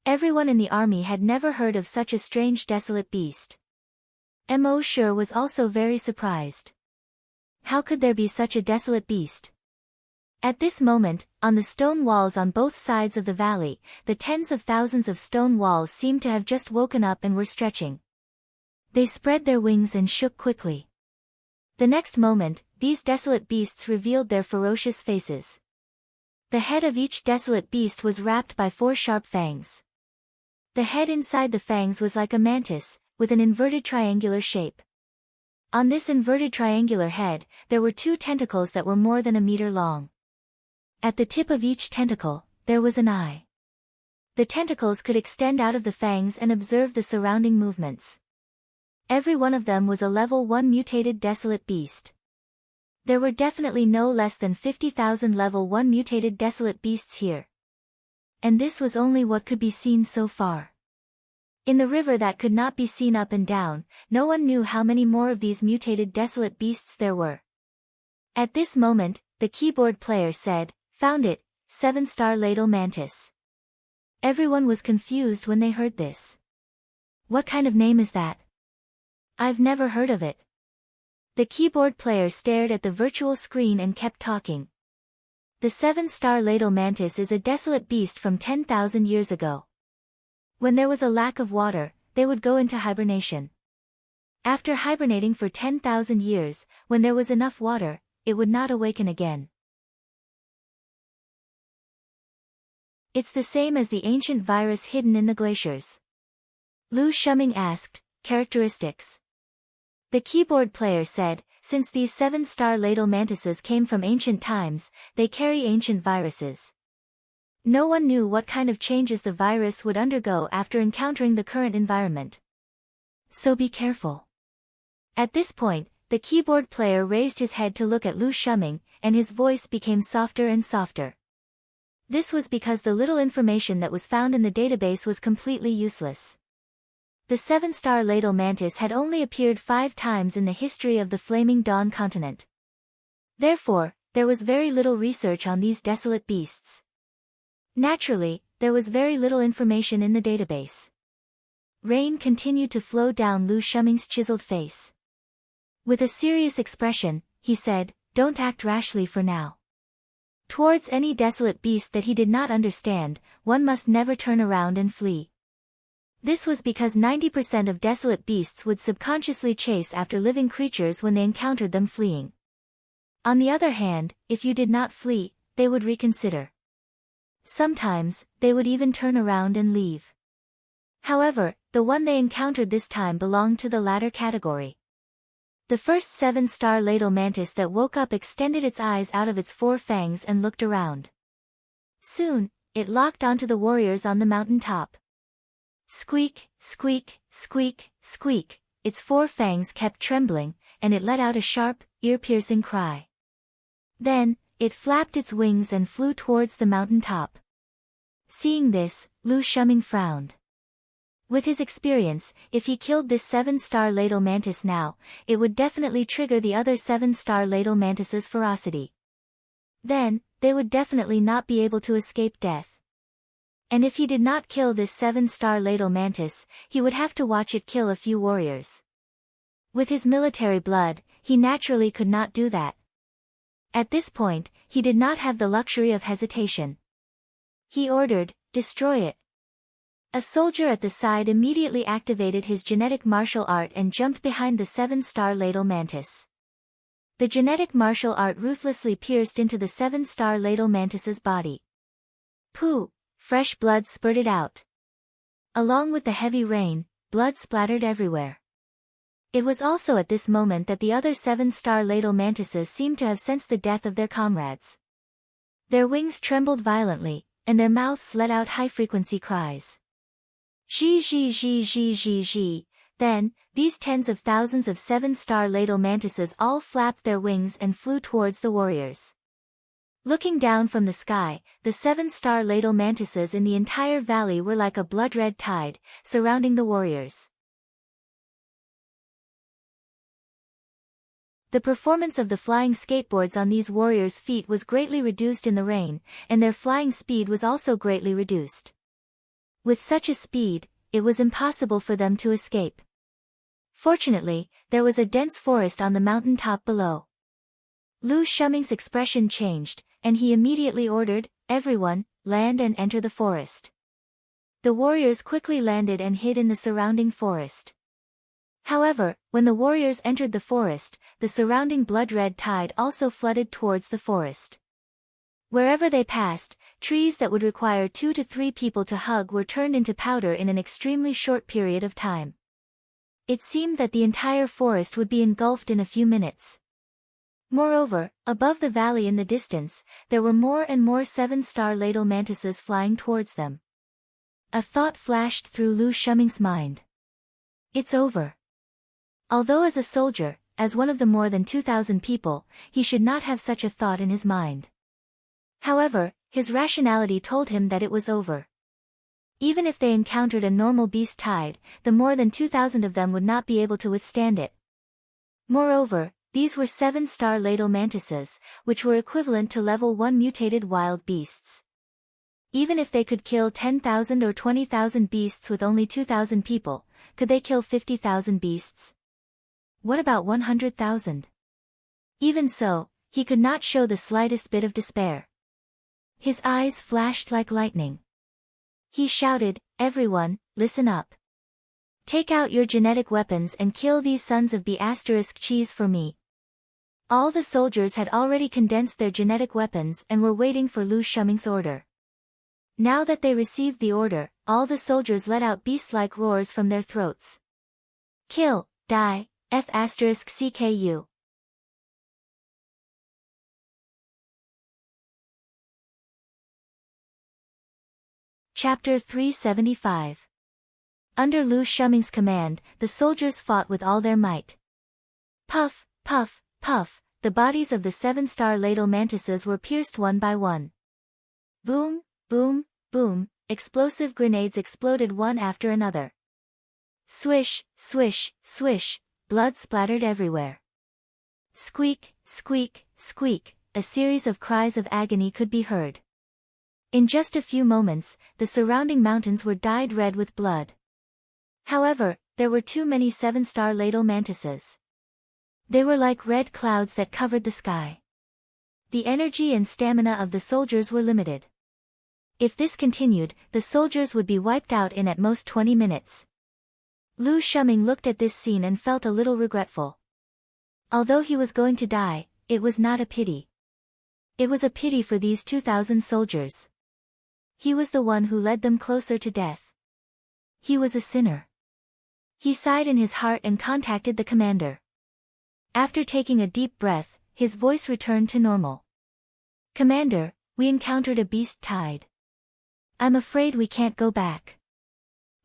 Everyone in the army had never heard of such a strange desolate beast. Mo was also very surprised. How could there be such a desolate beast? At this moment, on the stone walls on both sides of the valley, the tens of thousands of stone walls seemed to have just woken up and were stretching. They spread their wings and shook quickly. The next moment, these desolate beasts revealed their ferocious faces. The head of each desolate beast was wrapped by 4 sharp fangs. The head inside the fangs was like a mantis, with an inverted triangular shape. On this inverted triangular head, there were 2 tentacles that were more than a meter long. At the tip of each tentacle, there was an eye. The tentacles could extend out of the fangs and observe the surrounding movements. Every one of them was a level 1 mutated desolate beast. There were definitely no less than 50,000 level 1 mutated desolate beasts here. And this was only what could be seen so far. In the river that could not be seen up and down, no one knew how many more of these mutated desolate beasts there were. At this moment, the keyboard player said, "Found it, 7-star ladle mantis." Everyone was confused when they heard this. What kind of name is that? I've never heard of it. The keyboard player stared at the virtual screen and kept talking. The 7-star ladle mantis is a desolate beast from 10,000 years ago. When there was a lack of water, they would go into hibernation. After hibernating for 10,000 years, when there was enough water, it would not awaken again. It's the same as the ancient virus hidden in the glaciers. Lu Shuming asked, characteristics. The keyboard player said, since these 7-star ladle mantises came from ancient times, they carry ancient viruses. No one knew what kind of changes the virus would undergo after encountering the current environment. So be careful. At this point, the keyboard player raised his head to look at Lu Shuming, and his voice became softer and softer. This was because the little information that was found in the database was completely useless. The 7-star ladle mantis had only appeared 5 times in the history of the Flaming Dawn continent. Therefore, there was very little research on these desolate beasts. Naturally, there was very little information in the database. Rain continued to flow down Lu Shuming's chiseled face. With a serious expression, he said, "Don't act rashly for now." Towards any desolate beast that he did not understand, one must never turn around and flee. This was because 90% of desolate beasts would subconsciously chase after living creatures when they encountered them fleeing. On the other hand, if you did not flee, they would reconsider. Sometimes, they would even turn around and leave. However, the one they encountered this time belonged to the latter category. The first 7-star ladle mantis that woke up extended its eyes out of its 4 fangs and looked around. Soon, it locked onto the warriors on the mountain top. Squeak, squeak, squeak, squeak, its 4 fangs kept trembling, and it let out a sharp, ear-piercing cry. Then, it flapped its wings and flew towards the mountain top. Seeing this, Lu Shuming frowned. With his experience, if he killed this 7-star ladle mantis now, it would definitely trigger the other 7-star ladle mantis's ferocity. Then, they would definitely not be able to escape death. And if he did not kill this 7-star ladle mantis, he would have to watch it kill a few warriors. With his military blood, he naturally could not do that. At this point, he did not have the luxury of hesitation. He ordered, "Destroy it." A soldier at the side immediately activated his genetic martial art and jumped behind the 7-star ladle mantis. The genetic martial art ruthlessly pierced into the 7-star ladle mantis's body. Pooh! Fresh blood spurted out. Along with the heavy rain, blood splattered everywhere. It was also at this moment that the other 7-star ladle mantises seemed to have sensed the death of their comrades. Their wings trembled violently, and their mouths let out high-frequency cries. Zhi zhi zhi zhi zhi zhi. Then, these tens of thousands of 7-star ladle mantises all flapped their wings and flew towards the warriors. Looking down from the sky, the 7-star ladle mantises in the entire valley were like a blood-red tide, surrounding the warriors. The performance of the flying skateboards on these warriors' feet was greatly reduced in the rain, and their flying speed was also greatly reduced. With such a speed, it was impossible for them to escape. Fortunately, there was a dense forest on the mountain top below. Lu Shuming's expression changed, and he immediately ordered, "Everyone, land and enter the forest." The warriors quickly landed and hid in the surrounding forest. However, when the warriors entered the forest, the surrounding blood-red tide also flooded towards the forest. Wherever they passed, trees that would require 2 to 3 people to hug were turned into powder in an extremely short period of time. It seemed that the entire forest would be engulfed in a few minutes. Moreover, above the valley in the distance, there were more and more 7-star ladle mantises flying towards them. A thought flashed through Lu Shuming's mind. It's over. Although as a soldier, as one of the more than 2,000 people, he should not have such a thought in his mind. However, his rationality told him that it was over. Even if they encountered a normal beast tide, the more than 2,000 of them would not be able to withstand it. Moreover, these were 7-star ladle mantises, which were equivalent to level 1 mutated wild beasts. Even if they could kill 10,000 or 20,000 beasts with only 2,000 people, could they kill 50,000 beasts? What about 100,000? Even so, he could not show the slightest bit of despair. His eyes flashed like lightning. He shouted, "Everyone, listen up. Take out your genetic weapons and kill these sons of B***cheese for me." All the soldiers had already condensed their genetic weapons and were waiting for Lu Shuming's order. Now that they received the order, all the soldiers let out beast-like roars from their throats. Kill, die, F***CKU. Chapter 375. Under Lu Shuming's command, the soldiers fought with all their might. Puff, puff, puff, the bodies of the 7-star ladle mantises were pierced one by one. Boom, boom, boom, explosive grenades exploded one after another. Swish, swish, swish, blood splattered everywhere. Squeak, squeak, squeak, a series of cries of agony could be heard. In just a few moments, the surrounding mountains were dyed red with blood. However, there were too many 7-star ladle mantises. They were like red clouds that covered the sky. The energy and stamina of the soldiers were limited. If this continued, the soldiers would be wiped out in at most 20 minutes. Lu Shuming looked at this scene and felt a little regretful. Although he was going to die, it was not a pity. It was a pity for these 2,000 soldiers. He was the one who led them closer to death. He was a sinner. He sighed in his heart and contacted the commander. After taking a deep breath, his voice returned to normal. "Commander, we encountered a beast tide. I'm afraid we can't go back."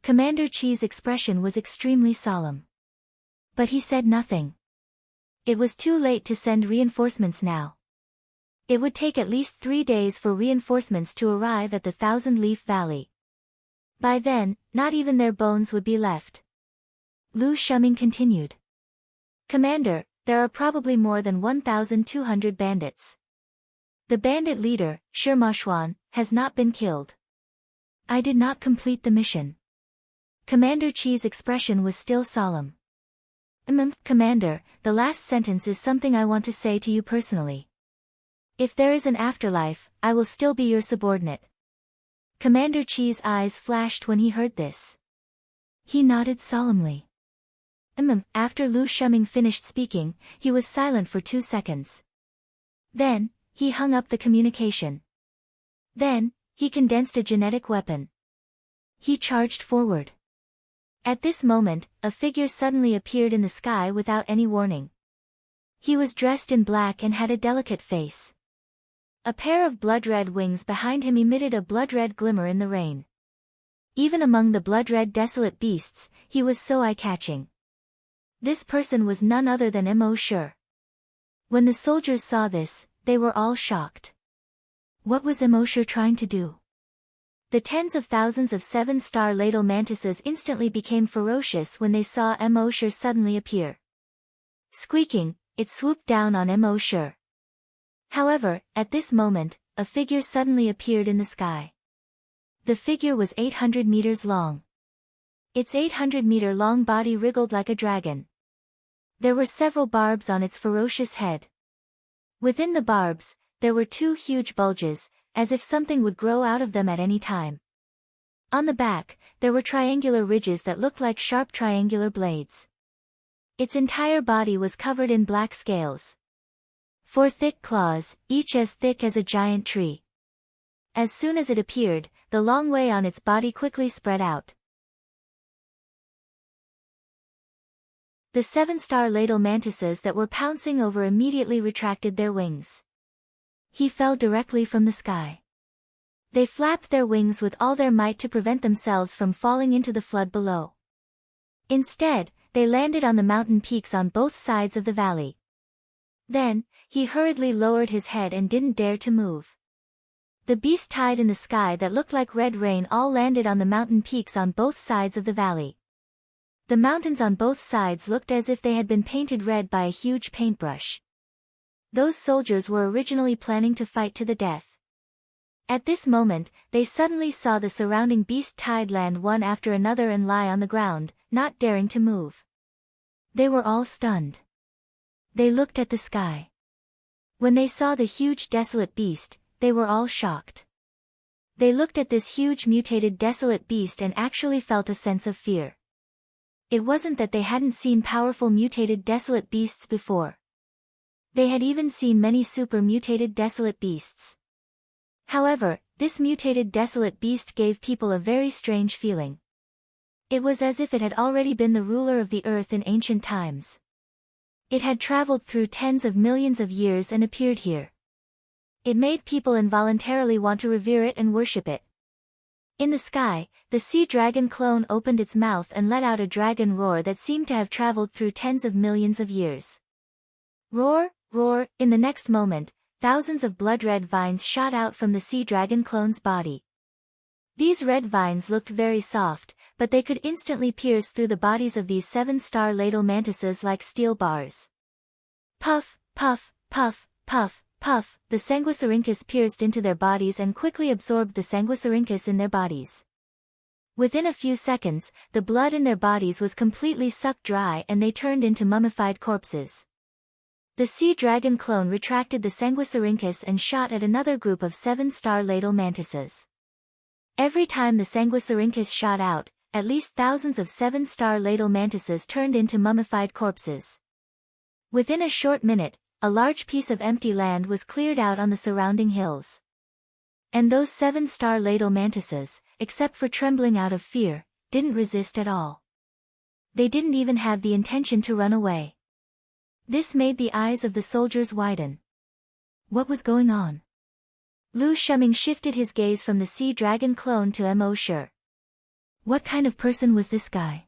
Commander Chi's expression was extremely solemn. But he said nothing. It was too late to send reinforcements now. It would take at least 3 days for reinforcements to arrive at the Thousand-Leaf Valley. By then, not even their bones would be left. Lu Shuming continued. "Commander, there are probably more than 1,200 bandits. The bandit leader, Shirmashuan, has not been killed. I did not complete the mission." Commander Chi's expression was still solemn. Commander, the last sentence is something I want to say to you personally. If there is an afterlife, I will still be your subordinate." Commander Chi's eyes flashed when he heard this. He nodded solemnly. After Lu Shuming finished speaking, he was silent for 2 seconds. Then, he hung up the communication. Then, he condensed a genetic weapon. He charged forward. At this moment, a figure suddenly appeared in the sky without any warning. He was dressed in black and had a delicate face. A pair of blood-red wings behind him emitted a blood-red glimmer in the rain. Even among the blood-red desolate beasts, he was so eye-catching. This person was none other than Immortal. When the soldiers saw this, they were all shocked. What was Immortal trying to do? The tens of thousands of 7-star ladle mantises instantly became ferocious when they saw Immortal suddenly appear. Squeaking, it swooped down on Mo. However, at this moment, a figure suddenly appeared in the sky. The figure was 800 meters long. Its 800-meter-long body wriggled like a dragon. There were several barbs on its ferocious head. Within the barbs, there were two huge bulges, as if something would grow out of them at any time. On the back, there were triangular ridges that looked like sharp triangular blades. Its entire body was covered in black scales. 4 thick claws, each as thick as a giant tree. As soon as it appeared, the long way on its body quickly spread out. The 7-star ladle mantises that were pouncing over immediately retracted their wings. He fell directly from the sky. They flapped their wings with all their might to prevent themselves from falling into the flood below. Instead, they landed on the mountain peaks on both sides of the valley. Then, he hurriedly lowered his head and didn't dare to move. The beast tied in the sky that looked like red rain all landed on the mountain peaks on both sides of the valley. The mountains on both sides looked as if they had been painted red by a huge paintbrush. Those soldiers were originally planning to fight to the death. At this moment, they suddenly saw the surrounding beast tied land one after another and lie on the ground, not daring to move. They were all stunned. They looked at the sky. When they saw the huge desolate beast, they were all shocked. They looked at this huge mutated desolate beast and actually felt a sense of fear. It wasn't that they hadn't seen powerful mutated desolate beasts before. They had even seen many super mutated desolate beasts. However, this mutated desolate beast gave people a very strange feeling. It was as if it had already been the ruler of the earth in ancient times. It had traveled through tens of millions of years and appeared here. It made people involuntarily want to revere it and worship it. In the sky, the sea dragon clone opened its mouth and let out a dragon roar that seemed to have traveled through tens of millions of years. Roar, roar, in the next moment, thousands of blood-red vines shot out from the sea dragon clone's body. These red vines looked very soft, but they could instantly pierce through the bodies of these 7-star ladle mantises like steel bars. Puff, puff, puff, puff, puff, the sanguisurincus pierced into their bodies and quickly absorbed the sanguisurincus in their bodies. Within a few seconds, the blood in their bodies was completely sucked dry and they turned into mummified corpses. The sea dragon clone retracted the sanguisurincus and shot at another group of 7-star ladle mantises. Every time the sanguisurincus shot out, at least thousands of 7-star ladle mantises turned into mummified corpses. Within a short minute, a large piece of empty land was cleared out on the surrounding hills. And those 7-star ladle mantises, except for trembling out of fear, didn't resist at all. They didn't even have the intention to run away. This made the eyes of the soldiers widen. What was going on? Lu Shuming shifted his gaze from the sea dragon clone to Mo. What kind of person was this guy?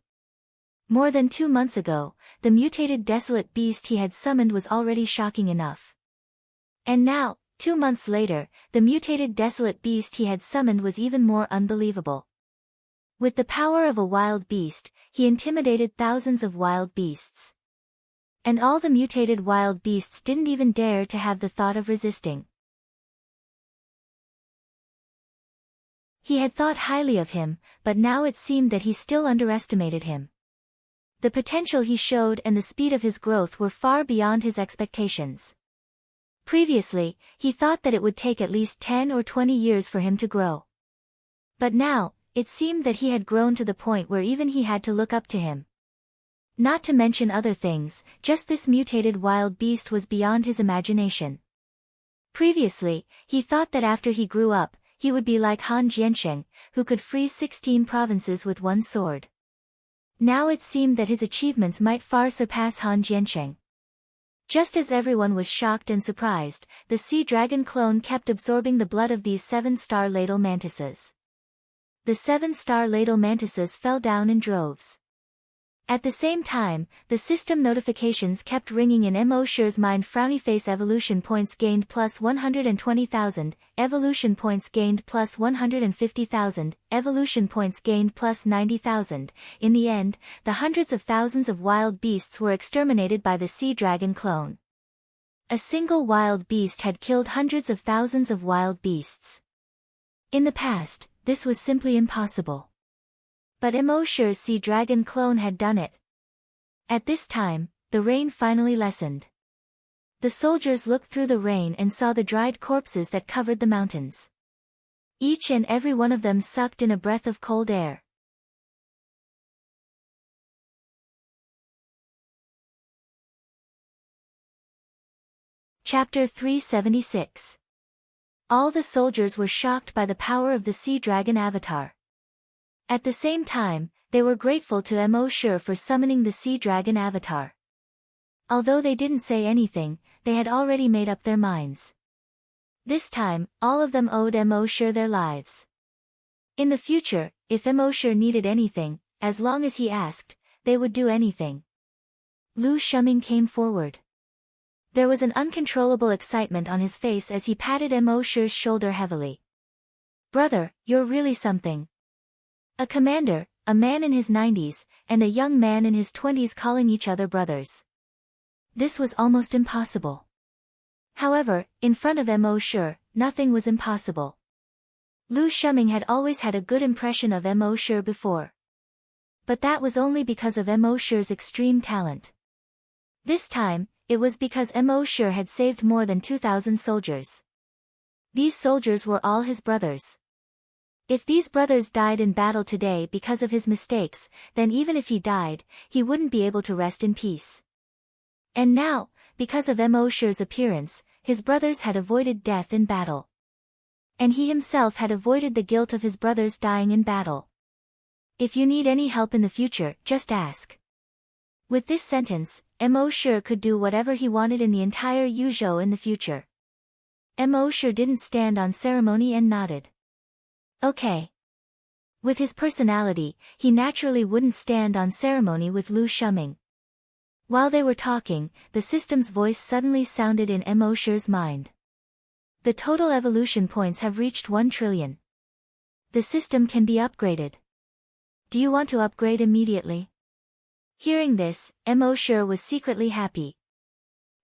More than 2 months ago, the mutated desolate beast he had summoned was already shocking enough. And now, 2 months later, the mutated desolate beast he had summoned was even more unbelievable. With the power of a wild beast, he intimidated thousands of wild beasts. And all the mutated wild beasts didn't even dare to have the thought of resisting. He had thought highly of him, but now it seemed that he still underestimated him. The potential he showed and the speed of his growth were far beyond his expectations. Previously, he thought that it would take at least 10 or 20 years for him to grow. But now, it seemed that he had grown to the point where even he had to look up to him. Not to mention other things, just this mutated wild beast was beyond his imagination. Previously, he thought that after he grew up, he would be like Han Jiansheng, who could freeze 16 provinces with one sword. Now it seemed that his achievements might far surpass Han Jiansheng. Just as everyone was shocked and surprised, the sea dragon clone kept absorbing the blood of these 7-star ladle mantises. The 7-star ladle mantises fell down in droves. At the same time, the system notifications kept ringing in Emosure's mind. Frowny face. Evolution points gained plus 120,000, evolution points gained plus 150,000, evolution points gained plus 90,000. In the end, the hundreds of thousands of wild beasts were exterminated by the sea dragon clone. A single wild beast had killed hundreds of thousands of wild beasts. In the past, this was simply impossible. But Emosure's sea dragon clone had done it. At this time, the rain finally lessened. The soldiers looked through the rain and saw the dried corpses that covered the mountains. Each and every one of them sucked in a breath of cold air. Chapter 376. All the soldiers were shocked by the power of the sea dragon avatar. At the same time, they were grateful to Emosure for summoning the sea dragon avatar. Although they didn't say anything, they had already made up their minds. This time, all of them owed Emosure their lives. In the future, if Emosure needed anything, as long as he asked, they would do anything. Lu Shuming came forward. There was an uncontrollable excitement on his face as he patted Emosure's shoulder heavily. "Brother, you're really something." A commander, a man in his 90s, and a young man in his 20s calling each other brothers. This was almost impossible. However, in front of Emosure, nothing was impossible. Lu Shuming had always had a good impression of Emosure before. But that was only because of Emosure's extreme talent. This time, it was because Emosure had saved more than 2,000 soldiers. These soldiers were all his brothers. If these brothers died in battle today because of his mistakes, then even if he died, he wouldn't be able to rest in peace. And now, because of Emosure's appearance, his brothers had avoided death in battle. And he himself had avoided the guilt of his brothers dying in battle. "If you need any help in the future, just ask." With this sentence, Emosure could do whatever he wanted in the entire Yuzhou in the future. Emosure didn't stand on ceremony and nodded. Okay. With his personality, he naturally wouldn't stand on ceremony with Lu Shuming. While they were talking, the system's voice suddenly sounded in Emosure's mind. "The total evolution points have reached 1 trillion. The system can be upgraded. Do you want to upgrade immediately?" Hearing this, Emosure was secretly happy.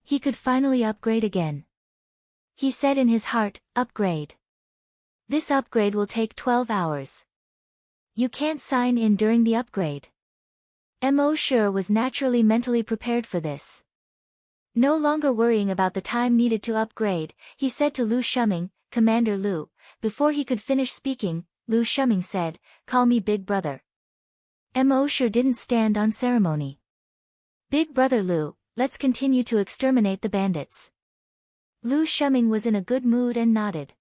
He could finally upgrade again. He said in his heart, "Upgrade. This upgrade will take 12 hours. You can't sign in during the upgrade." Emosure was naturally mentally prepared for this. No longer worrying about the time needed to upgrade, he said to Lu Shuming, "Commander Lu." Before he could finish speaking, Lu Shuming said, "Call me Big Brother." Emosure didn't stand on ceremony. "Big Brother Lu, let's continue to exterminate the bandits." Lu Shuming was in a good mood and nodded.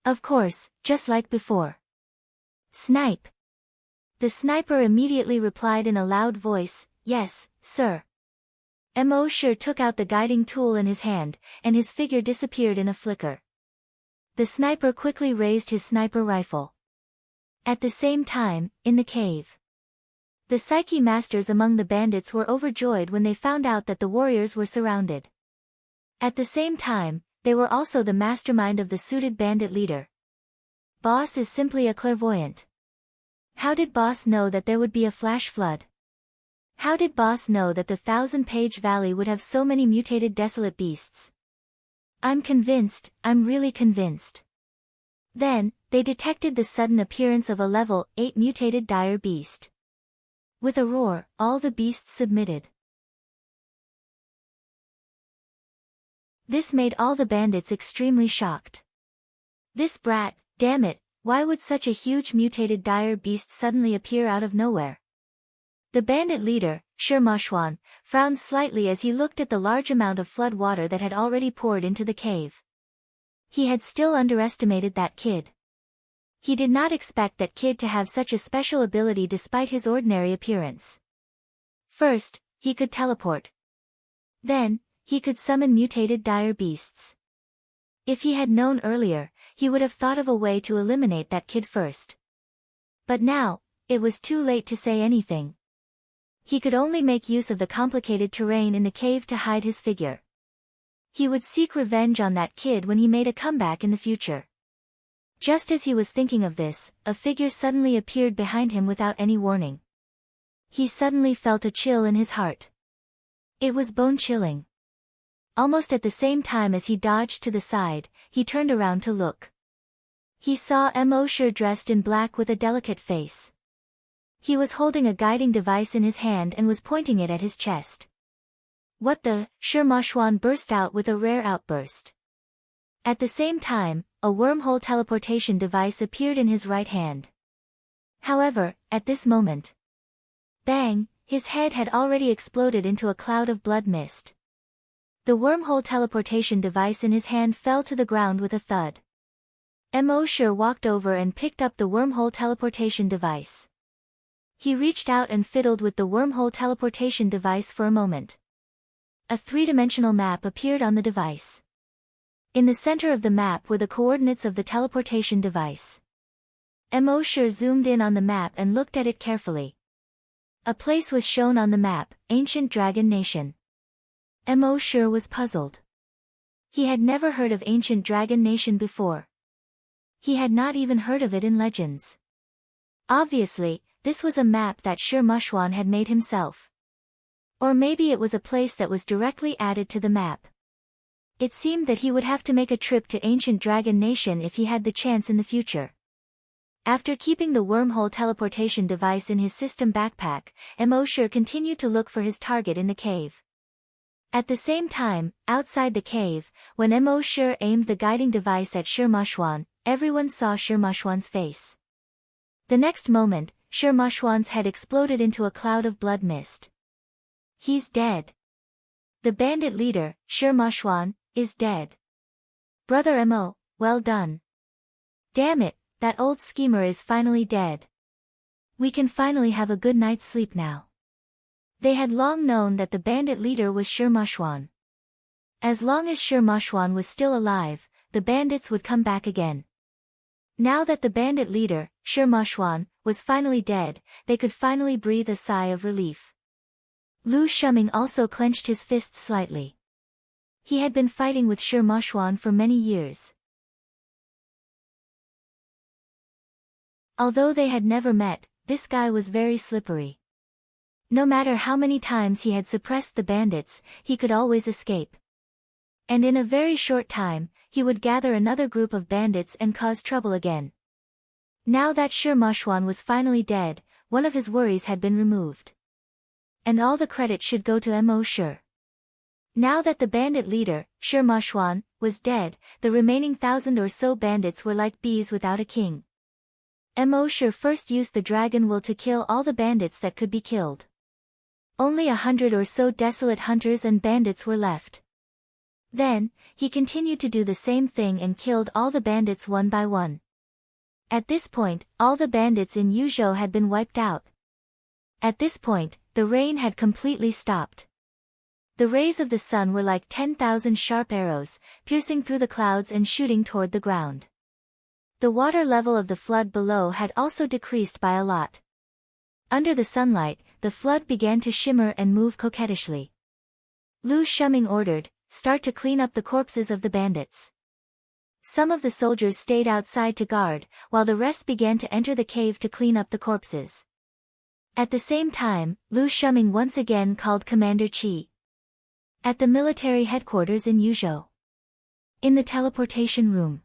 "Of course, just like before." "Snipe." The sniper immediately replied in a loud voice, "Yes, sir." Emosure took out the guiding tool in his hand, and his figure disappeared in a flicker. The sniper quickly raised his sniper rifle. At the same time, in the cave, the Psyche masters among the bandits were overjoyed when they found out that the warriors were surrounded. At the same time, they were also the mastermind of the suited bandit leader. Boss is simply a clairvoyant. How did Boss know that there would be a flash flood? How did Boss know that the 1,000-page valley would have so many mutated desolate beasts? I'm convinced, I'm really convinced. Then, they detected the sudden appearance of a level 8 mutated dire beast. With a roar, all the beasts submitted. This made all the bandits extremely shocked. This brat, damn it, why would such a huge mutated dire beast suddenly appear out of nowhere? The bandit leader, Shirmashuan, frowned slightly as he looked at the large amount of flood water that had already poured into the cave. He had still underestimated that kid. He did not expect that kid to have such a special ability despite his ordinary appearance. First, he could teleport. Then, he could summon mutated dire beasts. If he had known earlier, he would have thought of a way to eliminate that kid first. But now, it was too late to say anything. He could only make use of the complicated terrain in the cave to hide his figure. He would seek revenge on that kid when he made a comeback in the future. Just as he was thinking of this, a figure suddenly appeared behind him without any warning. He suddenly felt a chill in his heart. It was bone-chilling. Almost at the same time as he dodged to the side, he turned around to look. He saw Emosher dressed in black with a delicate face. He was holding a guiding device in his hand and was pointing it at his chest. "What the?" Shirmashwan burst out with a rare outburst. At the same time, a wormhole teleportation device appeared in his right hand. However, at this moment, bang, his head had already exploded into a cloud of blood mist. The wormhole teleportation device in his hand fell to the ground with a thud. Emosher walked over and picked up the wormhole teleportation device. He reached out and fiddled with the wormhole teleportation device for a moment. A three-dimensional map appeared on the device. In the center of the map were the coordinates of the teleportation device. Emosher zoomed in on the map and looked at it carefully. A place was shown on the map, Ancient Dragon Nation. Emosher was puzzled. He had never heard of Ancient Dragon Nation before. He had not even heard of it in legends. Obviously, this was a map that Shirmashwan had made himself. Or maybe it was a place that was directly added to the map. It seemed that he would have to make a trip to Ancient Dragon Nation if he had the chance in the future. After keeping the wormhole teleportation device in his system backpack, Emosher continued to look for his target in the cave. At the same time, outside the cave, when Emosher aimed the guiding device at Shirmashwan, everyone saw Shirmashwan's face. The next moment, Shirmashwan's head exploded into a cloud of blood mist. He's dead. The bandit leader, Shirmashwan, is dead. Brother Emo, well done. Damn it, that old schemer is finally dead. We can finally have a good night's sleep now. They had long known that the bandit leader was Shirmashwan. As long as Shirmashwan was still alive, the bandits would come back again. Now that the bandit leader, Shirmashwan, was finally dead, they could finally breathe a sigh of relief. Lu Shuming also clenched his fists slightly. He had been fighting with Shirmashwan for many years. Although they had never met, this guy was very slippery. No matter how many times he had suppressed the bandits, he could always escape. And in a very short time, he would gather another group of bandits and cause trouble again. Now that Shirmashwan was finally dead, one of his worries had been removed. And all the credit should go to Emosher. Now that the bandit leader, Shirmashwan, was dead, the remaining 1,000 or so bandits were like bees without a king. Emosher first used the dragon will to kill all the bandits that could be killed. Only 100 or so desolate hunters and bandits were left. Then, he continued to do the same thing and killed all the bandits one by one. At this point, all the bandits in Yuzhou had been wiped out. At this point, the rain had completely stopped. The rays of the sun were like 10,000 sharp arrows, piercing through the clouds and shooting toward the ground. The water level of the flood below had also decreased by a lot. Under the sunlight, the flood began to shimmer and move coquettishly. Lu Shuming ordered, "Start to clean up the corpses of the bandits." Some of the soldiers stayed outside to guard, while the rest began to enter the cave to clean up the corpses. At the same time, Lu Shuming once again called Commander Qi. At the military headquarters in Yuzhou. In the teleportation room.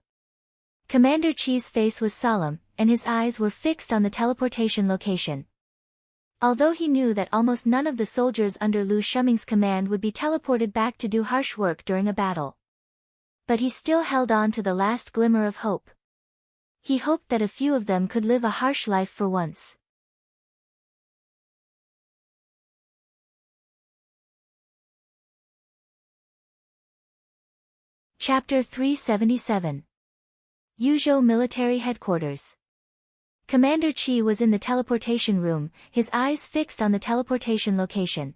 Commander Qi's face was solemn, and his eyes were fixed on the teleportation location. Although he knew that almost none of the soldiers under Lu Shuming's command would be teleported back to do harsh work during a battle. But he still held on to the last glimmer of hope. He hoped that a few of them could live a harsh life for once. Chapter 377. Yuzhou Military Headquarters. Commander Qi was in the teleportation room, his eyes fixed on the teleportation location.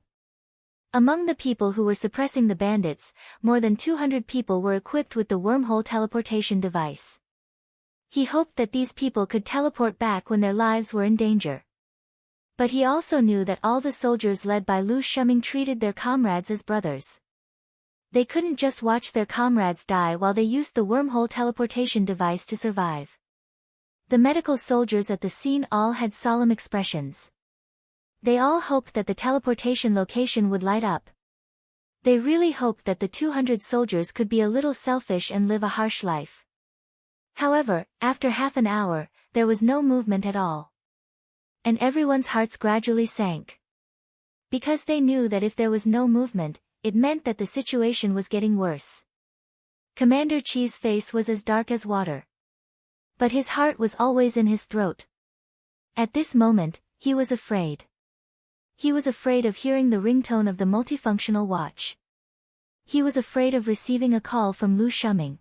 Among the people who were suppressing the bandits, more than 200 people were equipped with the wormhole teleportation device. He hoped that these people could teleport back when their lives were in danger. But he also knew that all the soldiers led by Lu Shuming treated their comrades as brothers. They couldn't just watch their comrades die while they used the wormhole teleportation device to survive. The medical soldiers at the scene all had solemn expressions. They all hoped that the teleportation location would light up. They really hoped that the 200 soldiers could be a little selfish and live a harsh life. However, after half an hour, there was no movement at all. And everyone's hearts gradually sank. Because they knew that if there was no movement, it meant that the situation was getting worse. Commander Chi's face was as dark as water. But his heart was always in his throat. At this moment, he was afraid. He was afraid of hearing the ringtone of the multifunctional watch. He was afraid of receiving a call from Lu Shuming.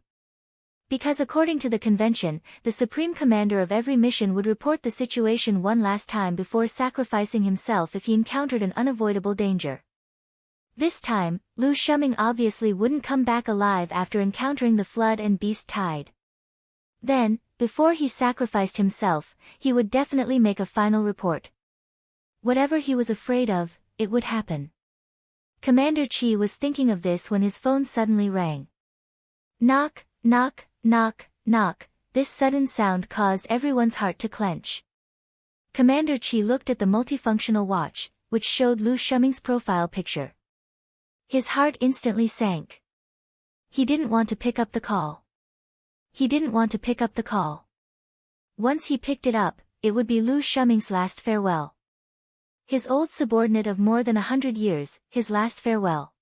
Because according to the convention, the Supreme Commander of every mission would report the situation one last time before sacrificing himself if he encountered an unavoidable danger. This time, Lu Shuming obviously wouldn't come back alive after encountering the flood and beast tide. Then, before he sacrificed himself, he would definitely make a final report. Whatever he was afraid of, it would happen. Commander Chi was thinking of this when his phone suddenly rang. Knock, knock, knock, knock. This sudden sound caused everyone's heart to clench. Commander Chi looked at the multifunctional watch, which showed Lu Shuming's profile picture. His heart instantly sank. He didn't want to pick up the call. He didn't want to pick up the call. Once he picked it up, it would be Lu Shuming's last farewell. His old subordinate of more than 100 years, his last farewell.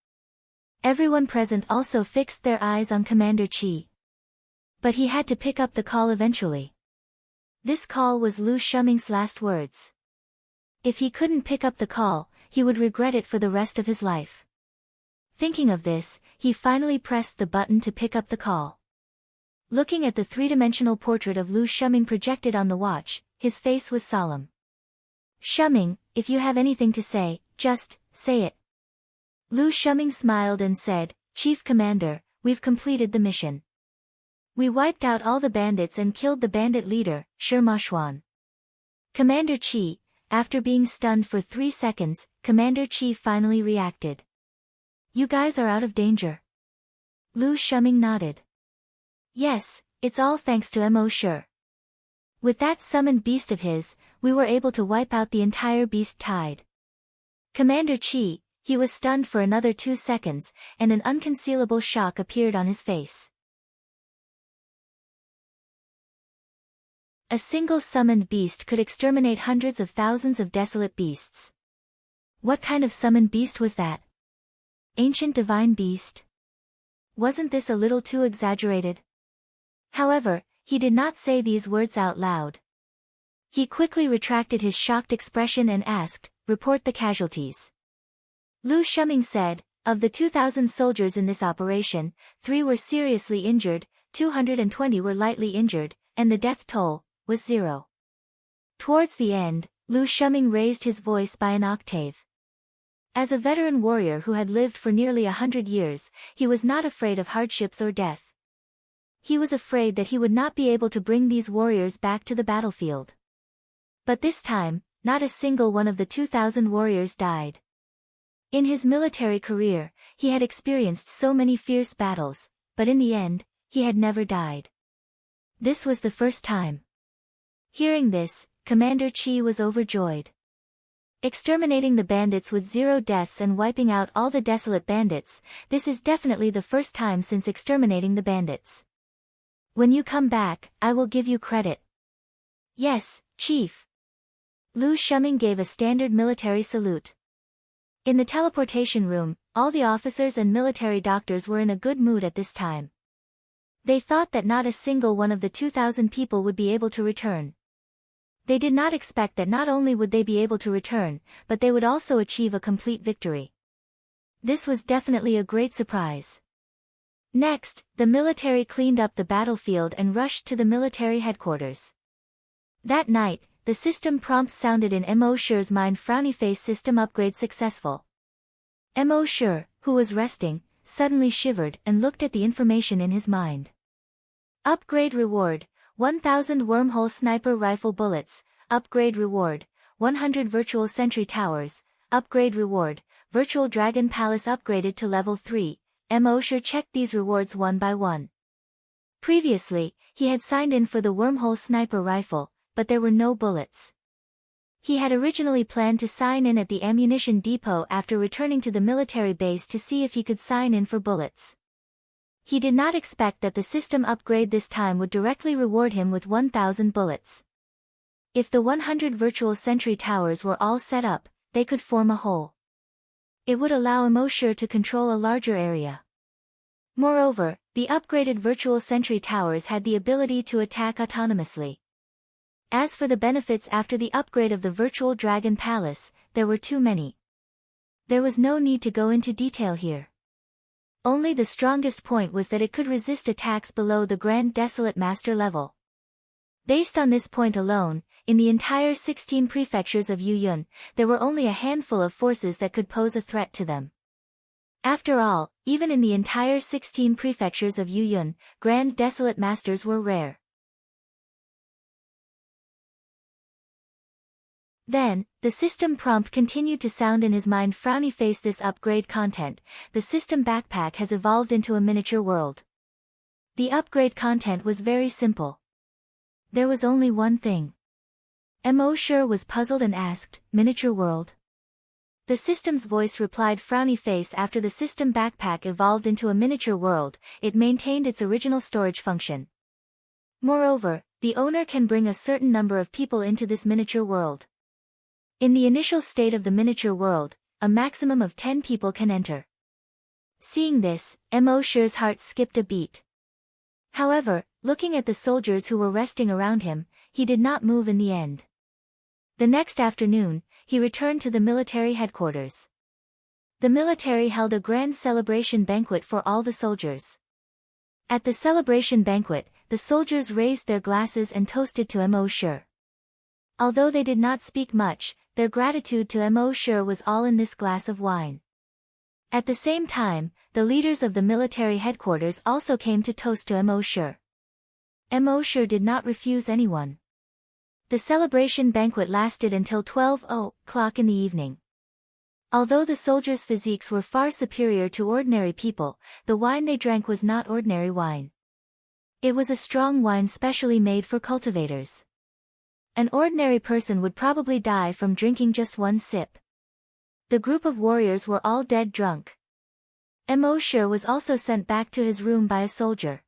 Everyone present also fixed their eyes on Commander Chi. But he had to pick up the call eventually. This call was Lu Shuming's last words. If he couldn't pick up the call, he would regret it for the rest of his life. Thinking of this, he finally pressed the button to pick up the call. Looking at the three-dimensional portrait of Lu Shuming projected on the watch, his face was solemn. Shuming, if you have anything to say, just say it. Lu Shuming smiled and said, Chief Commander, we've completed the mission. We wiped out all the bandits and killed the bandit leader, Shima Xuan. Commander Chi, after being stunned for 3 seconds, Commander Chi finally reacted. You guys are out of danger. Lu Shuming nodded. Yes, it's all thanks to Mo Shi. With that summoned beast of his, we were able to wipe out the entire beast tide. Commander Chi, he was stunned for another 2 seconds, and an unconcealable shock appeared on his face. A single summoned beast could exterminate hundreds of thousands of desolate beasts. What kind of summoned beast was that? Ancient divine beast? Wasn't this a little too exaggerated? However, he did not say these words out loud. He quickly retracted his shocked expression and asked, report the casualties. Lu Shuming said, of the 2,000 soldiers in this operation, 3 were seriously injured, 220 were lightly injured, and the death toll was 0. Towards the end, Lu Shuming raised his voice by an octave. As a veteran warrior who had lived for nearly 100 years, he was not afraid of hardships or death. He was afraid that he would not be able to bring these warriors back to the battlefield. But this time, not a single one of the 2,000 warriors died. In his military career, he had experienced so many fierce battles, but in the end, he had never died. This was the first time. Hearing this, Commander Chi was overjoyed. Exterminating the bandits with 0 deaths and wiping out all the desolate bandits, this is definitely the first time since exterminating the bandits. When you come back, I will give you credit. Yes, Chief. Lu Shuming gave a standard military salute. In the teleportation room, all the officers and military doctors were in a good mood at this time. They thought that not a single one of the 2,000 people would be able to return. They did not expect that not only would they be able to return, but they would also achieve a complete victory. This was definitely a great surprise. Next, the military cleaned up the battlefield and rushed to the military headquarters. That night, the system prompt sounded in Mo Shi's mind. Frowny face system upgrade successful. Mo Shi, who was resting, suddenly shivered and looked at the information in his mind. Upgrade reward, 1,000 wormhole sniper rifle bullets. Upgrade reward, 100 Virtual Sentry Towers, Upgrade Reward, Virtual Dragon Palace upgraded to level 3, Mosher checked these rewards one by one. Previously, he had signed in for the Wormhole Sniper Rifle, but there were no bullets. He had originally planned to sign in at the ammunition depot after returning to the military base to see if he could sign in for bullets. He did not expect that the system upgrade this time would directly reward him with 1,000 bullets. If the 100 Virtual Sentry Towers were all set up, they could form a whole. It would allow Mosher to control a larger area. Moreover, the upgraded Virtual Sentry Towers had the ability to attack autonomously. As for the benefits after the upgrade of the Virtual Dragon Palace, there were too many. There was no need to go into detail here. Only the strongest point was that it could resist attacks below the Grand Desolate Master level. Based on this point alone, in the entire 16 prefectures of Yuyun, there were only a handful of forces that could pose a threat to them. After all, even in the entire 16 prefectures of Yuyun, Grand Desolate Masters were rare. Then, the system prompt continued to sound in his mind. Frowny face. This upgrade content, the system backpack has evolved into a miniature world. The upgrade content was very simple. There was only one thing. Mosher was puzzled and asked, "Miniature world?" The system's voice replied. Frowny face. After the system backpack evolved into a miniature world, it maintained its original storage function. Moreover, the owner can bring a certain number of people into this miniature world. In the initial state of the miniature world, a maximum of 10 people can enter. Seeing this, Mosher's heart skipped a beat. However, looking at the soldiers who were resting around him, he did not move in the end. The next afternoon, he returned to the military headquarters. The military held a grand celebration banquet for all the soldiers. At the celebration banquet, the soldiers raised their glasses and toasted to Mosher. Although they did not speak much, their gratitude to Mosher was all in this glass of wine. At the same time, the leaders of the military headquarters also came to toast to Mosher. Mosher did not refuse anyone. The celebration banquet lasted until 12:00 in the evening. Although the soldiers' physiques were far superior to ordinary people, the wine they drank was not ordinary wine. It was a strong wine specially made for cultivators. An ordinary person would probably die from drinking just one sip. The group of warriors were all dead drunk. Mosher was also sent back to his room by a soldier.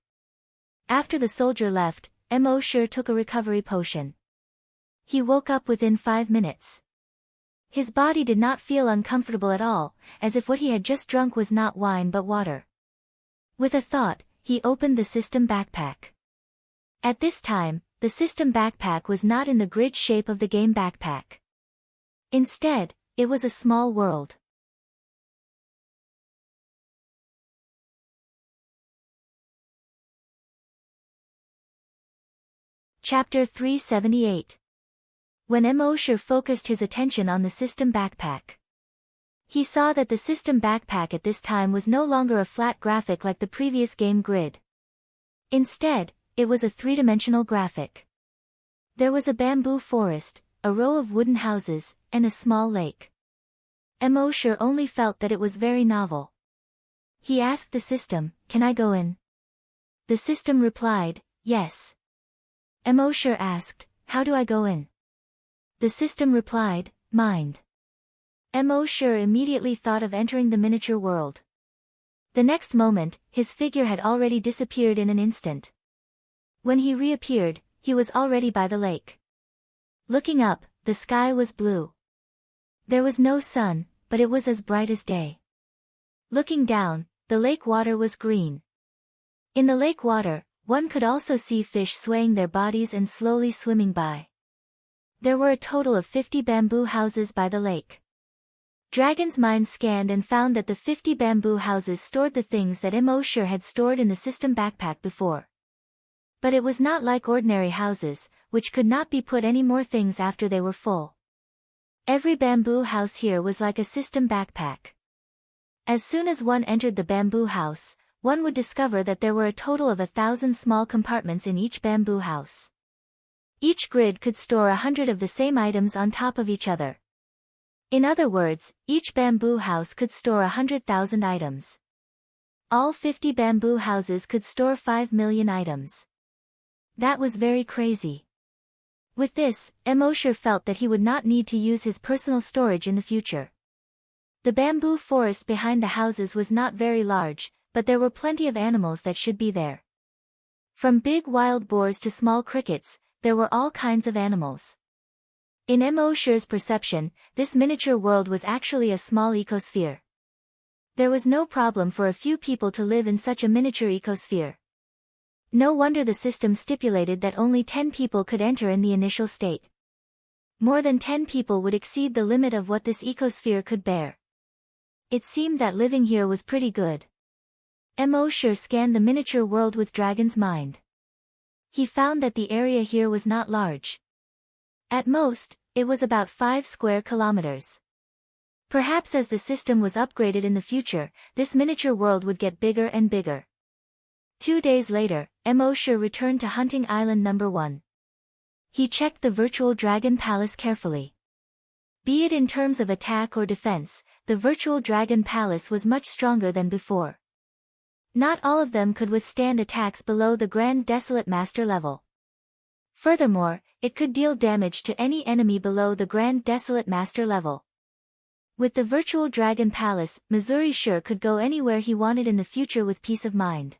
After the soldier left, Mosher took a recovery potion. He woke up within 5 minutes. His body did not feel uncomfortable at all, as if what he had just drunk was not wine but water. With a thought, he opened the system backpack. At this time, the system backpack was not in the grid shape of the game backpack. Instead, it was a small world. Chapter 378. When Mosher focused his attention on the system backpack, he saw that the system backpack at this time was no longer a flat graphic like the previous game grid. Instead, it was a three-dimensional graphic. There was a bamboo forest, a row of wooden houses, and a small lake. Mosher only felt that it was very novel. He asked the system, "Can I go in?" The system replied, "Yes." Mosher asked, "How do I go in?" The system replied, "Mind." Mosher immediately thought of entering the miniature world. The next moment, his figure had already disappeared in an instant. When he reappeared, he was already by the lake. Looking up, the sky was blue. There was no sun, but it was as bright as day. Looking down, the lake water was green. In the lake water, one could also see fish swaying their bodies and slowly swimming by. There were a total of 50 bamboo houses by the lake. Dragon's mind scanned and found that the 50 bamboo houses stored the things that Mosher had stored in the system backpack before. But it was not like ordinary houses, which could not be put any more things after they were full. Every bamboo house here was like a system backpack. As soon as one entered the bamboo house, one would discover that there were a total of 1,000 small compartments in each bamboo house. Each grid could store 100 of the same items on top of each other. In other words, each bamboo house could store 100,000 items. All 50 bamboo houses could store 5 million items. That was very crazy. With this, Emosher felt that he would not need to use his personal storage in the future. The bamboo forest behind the houses was not very large, but there were plenty of animals that should be there. From big wild boars to small crickets, there were all kinds of animals. In Emosher's perception, this miniature world was actually a small ecosphere. There was no problem for a few people to live in such a miniature ecosphere. No wonder the system stipulated that only 10 people could enter in the initial state. More than 10 people would exceed the limit of what this ecosphere could bear. It seemed that living here was pretty good. Emosher scanned the miniature world with Dragon's mind. He found that the area here was not large. At most, it was about 5 square kilometers. Perhaps as the system was upgraded in the future, this miniature world would get bigger and bigger. 2 days later, Emosher returned to Hunting Island number 1. He checked the virtual dragon palace carefully. Be it in terms of attack or defense, the virtual dragon palace was much stronger than before. Not all of them could withstand attacks below the Grand Desolate Master level. Furthermore, it could deal damage to any enemy below the Grand Desolate Master level. With the virtual dragon palace, Missouri sure could go anywhere he wanted in the future with peace of mind.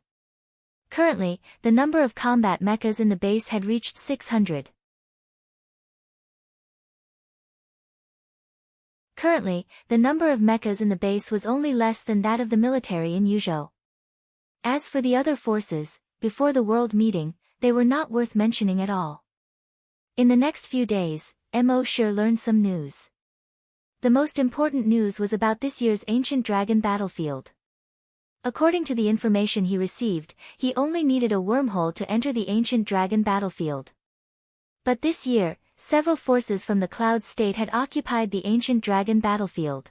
Currently, the number of combat mechas in the base had reached 600. Currently, the number of mechas in the base was only less than that of the military in Yuzhou. As for the other forces, before the world meeting, they were not worth mentioning at all. In the next few days, Emosher learned some news. The most important news was about this year's Ancient Dragon battlefield. According to the information he received, he only needed a wormhole to enter the Ancient Dragon battlefield. But this year, several forces from the Cloud State had occupied the Ancient Dragon battlefield.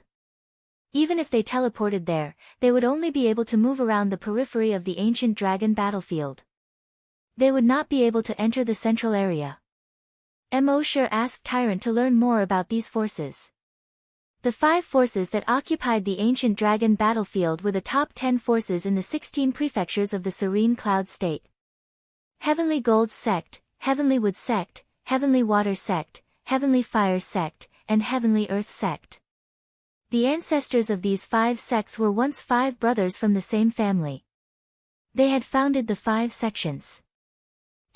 Even if they teleported there, they would only be able to move around the periphery of the Ancient Dragon battlefield. They would not be able to enter the central area. Emosher asked Tyrant to learn more about these forces. The 5 forces that occupied the Ancient Dragon battlefield were the top 10 forces in the 16 prefectures of the Serene Cloud State. Heavenly Gold Sect, Heavenly Wood Sect, Heavenly Water Sect, Heavenly Fire Sect, and Heavenly Earth Sect. The ancestors of these 5 sects were once 5 brothers from the same family. They had founded the 5 sections.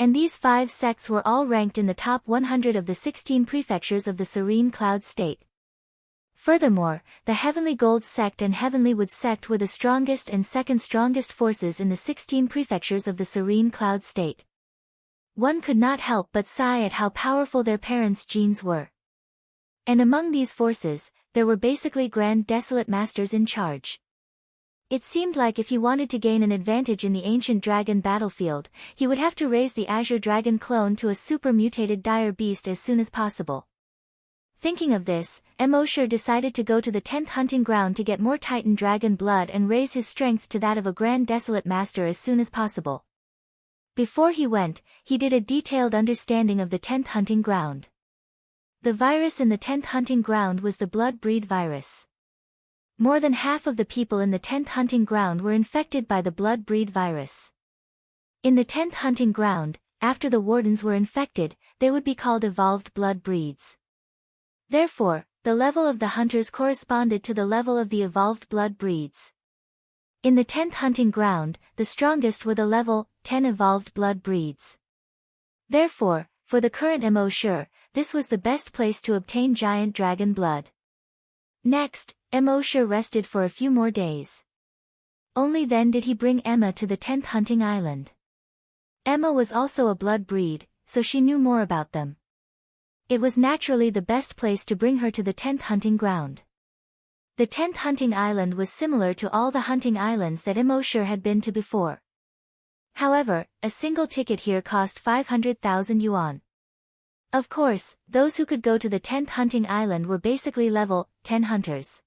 And these 5 sects were all ranked in the top 100 of the 16 prefectures of the Serene Cloud State. Furthermore, the Heavenly Gold Sect and Heavenly Wood Sect were the strongest and second strongest forces in the 16 prefectures of the Serene Cloud State. One could not help but sigh at how powerful their parents' genes were. And among these forces, there were basically Grand Desolate Masters in charge. It seemed like if he wanted to gain an advantage in the Ancient Dragon battlefield, he would have to raise the Azure Dragon clone to a super mutated dire beast as soon as possible. Thinking of this, Emosher decided to go to the 10th hunting ground to get more Titan Dragon blood and raise his strength to that of a Grand Desolate Master as soon as possible. Before he went, he did a detailed understanding of the 10th hunting ground. The virus in the 10th hunting ground was the blood breed virus. More than half of the people in the 10th hunting ground were infected by the blood breed virus. In the 10th hunting ground, after the wardens were infected, they would be called evolved blood breeds. Therefore, the level of the hunters corresponded to the level of the evolved blood breeds. In the 10th hunting ground, the strongest were the level 10 evolved blood breeds. Therefore, for the current Emosher, this was the best place to obtain giant dragon blood. Next, Emosher rested for a few more days. Only then did he bring Emma to the 10th hunting island. Emma was also a blood breed, so she knew more about them. It was naturally the best place to bring her to the 10th hunting ground. The 10th hunting island was similar to all the hunting islands that Emosher had been to before. However, a single ticket here cost 500,000 yuan. Of course, those who could go to the 10th hunting island were basically level 10 hunters.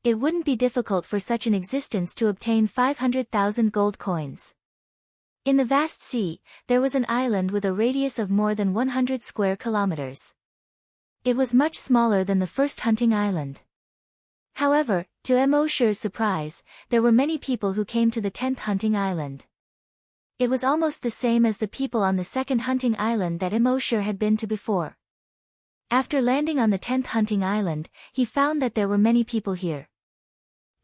It wouldn't be difficult for such an existence to obtain 500,000 gold coins. In the vast sea, there was an island with a radius of more than 100 square kilometers. It was much smaller than the first hunting island. However, to Emosher's surprise, there were many people who came to the 10th hunting island. It was almost the same as the people on the second hunting island that Emosher had been to before. After landing on the 10th hunting island, he found that there were many people here.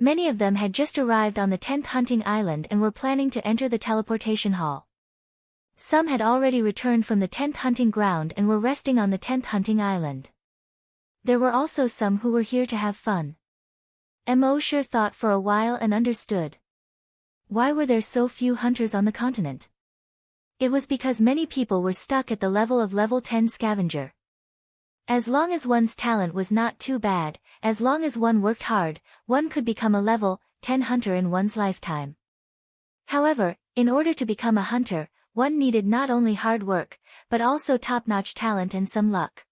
Many of them had just arrived on the 10th hunting island and were planning to enter the teleportation hall. Some had already returned from the 10th hunting ground and were resting on the 10th hunting island. There were also some who were here to have fun. Emosher thought for a while and understood. Why were there so few hunters on the continent? It was because many people were stuck at the level of level 10 scavenger. As long as one's talent was not too bad, as long as one worked hard, one could become a level 10 hunter in one's lifetime. However, in order to become a hunter, one needed not only hard work, but also top-notch talent and some luck.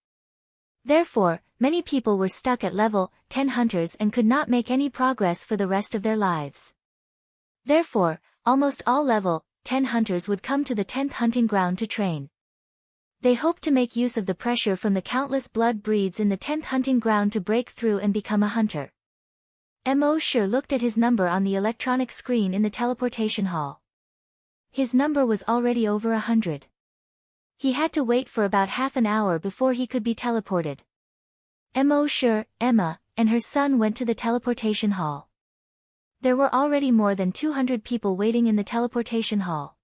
Therefore, many people were stuck at level 10 hunters and could not make any progress for the rest of their lives. Therefore, almost all level 10 hunters would come to the 10th hunting ground to train. They hoped to make use of the pressure from the countless blood breeds in the 10th hunting ground to break through and become a hunter. Emosher looked at his number on the electronic screen in the teleportation hall. His number was already over 100. He had to wait for about half an hour before he could be teleported. Emosher, Emma, and her son went to the teleportation hall. There were already more than 200 people waiting in the teleportation hall.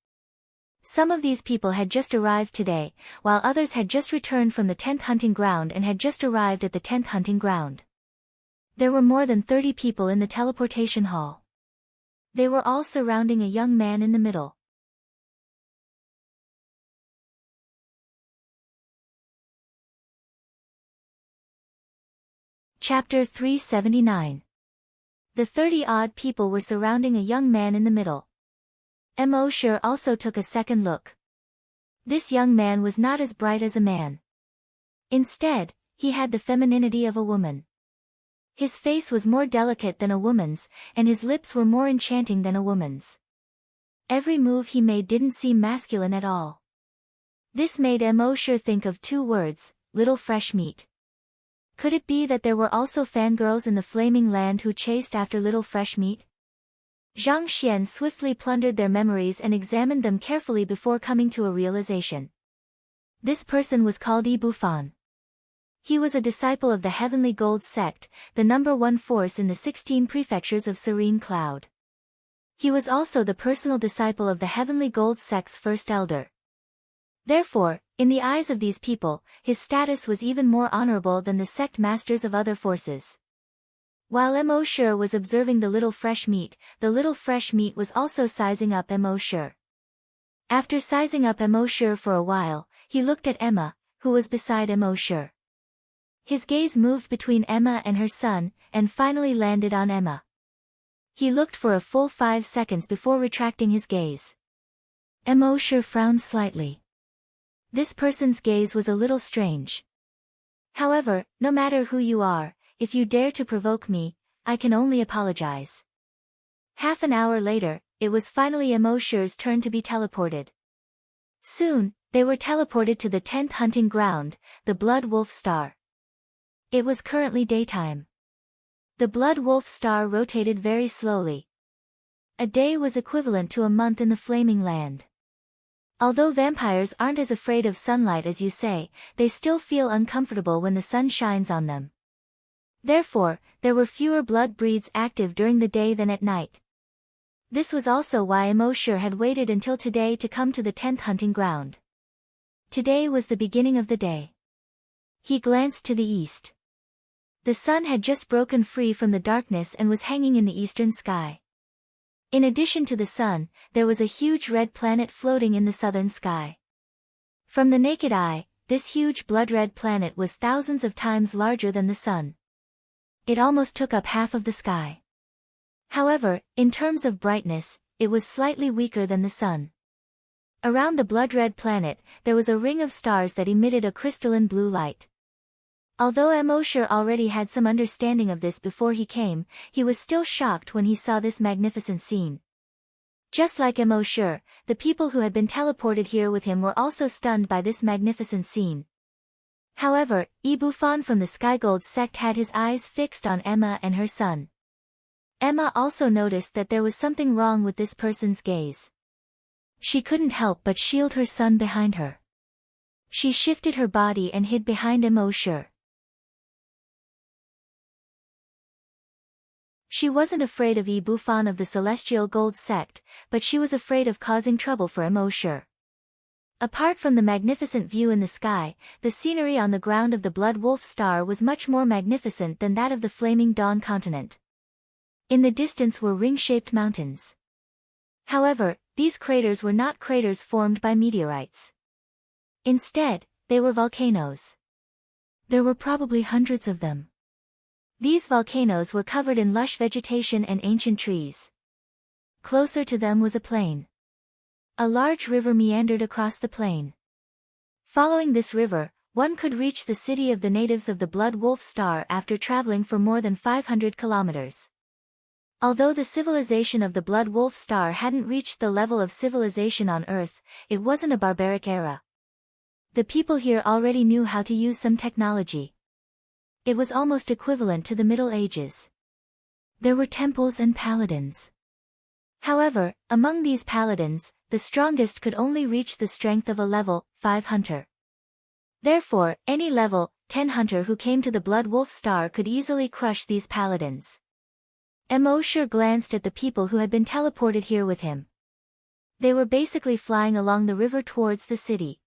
Some of these people had just arrived today, while others had just returned from the 10th hunting ground and had just arrived at the 10th hunting ground. There were more than 30 people in the teleportation hall. They were all surrounding a young man in the middle. Chapter 379. The 30-odd people were surrounding a young man in the middle. Emosher also took a second look. This young man was not as bright as a man. Instead, he had the femininity of a woman. His face was more delicate than a woman's, and his lips were more enchanting than a woman's. Every move he made didn't seem masculine at all. This made Emosher think of two words, little fresh meat. Could it be that there were also fangirls in the flaming land who chased after little fresh meat? Zhang Xian swiftly plundered their memories and examined them carefully before coming to a realization. This person was called Bufan. He was a disciple of the Heavenly Gold sect, the number one force in the 16 prefectures of Serene Cloud. He was also the personal disciple of the Heavenly Gold sect's first elder. Therefore, in the eyes of these people, his status was even more honorable than the sect masters of other forces. While Emosher was observing the little fresh meat was also sizing up Emosher. After sizing up Emosher for a while, he looked at Emma, who was beside Emosher. His gaze moved between Emma and her son, and finally landed on Emma. He looked for a full 5 seconds before retracting his gaze. Emosher frowned slightly. This person's gaze was a little strange. However, no matter who you are, if you dare to provoke me, I can only apologize. Half an hour later, it was finally Emosher's turn to be teleported. Soon, they were teleported to the 10th hunting ground, the Blood Wolf Star. It was currently daytime. The Blood Wolf Star rotated very slowly. A day was equivalent to a month in the Flaming Land. Although vampires aren't as afraid of sunlight as you say, they still feel uncomfortable when the sun shines on them. Therefore, there were fewer blood breeds active during the day than at night. This was also why Emosher had waited until today to come to the 10th hunting ground. Today was the beginning of the day. He glanced to the east. The sun had just broken free from the darkness and was hanging in the eastern sky. In addition to the sun, there was a huge red planet floating in the southern sky. From the naked eye, this huge blood-red planet was thousands of times larger than the sun. It almost took up half of the sky. However, in terms of brightness, it was slightly weaker than the sun. Around the blood-red planet, there was a ring of stars that emitted a crystalline blue light. Although Emosher already had some understanding of this before he came, he was still shocked when he saw this magnificent scene. Just like Emosure, the people who had been teleported here with him were also stunned by this magnificent scene. However, Ibufan from the Skygold sect had his eyes fixed on Emma and her son. Emma also noticed that there was something wrong with this person's gaze. She couldn't help but shield her son behind her. She shifted her body and hid behind Emosure. She wasn't afraid of Ibufan of the Celestial Gold sect, but she was afraid of causing trouble for Emosure. Apart from the magnificent view in the sky, the scenery on the ground of the Blood Wolf Star was much more magnificent than that of the Flaming Dawn continent. In the distance were ring-shaped mountains. However, these craters were not craters formed by meteorites. Instead, they were volcanoes. There were probably hundreds of them. These volcanoes were covered in lush vegetation and ancient trees. Closer to them was a plain. A large river meandered across the plain. Following this river, one could reach the city of the natives of the Blood Wolf Star after traveling for more than 500 kilometers. Although the civilization of the Blood Wolf Star hadn't reached the level of civilization on Earth, it wasn't a barbaric era. The people here already knew how to use some technology. It was almost equivalent to the Middle Ages. There were temples and paladins. However, among these paladins, the strongest could only reach the strength of a level 5 hunter. Therefore, any level 10 hunter who came to the Blood Wolf Star could easily crush these paladins. Emosure glanced at the people who had been teleported here with him. They were basically flying along the river towards the city.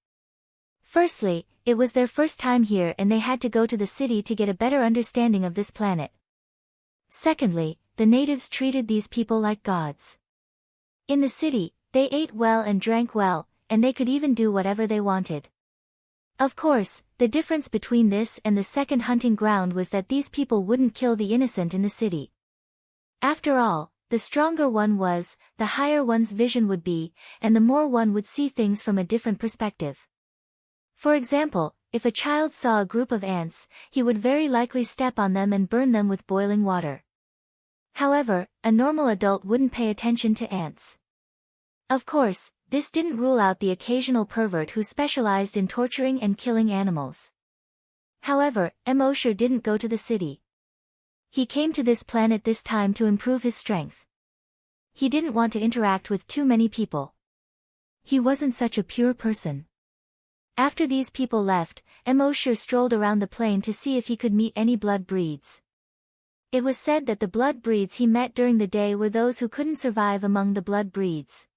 Firstly, it was their first time here and they had to go to the city to get a better understanding of this planet. Secondly, the natives treated these people like gods. In the city, they ate well and drank well, and they could even do whatever they wanted. Of course, the difference between this and the second hunting ground was that these people wouldn't kill the innocent in the city. After all, the stronger one was, the higher one's vision would be, and the more one would see things from a different perspective. For example, if a child saw a group of ants, he would very likely step on them and burn them with boiling water. However, a normal adult wouldn't pay attention to ants. Of course, this didn't rule out the occasional pervert who specialized in torturing and killing animals. However, Emosure didn't go to the city. He came to this planet this time to improve his strength. He didn't want to interact with too many people. He wasn't such a pure person. After these people left, Emosure strolled around the plain to see if he could meet any blood breeds. It was said that the blood breeds he met during the day were those who couldn't survive among the blood breeds.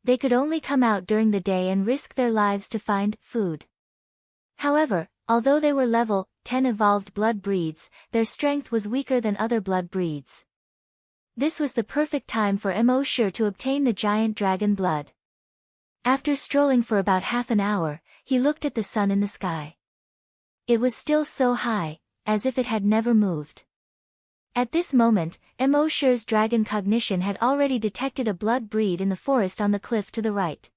They could only come out during the day and risk their lives to find food. However, although they were level 10 evolved blood breeds, their strength was weaker than other blood breeds. This was the perfect time for Emosure to obtain the giant dragon blood. After strolling for about half an hour, he looked at the sun in the sky. It was still so high, as if it had never moved. At this moment, Emosure's dragon cognition had already detected a blood breed in the forest on the cliff to the right.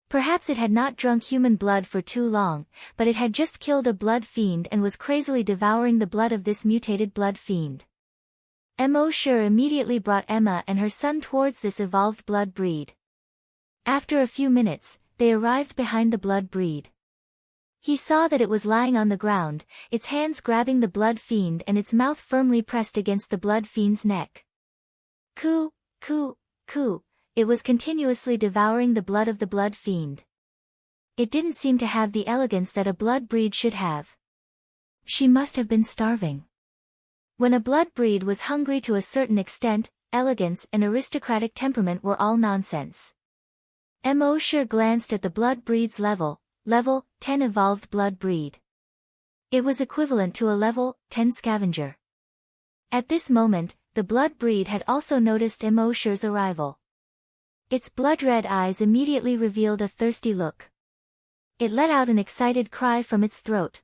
Perhaps it had not drunk human blood for too long, but it had just killed a blood fiend and was crazily devouring the blood of this mutated blood fiend. Emosure immediately brought Emma and her son towards this evolved blood breed. After a few minutes, they arrived behind the blood breed. He saw that it was lying on the ground, its hands grabbing the blood fiend and its mouth firmly pressed against the blood fiend's neck. Coo, coo, coo, it was continuously devouring the blood of the blood fiend. It didn't seem to have the elegance that a blood breed should have. She must have been starving. When a blood breed was hungry to a certain extent, elegance and aristocratic temperament were all nonsense. Emosure glanced at the blood breed's level 10 evolved blood breed. It was equivalent to a level 10 scavenger. At this moment, the blood breed had also noticed Emosure's arrival. Its blood-red eyes immediately revealed a thirsty look. It let out an excited cry from its throat.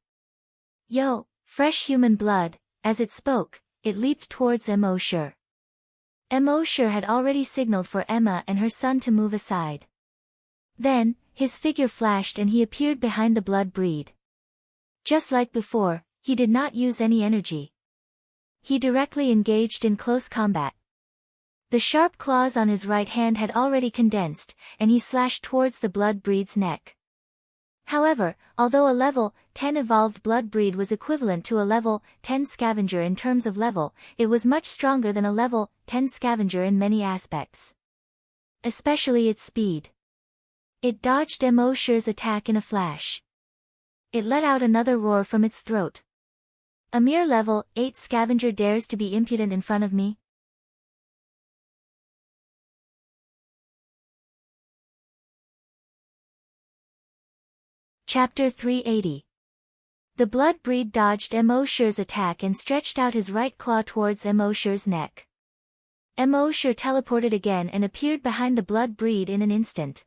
Yo, fresh human blood. As it spoke, it leaped towards Emosure. Emosure had already signaled for Emma and her son to move aside. Then, his figure flashed and he appeared behind the blood breed. Just like before, he did not use any energy. He directly engaged in close combat. The sharp claws on his right hand had already condensed, and he slashed towards the blood breed's neck. However, although a level 10 evolved blood breed was equivalent to a level 10 scavenger in terms of level, it was much stronger than a level 10 scavenger in many aspects. Especially its speed. It dodged Emosher's attack in a flash. It let out another roar from its throat. A mere level 8 scavenger dares to be impudent in front of me? Chapter 380. The blood breed dodged Emosher's attack and stretched out his right claw towards Emosher's neck. Emosher teleported again and appeared behind the blood breed in an instant.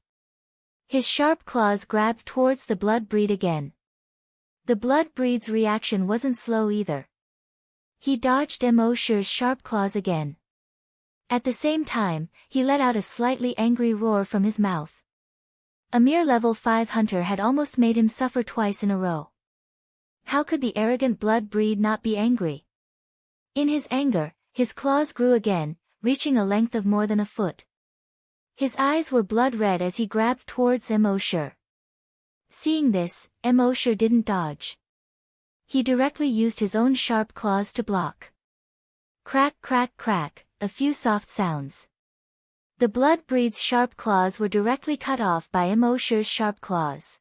His sharp claws grabbed towards the blood breed again. The blood breed's reaction wasn't slow either. He dodged Emosher's sharp claws again. At the same time, he let out a slightly angry roar from his mouth. A mere level 5 hunter had almost made him suffer twice in a row. How could the arrogant blood breed not be angry? In his anger, his claws grew again, reaching a length of more than a foot. His eyes were blood red as he grabbed towards Emosher. Seeing this, Emosher didn't dodge. He directly used his own sharp claws to block. Crack crack crack, a few soft sounds. The blood breed's sharp claws were directly cut off by Emosher's sharp claws.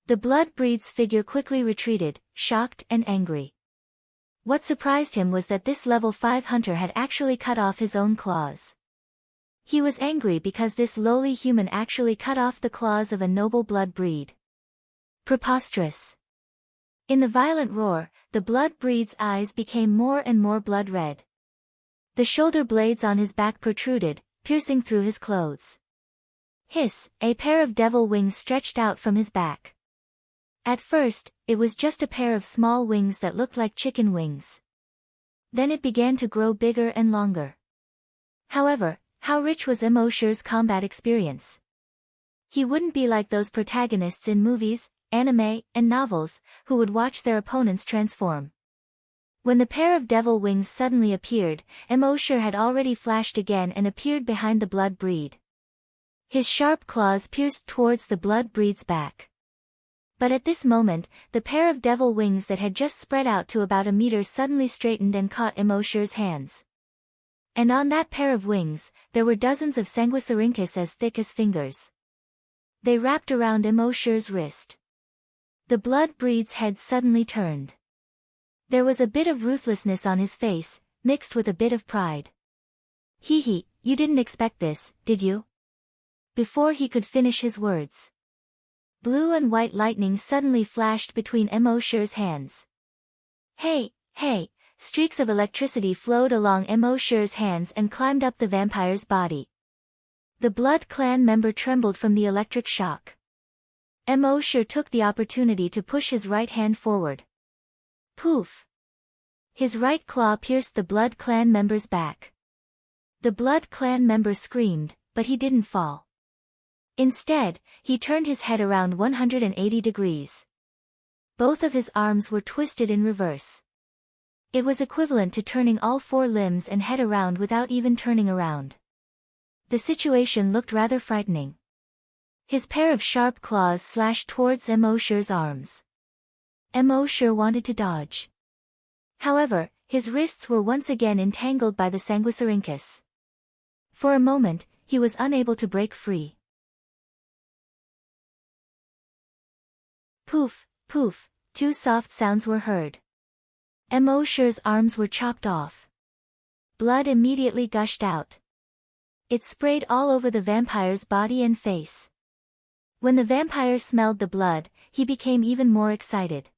The blood breed's figure quickly retreated, shocked and angry. What surprised him was that this level 5 hunter had actually cut off his own claws. He was angry because this lowly human actually cut off the claws of a noble blood breed. Preposterous. In the violent roar, the blood breed's eyes became more and more blood red. The shoulder blades on his back protruded, piercing through his clothes. Hiss, a pair of devil wings stretched out from his back. At first, it was just a pair of small wings that looked like chicken wings. Then it began to grow bigger and longer. However, how rich was Emosher's combat experience? He wouldn't be like those protagonists in movies, anime, and novels, who would watch their opponents transform. When the pair of devil wings suddenly appeared, Emosher had already flashed again and appeared behind the blood breed. His sharp claws pierced towards the blood breed's back. But at this moment, the pair of devil wings that had just spread out to about a meter suddenly straightened and caught Emosher's hands. And on that pair of wings, there were dozens of sanguisurincus as thick as fingers. They wrapped around Emosher's wrist. The blood breed's head suddenly turned. There was a bit of ruthlessness on his face, mixed with a bit of pride. Hee, you didn't expect this, did you? Before he could finish his words, blue and white lightning suddenly flashed between Emosher's hands. Hey, streaks of electricity flowed along Emosher's hands and climbed up the vampire's body. The Blood Clan member trembled from the electric shock. Emosher took the opportunity to push his right hand forward. Poof! His right claw pierced the Blood Clan member's back. The Blood Clan member screamed, but he didn't fall. Instead, he turned his head around 180 degrees. Both of his arms were twisted in reverse. It was equivalent to turning all 4 limbs and head around without even turning around. The situation looked rather frightening. His pair of sharp claws slashed towards Emosher's arms. Emosher wanted to dodge. However, his wrists were once again entangled by the sanguisurincus. For a moment, he was unable to break free. Poof, poof, 2 soft sounds were heard. Emosher's arms were chopped off. Blood immediately gushed out. It sprayed all over the vampire's body and face. When the vampire smelled the blood, he became even more excited.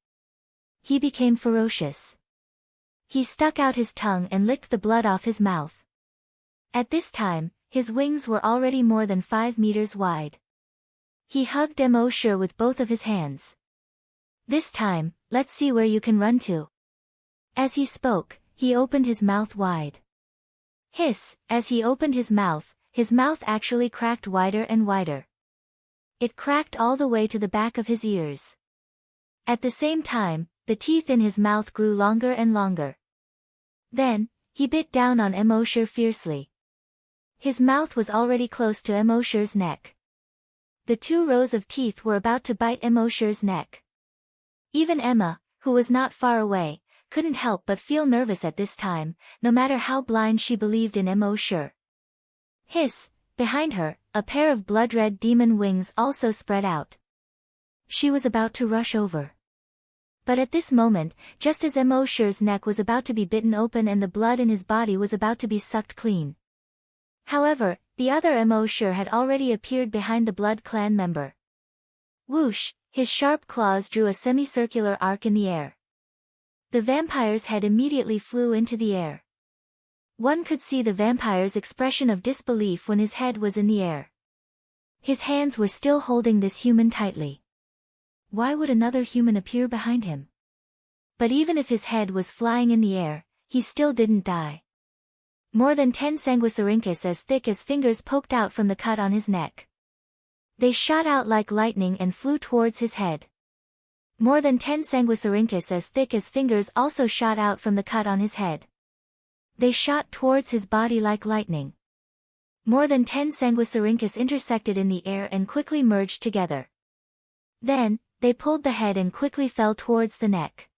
He became ferocious. He stuck out his tongue and licked the blood off his mouth. At this time, his wings were already more than 5 meters wide. He hugged Emosher with both of his hands. This time, let's see where you can run to. As he spoke, he opened his mouth wide. Hiss, as he opened his mouth actually cracked wider and wider. It cracked all the way to the back of his ears. At the same time, the teeth in his mouth grew longer and longer. Then, he bit down on Emosher fiercely. His mouth was already close to Emosher's neck. The 2 rows of teeth were about to bite Emosher's neck. Even Emma, who was not far away, couldn't help but feel nervous at this time, no matter how blind she believed in Emosher. Hiss! Behind her, a pair of blood-red demon wings also spread out. She was about to rush over. But at this moment, just as Emosher's neck was about to be bitten open and the blood in his body was about to be sucked clean. However, the other Emosher had already appeared behind the Blood Clan member. Whoosh! His sharp claws drew a semicircular arc in the air. The vampire's head immediately flew into the air. One could see the vampire's expression of disbelief when his head was in the air. His hands were still holding this human tightly. Why would another human appear behind him? But even if his head was flying in the air, he still didn't die. More than 10 sanguisurincus as thick as fingers poked out from the cut on his neck. They shot out like lightning and flew towards his head. More than 10 sanguisurincus as thick as fingers also shot out from the cut on his head. They shot towards his body like lightning. More than 10 sanguisurincus intersected in the air and quickly merged together. Then, they pulled the head and quickly fell towards the neck.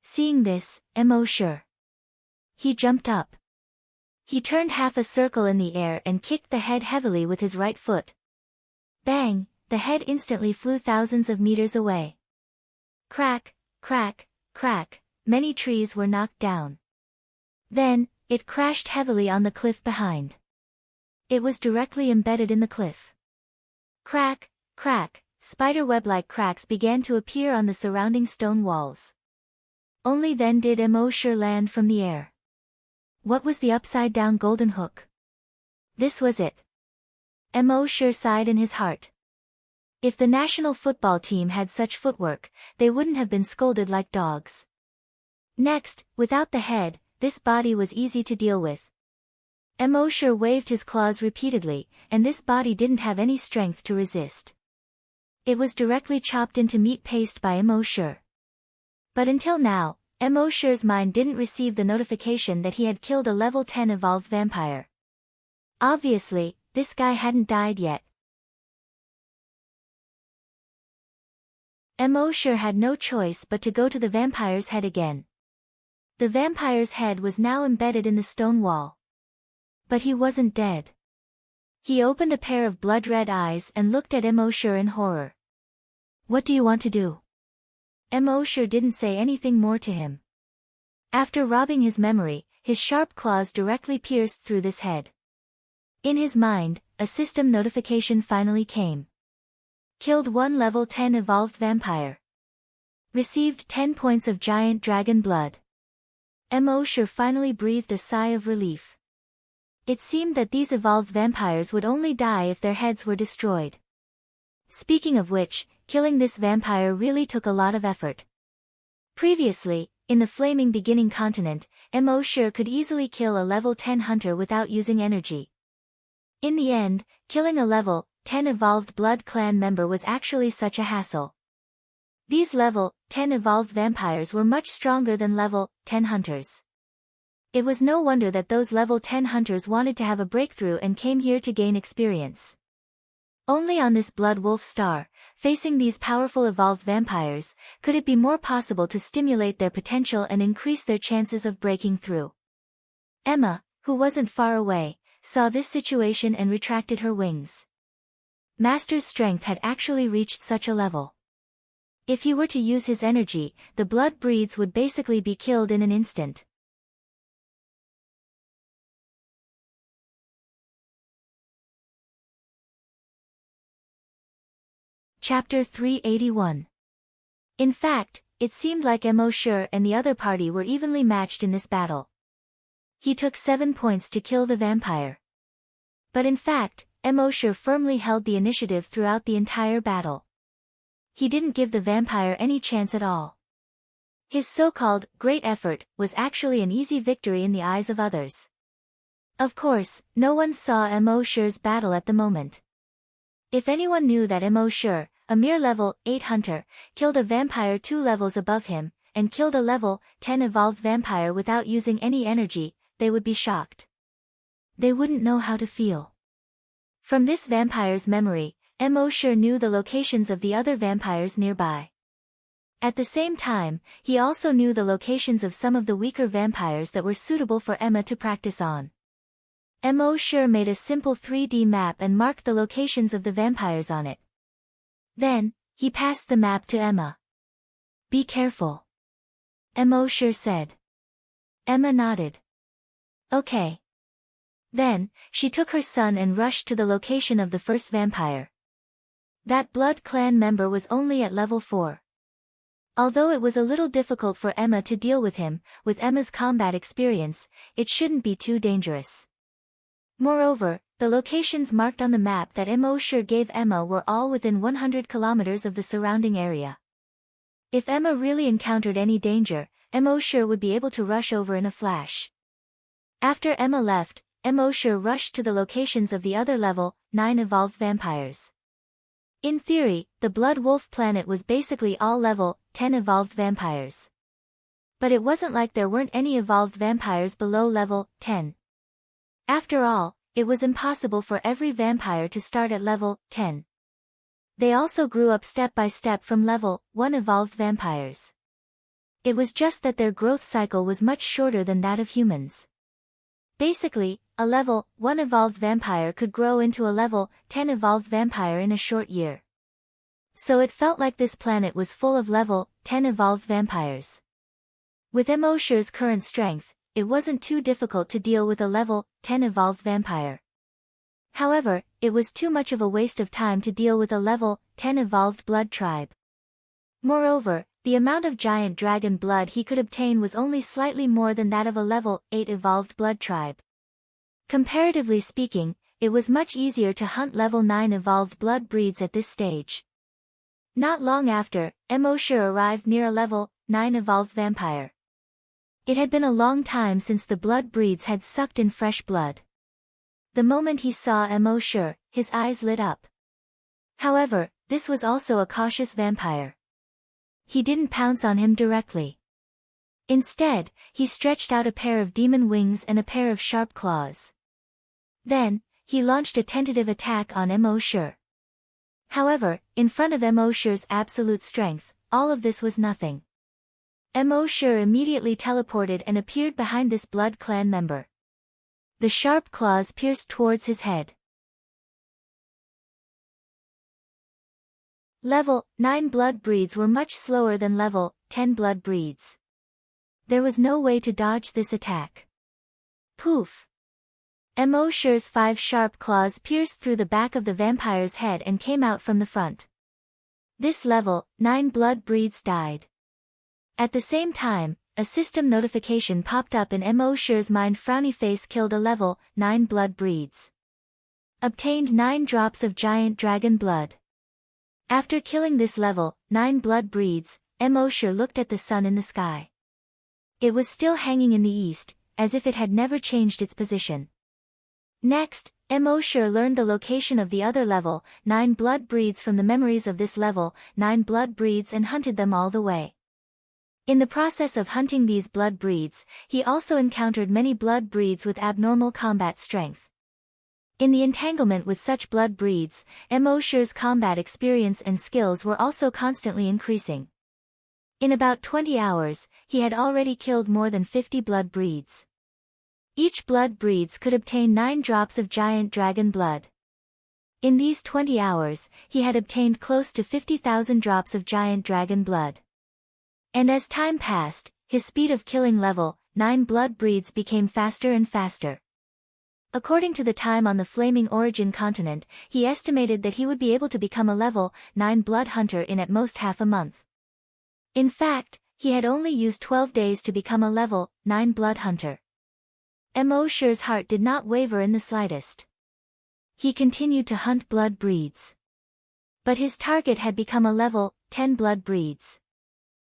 Seeing this, Emosher. He jumped up. He turned half a circle in the air and kicked the head heavily with his right foot. Bang! The head instantly flew thousands of meters away. Crack, crack, crack, many trees were knocked down. Then, it crashed heavily on the cliff behind. It was directly embedded in the cliff. Crack, crack, spiderweb-like cracks began to appear on the surrounding stone walls. Only then did Emosher land from the air. What was the upside-down golden hook? This was it. Emosher sighed in his heart. If the national football team had such footwork, they wouldn't have been scolded like dogs. Next, without the head, this body was easy to deal with. Emosher waved his claws repeatedly, and this body didn't have any strength to resist. It was directly chopped into meat paste by Emosher. But until now, Emosher's mind didn't receive the notification that he had killed a level 10 evolved vampire. Obviously, this guy hadn't died yet. Emosher had no choice but to go to the vampire's head again. The vampire's head was now embedded in the stone wall. But he wasn't dead. He opened a pair of blood-red eyes and looked at Emosher in horror. What do you want to do? Emosher didn't say anything more to him. After robbing his memory, his sharp claws directly pierced through this head. In his mind, a system notification finally came. Killed 1 level 10 evolved vampire. Received 10 points of giant dragon blood. Emosher finally breathed a sigh of relief. It seemed that these evolved vampires would only die if their heads were destroyed. Speaking of which, killing this vampire really took a lot of effort. Previously, in the flaming beginning continent, Emosher could easily kill a level 10 hunter without using energy. In the end, killing a level 10 evolved Blood Clan member was actually such a hassle. These level 10 evolved vampires were much stronger than level 10 hunters. It was no wonder that those level 10 hunters wanted to have a breakthrough and came here to gain experience. Only on this Blood Wolf star, facing these powerful evolved vampires, could it be more possible to stimulate their potential and increase their chances of breaking through. Emma, who wasn't far away, saw this situation and retracted her wings. Master's strength had actually reached such a level. If he were to use his energy, the blood breeds would basically be killed in an instant. Chapter 381. In fact, it seemed like Emosher and the other party were evenly matched in this battle. He took 7 points to kill the vampire. But in fact, Emosher firmly held the initiative throughout the entire battle. He didn't give the vampire any chance at all. His so-called great effort was actually an easy victory in the eyes of others. Of course, no one saw Emosher's battle at the moment. If anyone knew that Emosher, a mere level 8 hunter, killed a vampire 2 levels above him, and killed a level 10 evolved vampire without using any energy, they would be shocked. They wouldn't know how to feel. From this vampire's memory, Immortal knew the locations of the other vampires nearby. At the same time, he also knew the locations of some of the weaker vampires that were suitable for Emma to practice on. Immortal made a simple 3D map and marked the locations of the vampires on it. Then, he passed the map to Emma. "Be careful," Immortal said. Emma nodded. "Okay." Then, she took her son and rushed to the location of the first vampire. That Blood Clan member was only at level 4. Although it was a little difficult for Emma to deal with him, with Emma's combat experience, it shouldn't be too dangerous. Moreover, the locations marked on the map that Immortal gave Emma were all within 100 kilometers of the surrounding area. If Emma really encountered any danger, Immortal would be able to rush over in a flash. After Emma left, Immortal rushed to the locations of the other level 9 evolved vampires. In theory, the Blood Wolf planet was basically all level 10 evolved vampires. But it wasn't like there weren't any evolved vampires below level 10. After all, it was impossible for every vampire to start at level 10. They also grew up step by step from level 1 evolved vampires. It was just that their growth cycle was much shorter than that of humans. Basically, a level 1 evolved vampire could grow into a level 10 evolved vampire in a short year. So it felt like this planet was full of level 10 evolved vampires. With Immortal's current strength, it wasn't too difficult to deal with a level 10 evolved vampire. However, it was too much of a waste of time to deal with a level 10 evolved blood tribe. Moreover, the amount of giant dragon blood he could obtain was only slightly more than that of a level 8 evolved blood tribe. Comparatively speaking, it was much easier to hunt level 9 evolved blood breeds at this stage. Not long after, Immortal arrived near a level 9 evolved vampire. It had been a long time since the blood breeds had sucked in fresh blood. The moment he saw Immortal, his eyes lit up. However, this was also a cautious vampire. He didn't pounce on him directly. Instead, he stretched out a pair of demon wings and a pair of sharp claws. Then, he launched a tentative attack on Immortal. However, in front of Immortal's absolute strength, all of this was nothing. Immortal immediately teleported and appeared behind this Blood Clan member. The sharp claws pierced towards his head. Level 9 blood breeds were much slower than level 10 blood breeds. There was no way to dodge this attack. Poof! Immortal's 5 sharp claws pierced through the back of the vampire's head and came out from the front. This level 9 blood breeds died. At the same time, a system notification popped up in Immortal's mind. Frowny face killed a level 9 blood breeds. Obtained 9 drops of giant dragon blood. After killing this level 9 blood breeds, Immortal looked at the sun in the sky. It was still hanging in the east, as if it had never changed its position. Next, Immortal learned the location of the other level 9 blood breeds from the memories of this level 9 blood breeds and hunted them all the way. In the process of hunting these blood breeds, he also encountered many blood breeds with abnormal combat strength. In the entanglement with such blood breeds, Immortal's combat experience and skills were also constantly increasing. In about 20 hours, he had already killed more than 50 blood breeds. Each blood breeds could obtain 9 drops of giant dragon blood. In these 20 hours, he had obtained close to 50,000 drops of giant dragon blood. And as time passed, his speed of killing level 9 blood breeds became faster and faster. According to the time on the Flaming Origin continent, he estimated that he would be able to become a level 9 blood hunter in at most half a month. In fact, he had only used 12 days to become a level 9 blood hunter. Immortal's heart did not waver in the slightest. He continued to hunt blood breeds. But his target had become a level 10 blood breeds.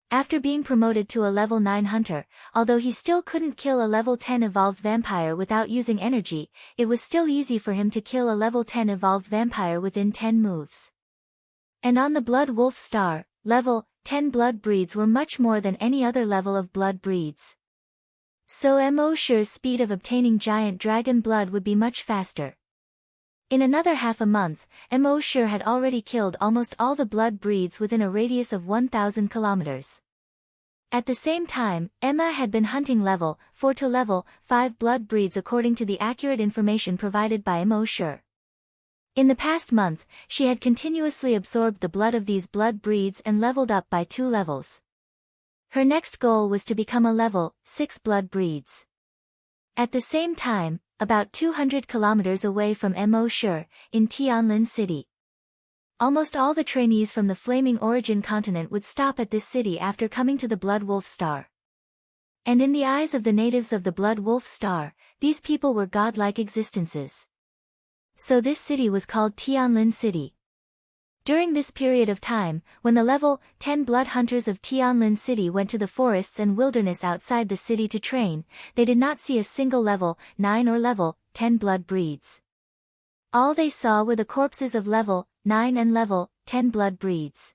After being promoted to a level 9 hunter, although he still couldn't kill a level 10 evolved vampire without using energy, it was still easy for him to kill a level 10 evolved vampire within 10 moves. And on the Blood Wolf star, level 10 blood breeds were much more than any other level of blood breeds. So Emoshure's speed of obtaining giant dragon blood would be much faster. In another half a month, Emoshure had already killed almost all the blood breeds within a radius of 1,000 kilometers. At the same time, Emma had been hunting level 4 to level 5 blood breeds according to the accurate information provided by Emoshure. In the past month, she had continuously absorbed the blood of these blood breeds and leveled up by 2 levels. Her next goal was to become a level 6 blood breeds. At the same time, about 200 kilometers away from Emoshure, in Tianlin City, almost all the trainees from the Flaming Origin continent would stop at this city after coming to the Blood Wolf Star. And in the eyes of the natives of the Blood Wolf Star, these people were godlike existences. So this city was called Tianlin City. During this period of time, when the level 10 blood hunters of Tianlin City went to the forests and wilderness outside the city to train, they did not see a single level 9 or level 10 blood breeds. All they saw were the corpses of level 9 and level 10 blood breeds.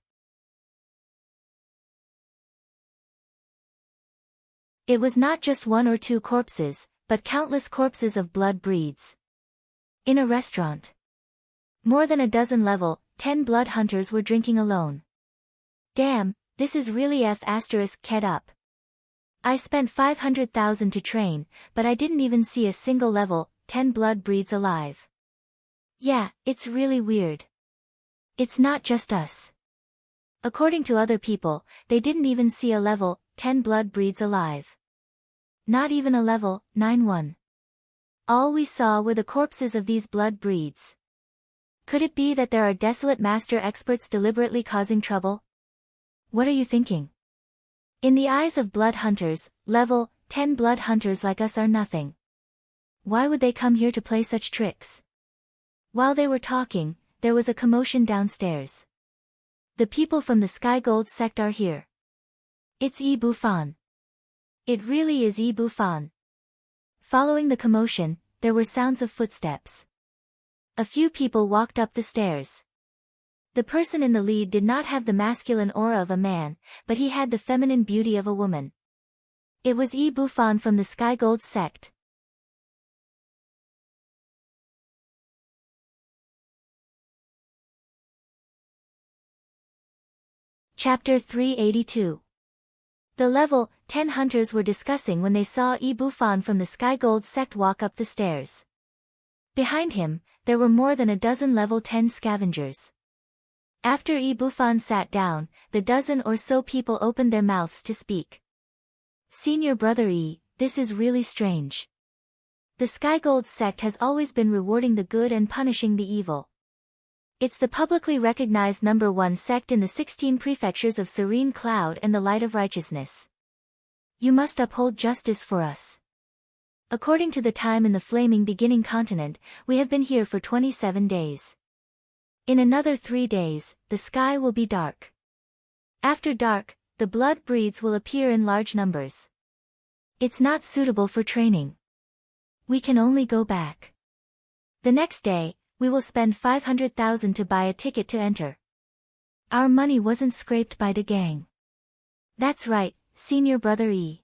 It was not just 1 or 2 corpses, but countless corpses of blood breeds. In a restaurant, more than a dozen level 10 blood hunters were drinking alone. Damn, this is really F***ed up. I spent 500,000 to train, but I didn't even see a single level 10 blood breeds alive. Yeah, it's really weird. It's not just us. According to other people, they didn't even see a level 10 blood breeds alive. Not even a level 9 one. All we saw were the corpses of these blood breeds. Could it be that there are desolate master experts deliberately causing trouble? What are you thinking? In the eyes of blood hunters, level 10 blood hunters like us are nothing. Why would they come here to play such tricks? While they were talking, there was a commotion downstairs. The people from the Sky Gold sect are here. It's Yi Bufan. It really is Yi Bufan. Following the commotion, there were sounds of footsteps. A few people walked up the stairs. The person in the lead did not have the masculine aura of a man, but he had the feminine beauty of a woman. It was Yi Bufan from the Sky Gold sect. Chapter 382. The level 10 hunters were discussing when they saw Yi Bufan from the Sky Gold sect walk up the stairs. Behind him, there were more than a dozen level 10 scavengers. After Yi Bufan sat down, the dozen or so people opened their mouths to speak. Senior Brother Yi, this is really strange. The Sky Gold sect has always been rewarding the good and punishing the evil. It's the publicly recognized number 1 sect in the 16 prefectures of Serene Cloud and the Light of Righteousness. You must uphold justice for us. According to the time in the Flaming Beginning continent, we have been here for 27 days. In another 3 days, the sky will be dark. After dark, the blood breeds will appear in large numbers. It's not suitable for training. We can only go back. The next day, we will spend 500,000 to buy a ticket to enter. Our money wasn't scraped by the gang. That's right, Senior Brother E.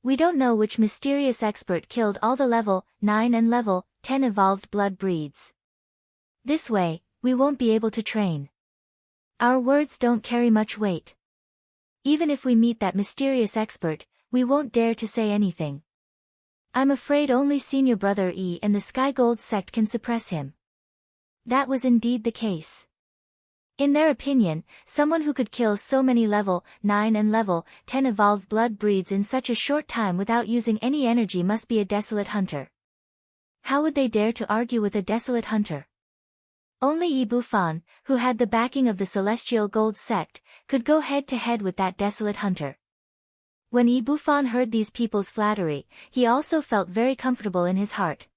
We don't know which mysterious expert killed all the level 9 and level 10 evolved blood breeds. This way, we won't be able to train. Our words don't carry much weight. Even if we meet that mysterious expert, we won't dare to say anything. I'm afraid only Senior Brother E and the Sky Gold sect can suppress him. That was indeed the case. In their opinion, someone who could kill so many level 9 and level 10 evolved blood breeds in such a short time without using any energy must be a desolate hunter. How would they dare to argue with a desolate hunter? Only Yi Bufan, who had the backing of the Celestial Gold sect, could go head-to-head with that desolate hunter. When Yi Bufan heard these people's flattery, he also felt very comfortable in his heart.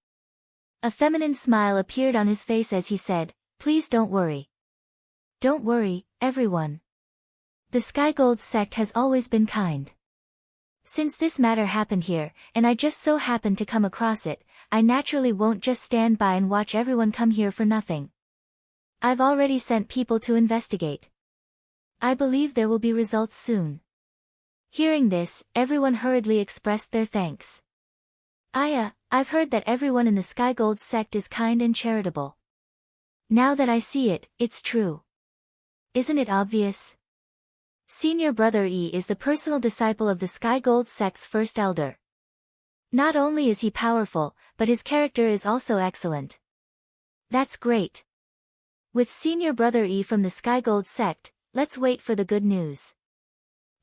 A feminine smile appeared on his face as he said, "Please don't worry. Don't worry, everyone. The Sky Gold sect has always been kind. Since this matter happened here, and I just so happened to come across it, I naturally won't just stand by and watch everyone come here for nothing. I've already sent people to investigate. I believe there will be results soon. Hearing this, everyone hurriedly expressed their thanks. I've heard that everyone in the Sky Gold sect is kind and charitable. Now that I see it, it's true. Isn't it obvious? Senior Brother E is the personal disciple of the Sky Gold sect's first elder. Not only is he powerful, but his character is also excellent. That's great. With Senior Brother E from the Sky Gold sect, let's wait for the good news.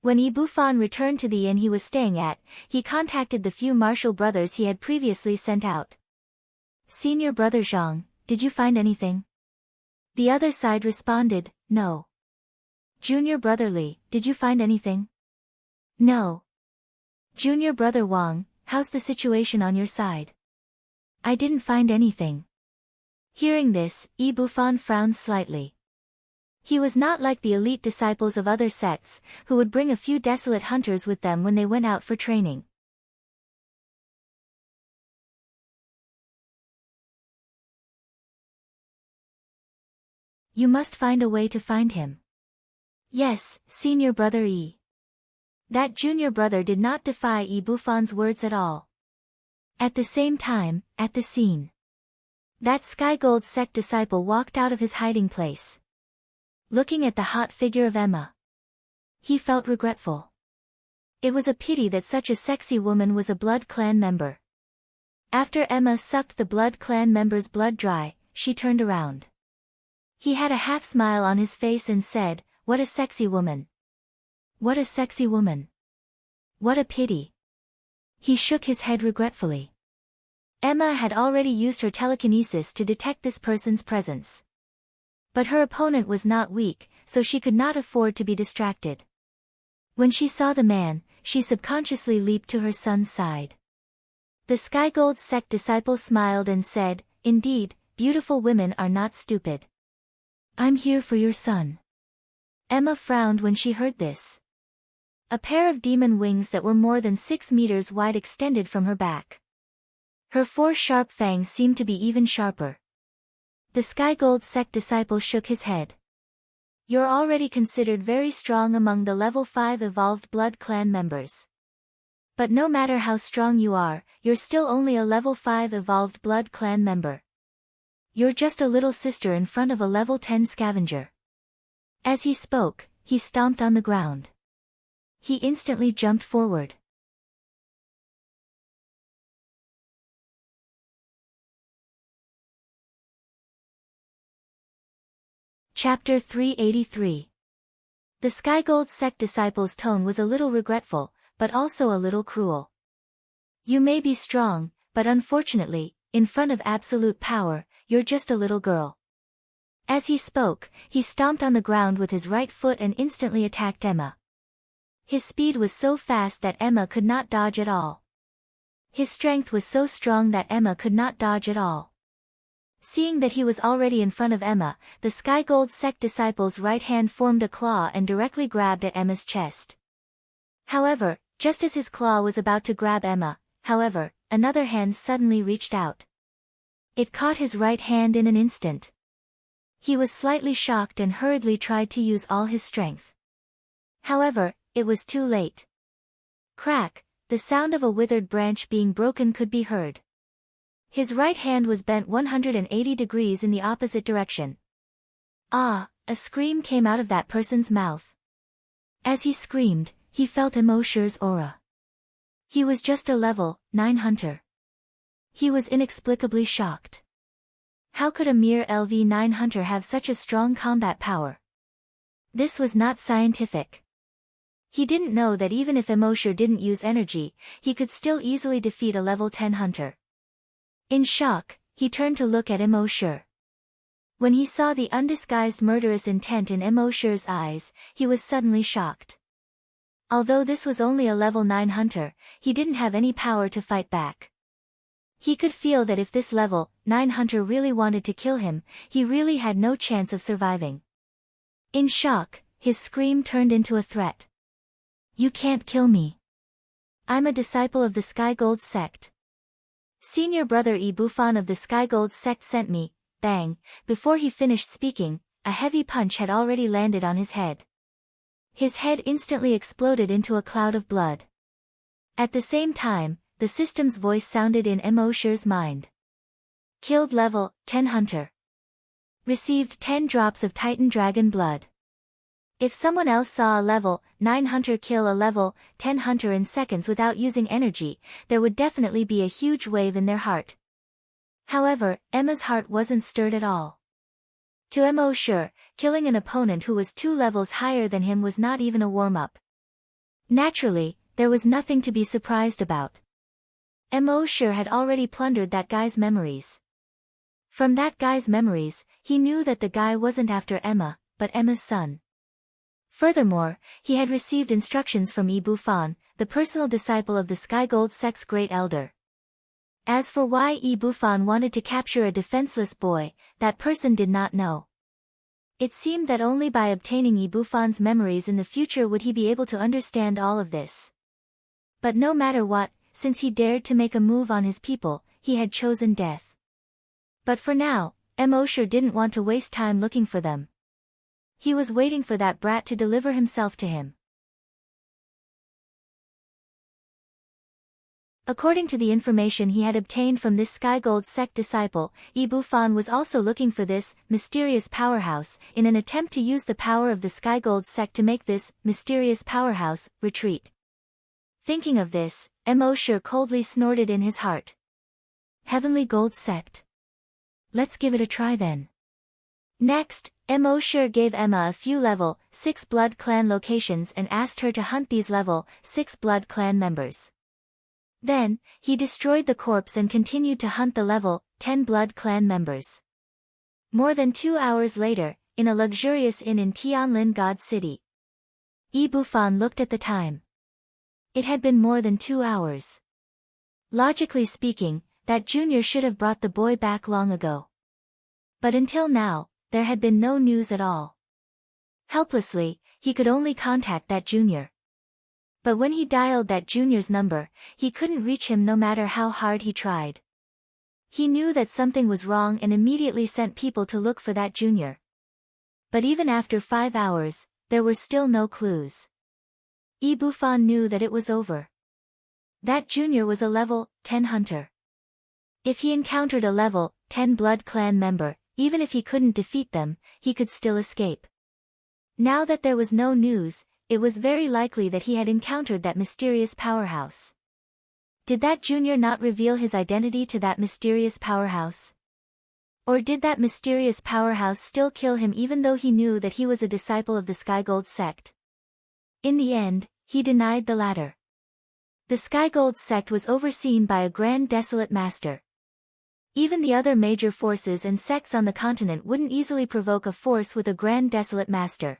When E Bufan returned to the inn he was staying at, he contacted the few martial brothers he had previously sent out. Senior Brother Zhang, did you find anything? The other side responded, no. Junior Brother Li, did you find anything? No. Junior Brother Wang, how's the situation on your side? I didn't find anything. Hearing this, E Bufan frowned slightly. He was not like the elite disciples of other sects, who would bring a few desolate hunters with them when they went out for training. You must find a way to find him. Yes, Senior Brother E. That junior brother did not defy E Bufan's words at all. At the same time, at the scene, that Sky Gold sect disciple walked out of his hiding place. Looking at the hot figure of Emma, he felt regretful. It was a pity that such a sexy woman was a Blood Clan member. After Emma sucked the Blood Clan member's blood dry, she turned around. He had a half smile on his face and said, "What a sexy woman. What a sexy woman. What a pity." He shook his head regretfully. Emma had already used her telekinesis to detect this person's presence. But her opponent was not weak, so she could not afford to be distracted. When she saw the man, she subconsciously leaped to her son's side. The Sky Gold sect disciple smiled and said, "Indeed, beautiful women are not stupid. I'm here for your son." Emma frowned when she heard this. A pair of demon wings that were more than 6 meters wide extended from her back. Her 4 sharp fangs seemed to be even sharper. The Sky Gold sect disciple shook his head. "You're already considered very strong among the level 5 evolved Blood Clan members. But no matter how strong you are, you're still only a level 5 evolved Blood Clan member. You're just a little sister in front of a level 10 scavenger." As he spoke, he stomped on the ground. He instantly jumped forward. Chapter 383. The Sky Gold sect disciple's tone was a little regretful, but also a little cruel. "You may be strong, but unfortunately, in front of absolute power, you're just a little girl." As he spoke, he stomped on the ground with his right foot and instantly attacked Emma. His speed was so fast that Emma could not dodge at all. His strength was so strong that Emma could not dodge at all. Seeing that he was already in front of Emma, the Sky Gold sect disciple's right hand formed a claw and directly grabbed at Emma's chest. However, just as his claw was about to grab Emma, another hand suddenly reached out. It caught his right hand in an instant. He was slightly shocked and hurriedly tried to use all his strength. However, it was too late. Crack, the sound of a withered branch being broken could be heard. His right hand was bent 180 degrees in the opposite direction. Ah, a scream came out of that person's mouth. As he screamed, he felt Emosher's aura. He was just a level 9 hunter. He was inexplicably shocked. How could a mere LV9 hunter have such a strong combat power? This was not scientific. He didn't know that even if Emosher didn't use energy, he could still easily defeat a level 10 hunter. In shock, he turned to look at Emosher. When he saw the undisguised murderous intent in Emosher's eyes, he was suddenly shocked. Although this was only a level 9 hunter, he didn't have any power to fight back. He could feel that if this level 9 hunter really wanted to kill him, he really had no chance of surviving. In shock, his scream turned into a threat. "You can't kill me. I'm a disciple of the Sky Gold sect. Senior Brother E Bufan of the Sky Gold sect sent me." Bang! Before he finished speaking, a heavy punch had already landed on his head. His head instantly exploded into a cloud of blood. At the same time, the system's voice sounded in Emosher's mind. Killed level 10 hunter. Received 10 drops of Titan Dragon blood. If someone else saw a level 9 hunter kill a level 10 hunter in seconds without using energy, there would definitely be a huge wave in their heart. However, Emma's heart wasn't stirred at all. To Emosher, killing an opponent who was 2 levels higher than him was not even a warm-up. Naturally, there was nothing to be surprised about. Emosher had already plundered that guy's memories. From that guy's memories, he knew that the guy wasn't after Emma, but Emma's son. Furthermore, he had received instructions from Ibufan, the personal disciple of the Skygold sect's great elder. As for why Ibufan wanted to capture a defenseless boy, that person did not know. It seemed that only by obtaining Ibufan's memories in the future would he be able to understand all of this. But no matter what, since he dared to make a move on his people, he had chosen death. But for now, Emosher didn't want to waste time looking for them. He was waiting for that brat to deliver himself to him. According to the information he had obtained from this Skygold sect disciple, Ibufan was also looking for this mysterious powerhouse in an attempt to use the power of the Skygold sect to make this mysterious powerhouse retreat. Thinking of this, Emosher coldly snorted in his heart. Heavenly Gold Sect. Let's give it a try then. Next, Emosher gave Emma a few level 6 Blood Clan locations and asked her to hunt these level 6 Blood Clan members. Then, he destroyed the corpse and continued to hunt the level 10 Blood Clan members. More than 2 hours later, in a luxurious inn in Tianlin God City. Ibufan looked at the time. It had been more than 2 hours. Logically speaking, that junior should have brought the boy back long ago. But until now, there had been no news at all. Helplessly, he could only contact that junior. But when he dialed that junior's number, he couldn't reach him no matter how hard he tried. He knew that something was wrong and immediately sent people to look for that junior. But even after 5 hours, there were still no clues. Ibufan knew that it was over. That junior was a level 10 hunter. If he encountered a level 10 Blood Clan member, even if he couldn't defeat them, he could still escape. Now that there was no news, it was very likely that he had encountered that mysterious powerhouse. Did that junior not reveal his identity to that mysterious powerhouse? Or did that mysterious powerhouse still kill him even though he knew that he was a disciple of the Skygold sect? In the end, he denied the latter. The Skygold sect was overseen by a Grand Desolate Master. Even the other major forces and sects on the continent wouldn't easily provoke a force with a Grand Desolate Master.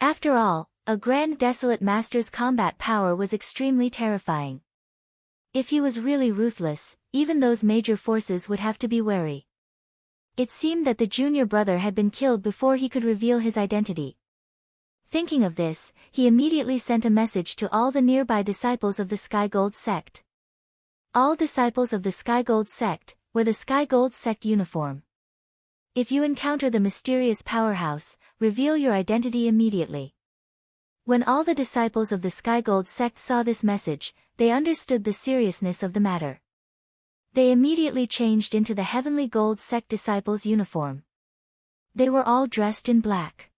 After all, a Grand Desolate Master's combat power was extremely terrifying. If he was really ruthless, even those major forces would have to be wary. It seemed that the junior brother had been killed before he could reveal his identity. Thinking of this, he immediately sent a message to all the nearby disciples of the Skygold sect. All disciples of the Skygold sect, wear the Skygold sect uniform. If you encounter the mysterious powerhouse, reveal your identity immediately. When all the disciples of the Skygold sect saw this message, they understood the seriousness of the matter. They immediately changed into the Heavenly Gold sect disciples' uniform. They were all dressed in black.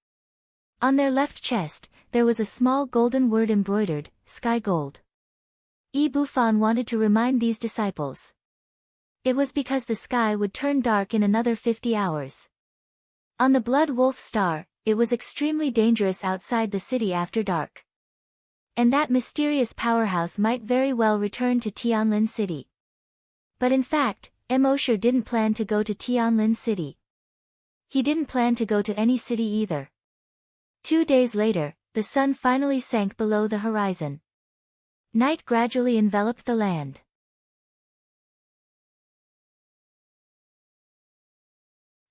On their left chest, there was a small golden word embroidered, Sky Gold. Ibufan wanted to remind these disciples. It was because the sky would turn dark in another 50 hours. On the Blood Wolf Star, it was extremely dangerous outside the city after dark. And that mysterious powerhouse might very well return to Tianlin City. But in fact, Emosher didn't plan to go to Tianlin City. He didn't plan to go to any city either. 2 days later, the sun finally sank below the horizon. Night gradually enveloped the land.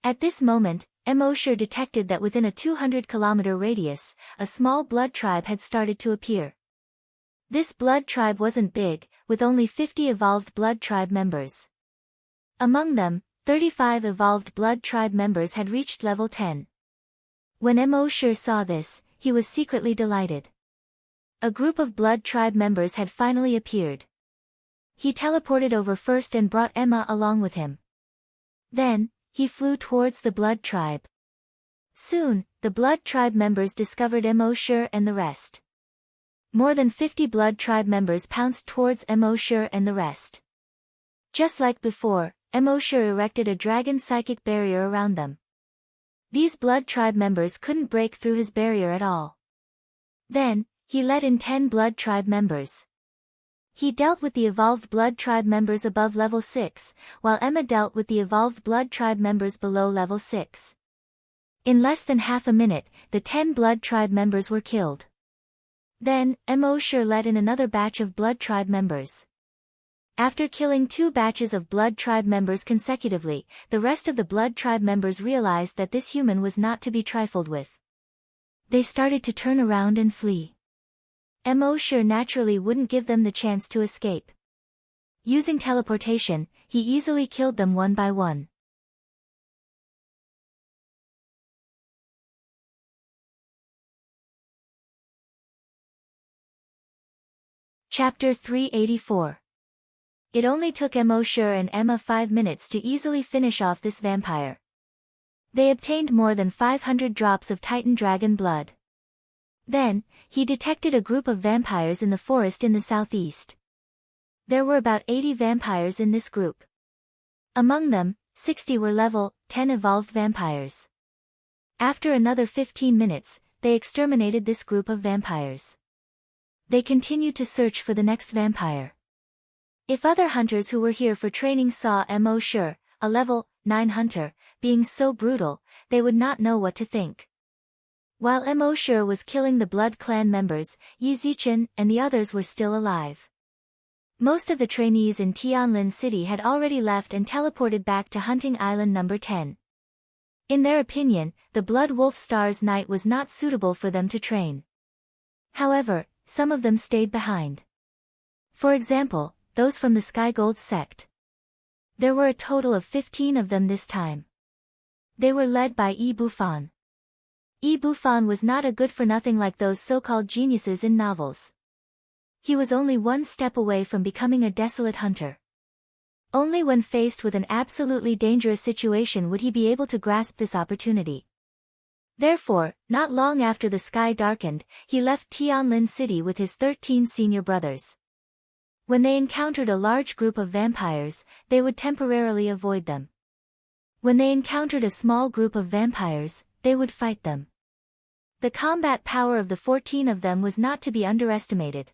At this moment, Emosher detected that within a 200-kilometer radius, a small blood tribe had started to appear. This blood tribe wasn't big, with only 50 evolved blood tribe members. Among them, 35 evolved blood tribe members had reached level 10. When Emosher saw this, he was secretly delighted. A group of Blood Tribe members had finally appeared. He teleported over first and brought Emma along with him. Then, he flew towards the Blood Tribe. Soon, the Blood Tribe members discovered Immortal and the rest. More than 50 Blood Tribe members pounced towards Immortal and the rest. Just like before, Immortal erected a dragon psychic barrier around them. These Blood Tribe members couldn't break through his barrier at all. Then, he let in 10 Blood Tribe members. He dealt with the evolved Blood Tribe members above level 6, while Emma dealt with the evolved Blood Tribe members below level 6. In less than half a minute, the 10 Blood Tribe members were killed. Then, Immortal let in another batch of Blood Tribe members. After killing 2 batches of Blood Tribe members consecutively, the rest of the Blood Tribe members realized that this human was not to be trifled with. They started to turn around and flee. Immortal naturally wouldn't give them the chance to escape. Using teleportation, he easily killed them one by one. Chapter 384. It only took Immortal and Emma 5 minutes to easily finish off this vampire. They obtained more than 500 drops of Titan dragon blood. Then, he detected a group of vampires in the forest in the southeast. There were about 80 vampires in this group. Among them, 60 were level 10 evolved vampires. After another 15 minutes, they exterminated this group of vampires. They continued to search for the next vampire. If other hunters who were here for training saw Immortal, a level 9 hunter, being so brutal, they would not know what to think. While Immortal was killing the Blood Clan members, Yi Zichen and the others were still alive. Most of the trainees in Tianlin City had already left and teleported back to Hunting Island number 10. In their opinion, the Blood Wolf Star's night was not suitable for them to train. However, some of them stayed behind. For example, those from the Sky Gold sect. There were a total of 15 of them this time. They were led by Yi Bufan. Yi Bufan was not a good-for-nothing like those so-called geniuses in novels. He was only one step away from becoming a desolate hunter. Only when faced with an absolutely dangerous situation would he be able to grasp this opportunity. Therefore, not long after the sky darkened, he left Tianlin City with his 13 senior brothers. When they encountered a large group of vampires, they would temporarily avoid them. When they encountered a small group of vampires, they would fight them. The combat power of the 14 of them was not to be underestimated.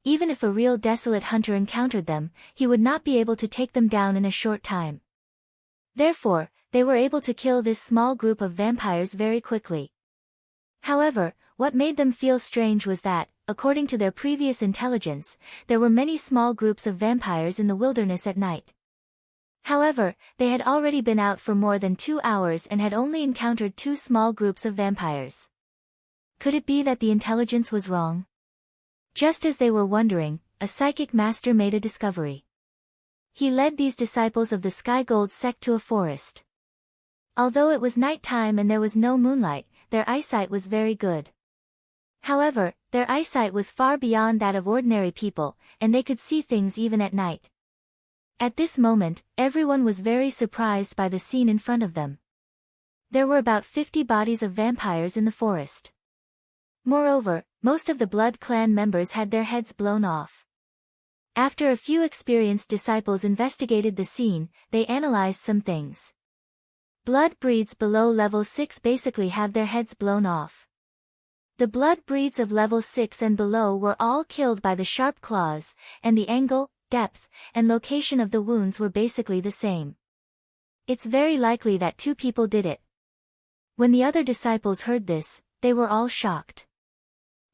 Even if a real desolate hunter encountered them, he would not be able to take them down in a short time. Therefore, they were able to kill this small group of vampires very quickly. However, what made them feel strange was that, according to their previous intelligence, there were many small groups of vampires in the wilderness at night. However, they had already been out for more than 2 hours and had only encountered 2 small groups of vampires. Could it be that the intelligence was wrong? Just as they were wondering, a psychic master made a discovery. He led these disciples of the Sky Gold sect to a forest. Although it was night time and there was no moonlight, their eyesight was very good. However, their eyesight was far beyond that of ordinary people, and they could see things even at night. At this moment, everyone was very surprised by the scene in front of them. There were about 50 bodies of vampires in the forest. Moreover, most of the Blood Clan members had their heads blown off. After a few experienced disciples investigated the scene, they analyzed some things. Blood breeds below level 6 basically have their heads blown off. The blood breeds of level 6 and below were all killed by the sharp claws, and the angle, depth, and location of the wounds were basically the same. It's very likely that 2 people did it. When the other disciples heard this, they were all shocked.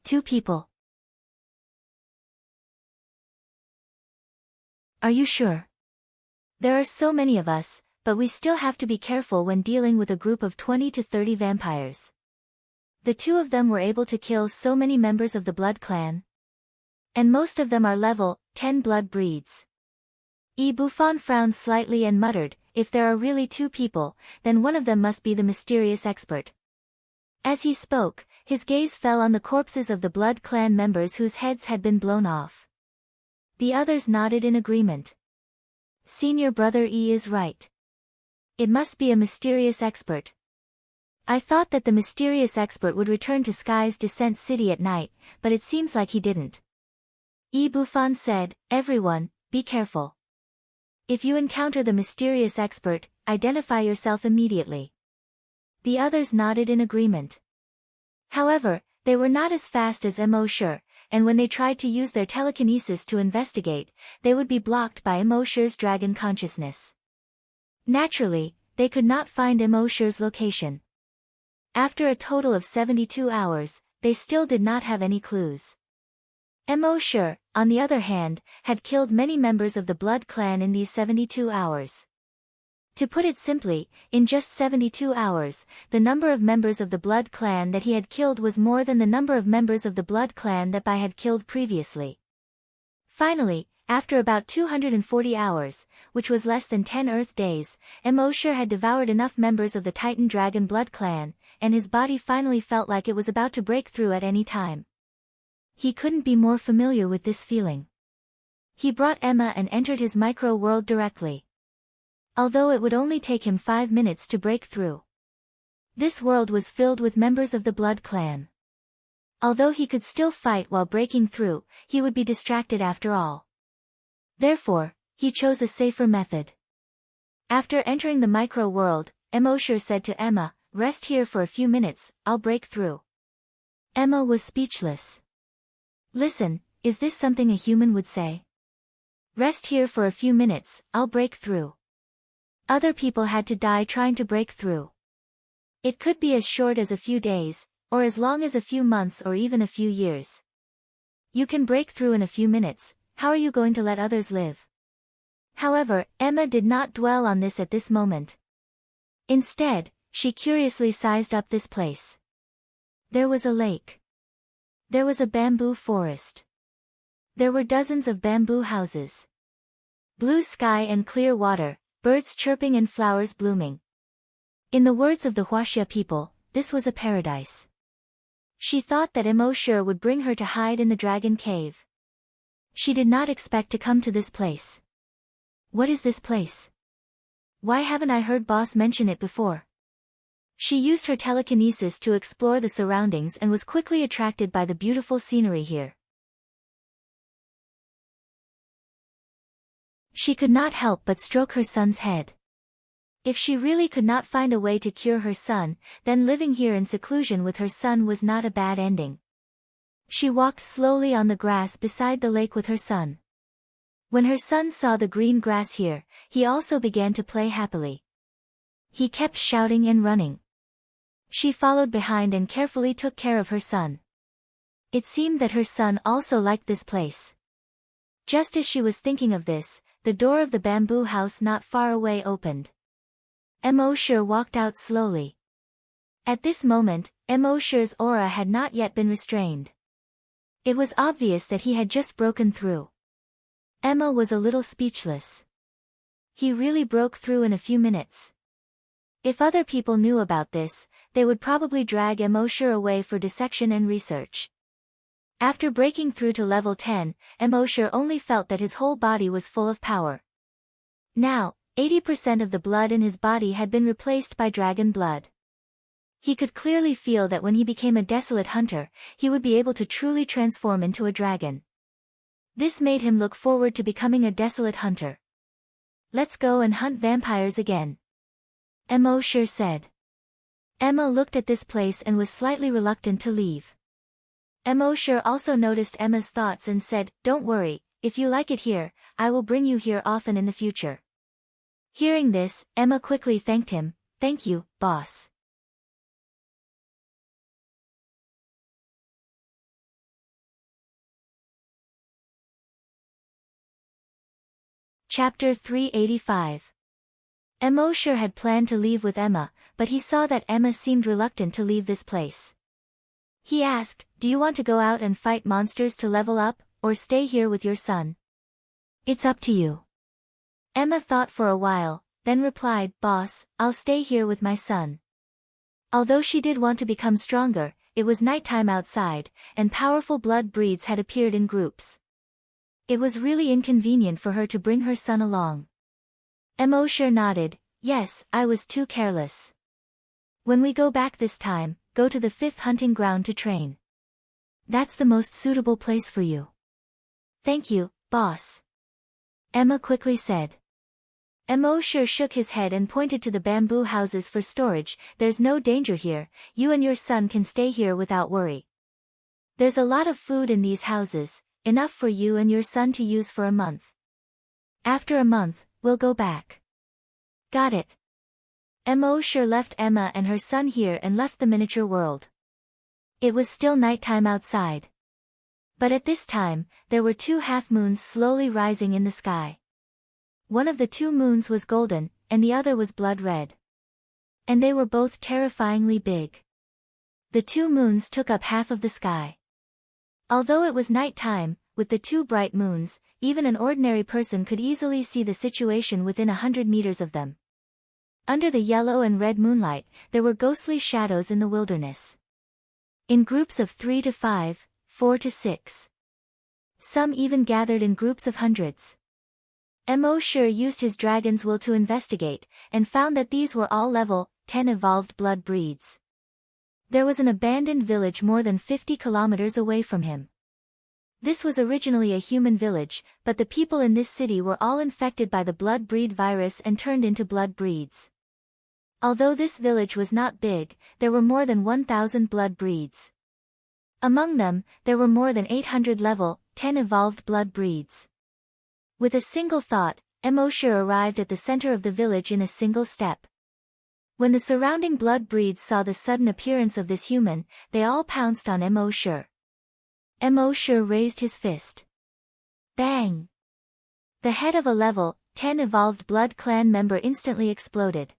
2 people. Are you sure? There are so many of us, but we still have to be careful when dealing with a group of 20 to 30 vampires. The 2 of them were able to kill so many members of the Blood Clan. And most of them are level 10 blood breeds. Yi Bufan frowned slightly and muttered, if there are really 2 people, then one of them must be the mysterious expert. As he spoke, his gaze fell on the corpses of the Blood Clan members whose heads had been blown off. The others nodded in agreement. Senior Brother E is right. It must be a mysterious expert. I thought that the mysterious expert would return to Sky's Descent City at night, but it seems like he didn't. E Buffon said, everyone, be careful. If you encounter the mysterious expert, identify yourself immediately. The others nodded in agreement. However, they were not as fast as Emoshur, and when they tried to use their telekinesis to investigate, they would be blocked by Emoshur's dragon consciousness. Naturally, they could not find Emoshur's location. After a total of 72 hours, they still did not have any clues. Emoshur, on the other hand, had killed many members of the Blood Clan in these 72 hours. To put it simply, in just 72 hours, the number of members of the Blood Clan that he had killed was more than the number of members of the Blood Clan that Bai had killed previously. Finally, after about 240 hours, which was less than 10 Earth days, Emoshur had devoured enough members of the Titan Dragon Blood Clan, and his body finally felt like it was about to break through at any time. He couldn't be more familiar with this feeling. He brought Emma and entered his micro-world directly. Although it would only take him 5 minutes to break through. This world was filled with members of the Blood Clan. Although he could still fight while breaking through, he would be distracted after all. Therefore, he chose a safer method. After entering the micro-world, Emoshur said to Emma, rest here for a few minutes, I'll break through. Emma was speechless. Listen, is this something a human would say? Rest here for a few minutes, I'll break through. Other people had to die trying to break through. It could be as short as a few days, or as long as a few months or even a few years. You can break through in a few minutes, how are you going to let others live? However, Emma did not dwell on this at this moment. Instead, she curiously sized up this place. There was a lake. There was a bamboo forest. There were dozens of bamboo houses. Blue sky and clear water, birds chirping and flowers blooming. In the words of the Huaxia people, this was a paradise. She thought that Emoshur would bring her to hide in the dragon cave. She did not expect to come to this place. What is this place? Why haven't I heard Boss mention it before? She used her telekinesis to explore the surroundings and was quickly attracted by the beautiful scenery here. She could not help but stroke her son's head. If she really could not find a way to cure her son, then living here in seclusion with her son was not a bad ending. She walked slowly on the grass beside the lake with her son. When her son saw the green grass here, he also began to play happily. He kept shouting and running. She followed behind and carefully took care of her son. It seemed that her son also liked this place. Just as she was thinking of this, the door of the bamboo house not far away opened. Emoshur walked out slowly. At this moment, Emoshur's aura had not yet been restrained. It was obvious that he had just broken through. Emma was a little speechless. He really broke through in a few minutes. If other people knew about this, they would probably drag Emoshur away for dissection and research. After breaking through to level 10, Emoshur only felt that his whole body was full of power. Now, 80% of the blood in his body had been replaced by dragon blood. He could clearly feel that when he became a desolate hunter, he would be able to truly transform into a dragon. This made him look forward to becoming a desolate hunter. Let's go and hunt vampires again. Emoshur said. Emma looked at this place and was slightly reluctant to leave. Emoshur also noticed Emma's thoughts and said, don't worry, if you like it here, I will bring you here often in the future. Hearing this, Emma quickly thanked him, thank you, boss. Chapter 385. Emoshur had planned to leave with Emma, but he saw that Emma seemed reluctant to leave this place. He asked, do you want to go out and fight monsters to level up, or stay here with your son? It's up to you. Emma thought for a while, then replied, boss, I'll stay here with my son. Although she did want to become stronger, it was nighttime outside, and powerful blood breeds had appeared in groups. It was really inconvenient for her to bring her son along. Emosher nodded. Yes, I was too careless. When we go back this time, go to the 5th hunting ground to train. That's the most suitable place for you. Thank you, boss. Emma quickly said. Emosher shook his head and pointed to the bamboo houses for storage. There's no danger here, you and your son can stay here without worry. There's a lot of food in these houses, enough for you and your son to use for a month. After a month, we'll go back. Got it. Emosher left Emma and her son here and left the miniature world. It was still nighttime outside. But at this time, there were 2 half-moons slowly rising in the sky. One of the 2 moons was golden, and the other was blood red. And they were both terrifyingly big. The 2 moons took up half of the sky. Although it was night time, with the 2 bright moons, even an ordinary person could easily see the situation within 100 meters of them. Under the yellow and red moonlight, there were ghostly shadows in the wilderness. In groups of 3 to 5, 4 to 6. Some even gathered in groups of hundreds. Emosher used his dragon's will to investigate, and found that these were all level 10 evolved blood breeds. There was an abandoned village more than 50 kilometers away from him. This was originally a human village, but the people in this city were all infected by the blood breed virus and turned into blood breeds. Although this village was not big, there were more than 1,000 blood breeds. Among them, there were more than 800 level 10 evolved blood breeds. With a single thought, Emosher arrived at the center of the village in a single step. When the surrounding blood breeds saw the sudden appearance of this human, they all pounced on Emosher. Emosher raised his fist. Bang! The head of a level 10 evolved blood clan member instantly exploded.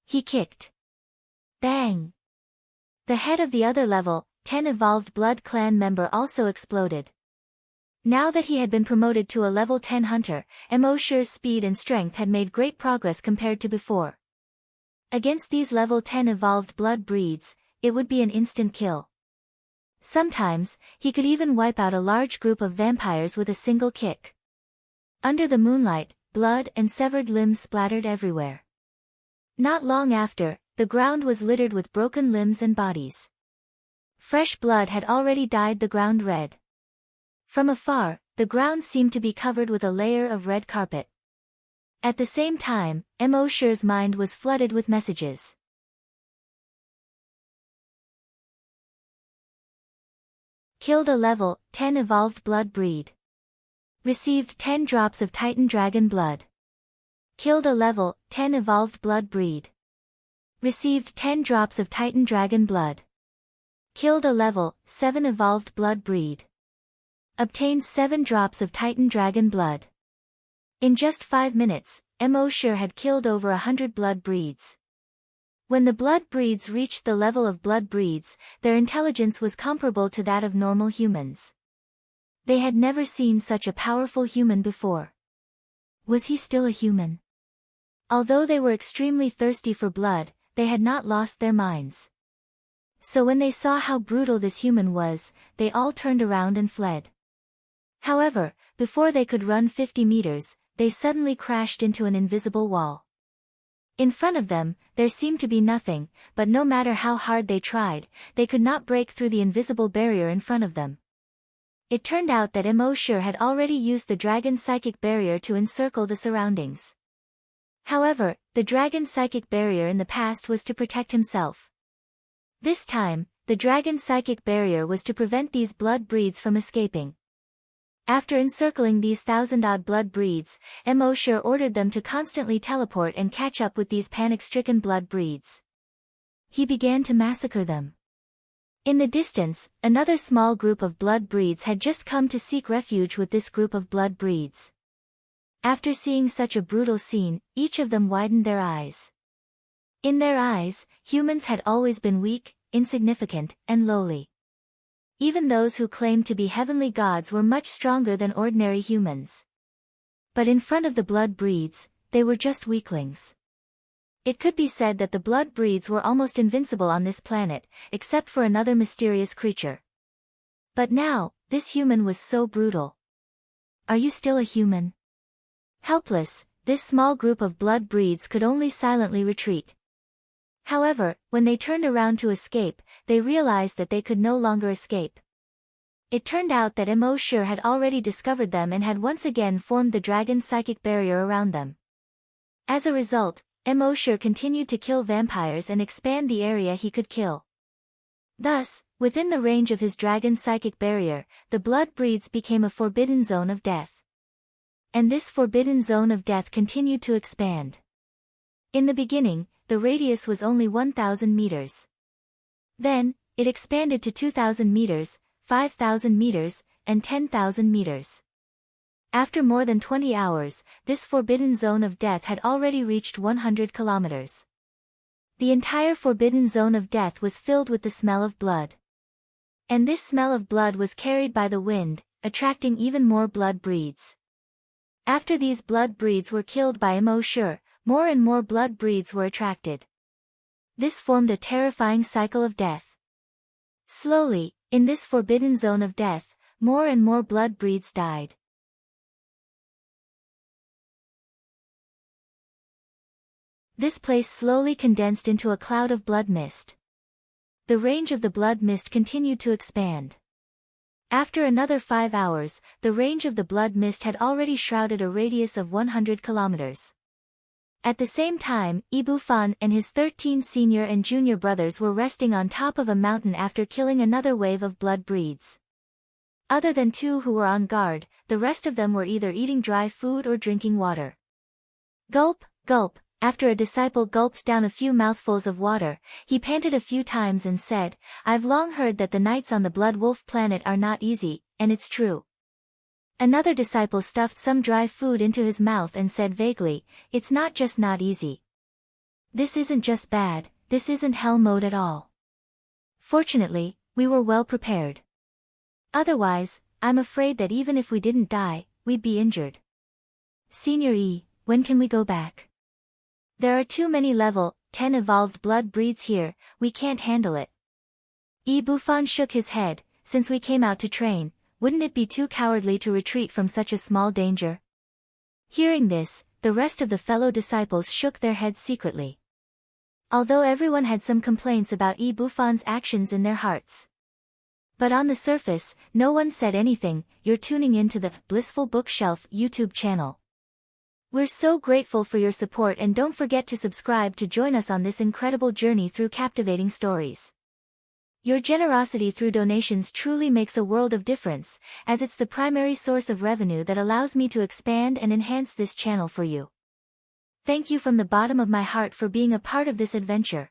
He kicked. Bang! The head of the other level 10 evolved blood clan member also exploded. Now that he had been promoted to a level 10 hunter, Emosher's speed and strength had made great progress compared to before. Against these level 10 evolved blood breeds, it would be an instant kill. Sometimes, he could even wipe out a large group of vampires with a single kick. Under the moonlight, blood and severed limbs splattered everywhere. Not long after, the ground was littered with broken limbs and bodies. Fresh blood had already dyed the ground red. From afar, the ground seemed to be covered with a layer of red carpet. At the same time, Emosher's mind was flooded with messages. Killed a level 10 evolved blood breed. Received 10 drops of Titan dragon blood. Killed a level 10 evolved blood breed. Received 10 drops of Titan dragon blood. Killed a level 7 evolved blood breed. Obtained 7 drops of Titan dragon blood. In just 5 minutes, Emosher had killed over 100 blood breeds. When the blood breeds reached the level of blood breeds, their intelligence was comparable to that of normal humans. They had never seen such a powerful human before. Was he still a human? Although they were extremely thirsty for blood, they had not lost their minds. So when they saw how brutal this human was, they all turned around and fled. However, before they could run 50 meters, they suddenly crashed into an invisible wall. In front of them, there seemed to be nothing, but no matter how hard they tried, they could not break through the invisible barrier in front of them. It turned out that Emosher had already used the dragon's psychic barrier to encircle the surroundings. However, the dragon's psychic barrier in the past was to protect himself. This time, the dragon's psychic barrier was to prevent these blood breeds from escaping. After encircling these 1,000-odd blood breeds, Emosher ordered them to constantly teleport and catch up with these panic-stricken blood breeds. He began to massacre them. In the distance, another small group of blood breeds had just come to seek refuge with this group of blood breeds. After seeing such a brutal scene, each of them widened their eyes. In their eyes, humans had always been weak, insignificant, and lowly. Even those who claimed to be heavenly gods were much stronger than ordinary humans. But in front of the blood breeds, they were just weaklings. It could be said that the blood breeds were almost invincible on this planet, except for another mysterious creature. But now, this human was so brutal. Are you still a human? Helpless, this small group of blood breeds could only silently retreat. However, when they turned around to escape, they realized that they could no longer escape. It turned out that Emosure had already discovered them and had once again formed the dragon's psychic barrier around them. As a result, Emosure continued to kill vampires and expand the area he could kill. Thus, within the range of his dragon's psychic barrier, the blood breeds became a forbidden zone of death. And this forbidden zone of death continued to expand. In the beginning, the radius was only 1,000 meters. Then, it expanded to 2,000 meters, 5,000 meters, and 10,000 meters. After more than 20 hours, this forbidden zone of death had already reached 100 kilometers. The entire forbidden zone of death was filled with the smell of blood. And this smell of blood was carried by the wind, attracting even more blood breeds. After these blood breeds were killed by Emosure, more and more blood breeds were attracted. This formed a terrifying cycle of death. Slowly, in this forbidden zone of death, more and more blood breeds died. This place slowly condensed into a cloud of blood mist. The range of the blood mist continued to expand. After another 5 hours, the range of the blood mist had already shrouded a radius of 100 kilometers. At the same time, Ibufan and his 13 senior and junior brothers were resting on top of a mountain after killing another wave of blood breeds. Other than 2 who were on guard, the rest of them were either eating dry food or drinking water. Gulp, gulp. After a disciple gulped down a few mouthfuls of water, he panted a few times and said, "I've long heard that the nights on the Blood Wolf planet are not easy, and it's true." Another disciple stuffed some dry food into his mouth and said vaguely, "It's not just not easy. This isn't just bad, this isn't hell mode at all. Fortunately, we were well prepared. Otherwise, I'm afraid that even if we didn't die, we'd be injured. Senior E, when can we go back? There are too many level 10 evolved blood breeds here, we can't handle it." Ibufan shook his head. "Since we came out to train, wouldn't it be too cowardly to retreat from such a small danger?" Hearing this, the rest of the fellow disciples shook their heads secretly. Although everyone had some complaints about Ibufan's actions in their hearts. But on the surface, no one said anything. You're tuning into the Blissful Bookshelf YouTube channel. We're so grateful for your support, and don't forget to subscribe to join us on this incredible journey through captivating stories. Your generosity through donations truly makes a world of difference, as it's the primary source of revenue that allows me to expand and enhance this channel for you. Thank you from the bottom of my heart for being a part of this adventure.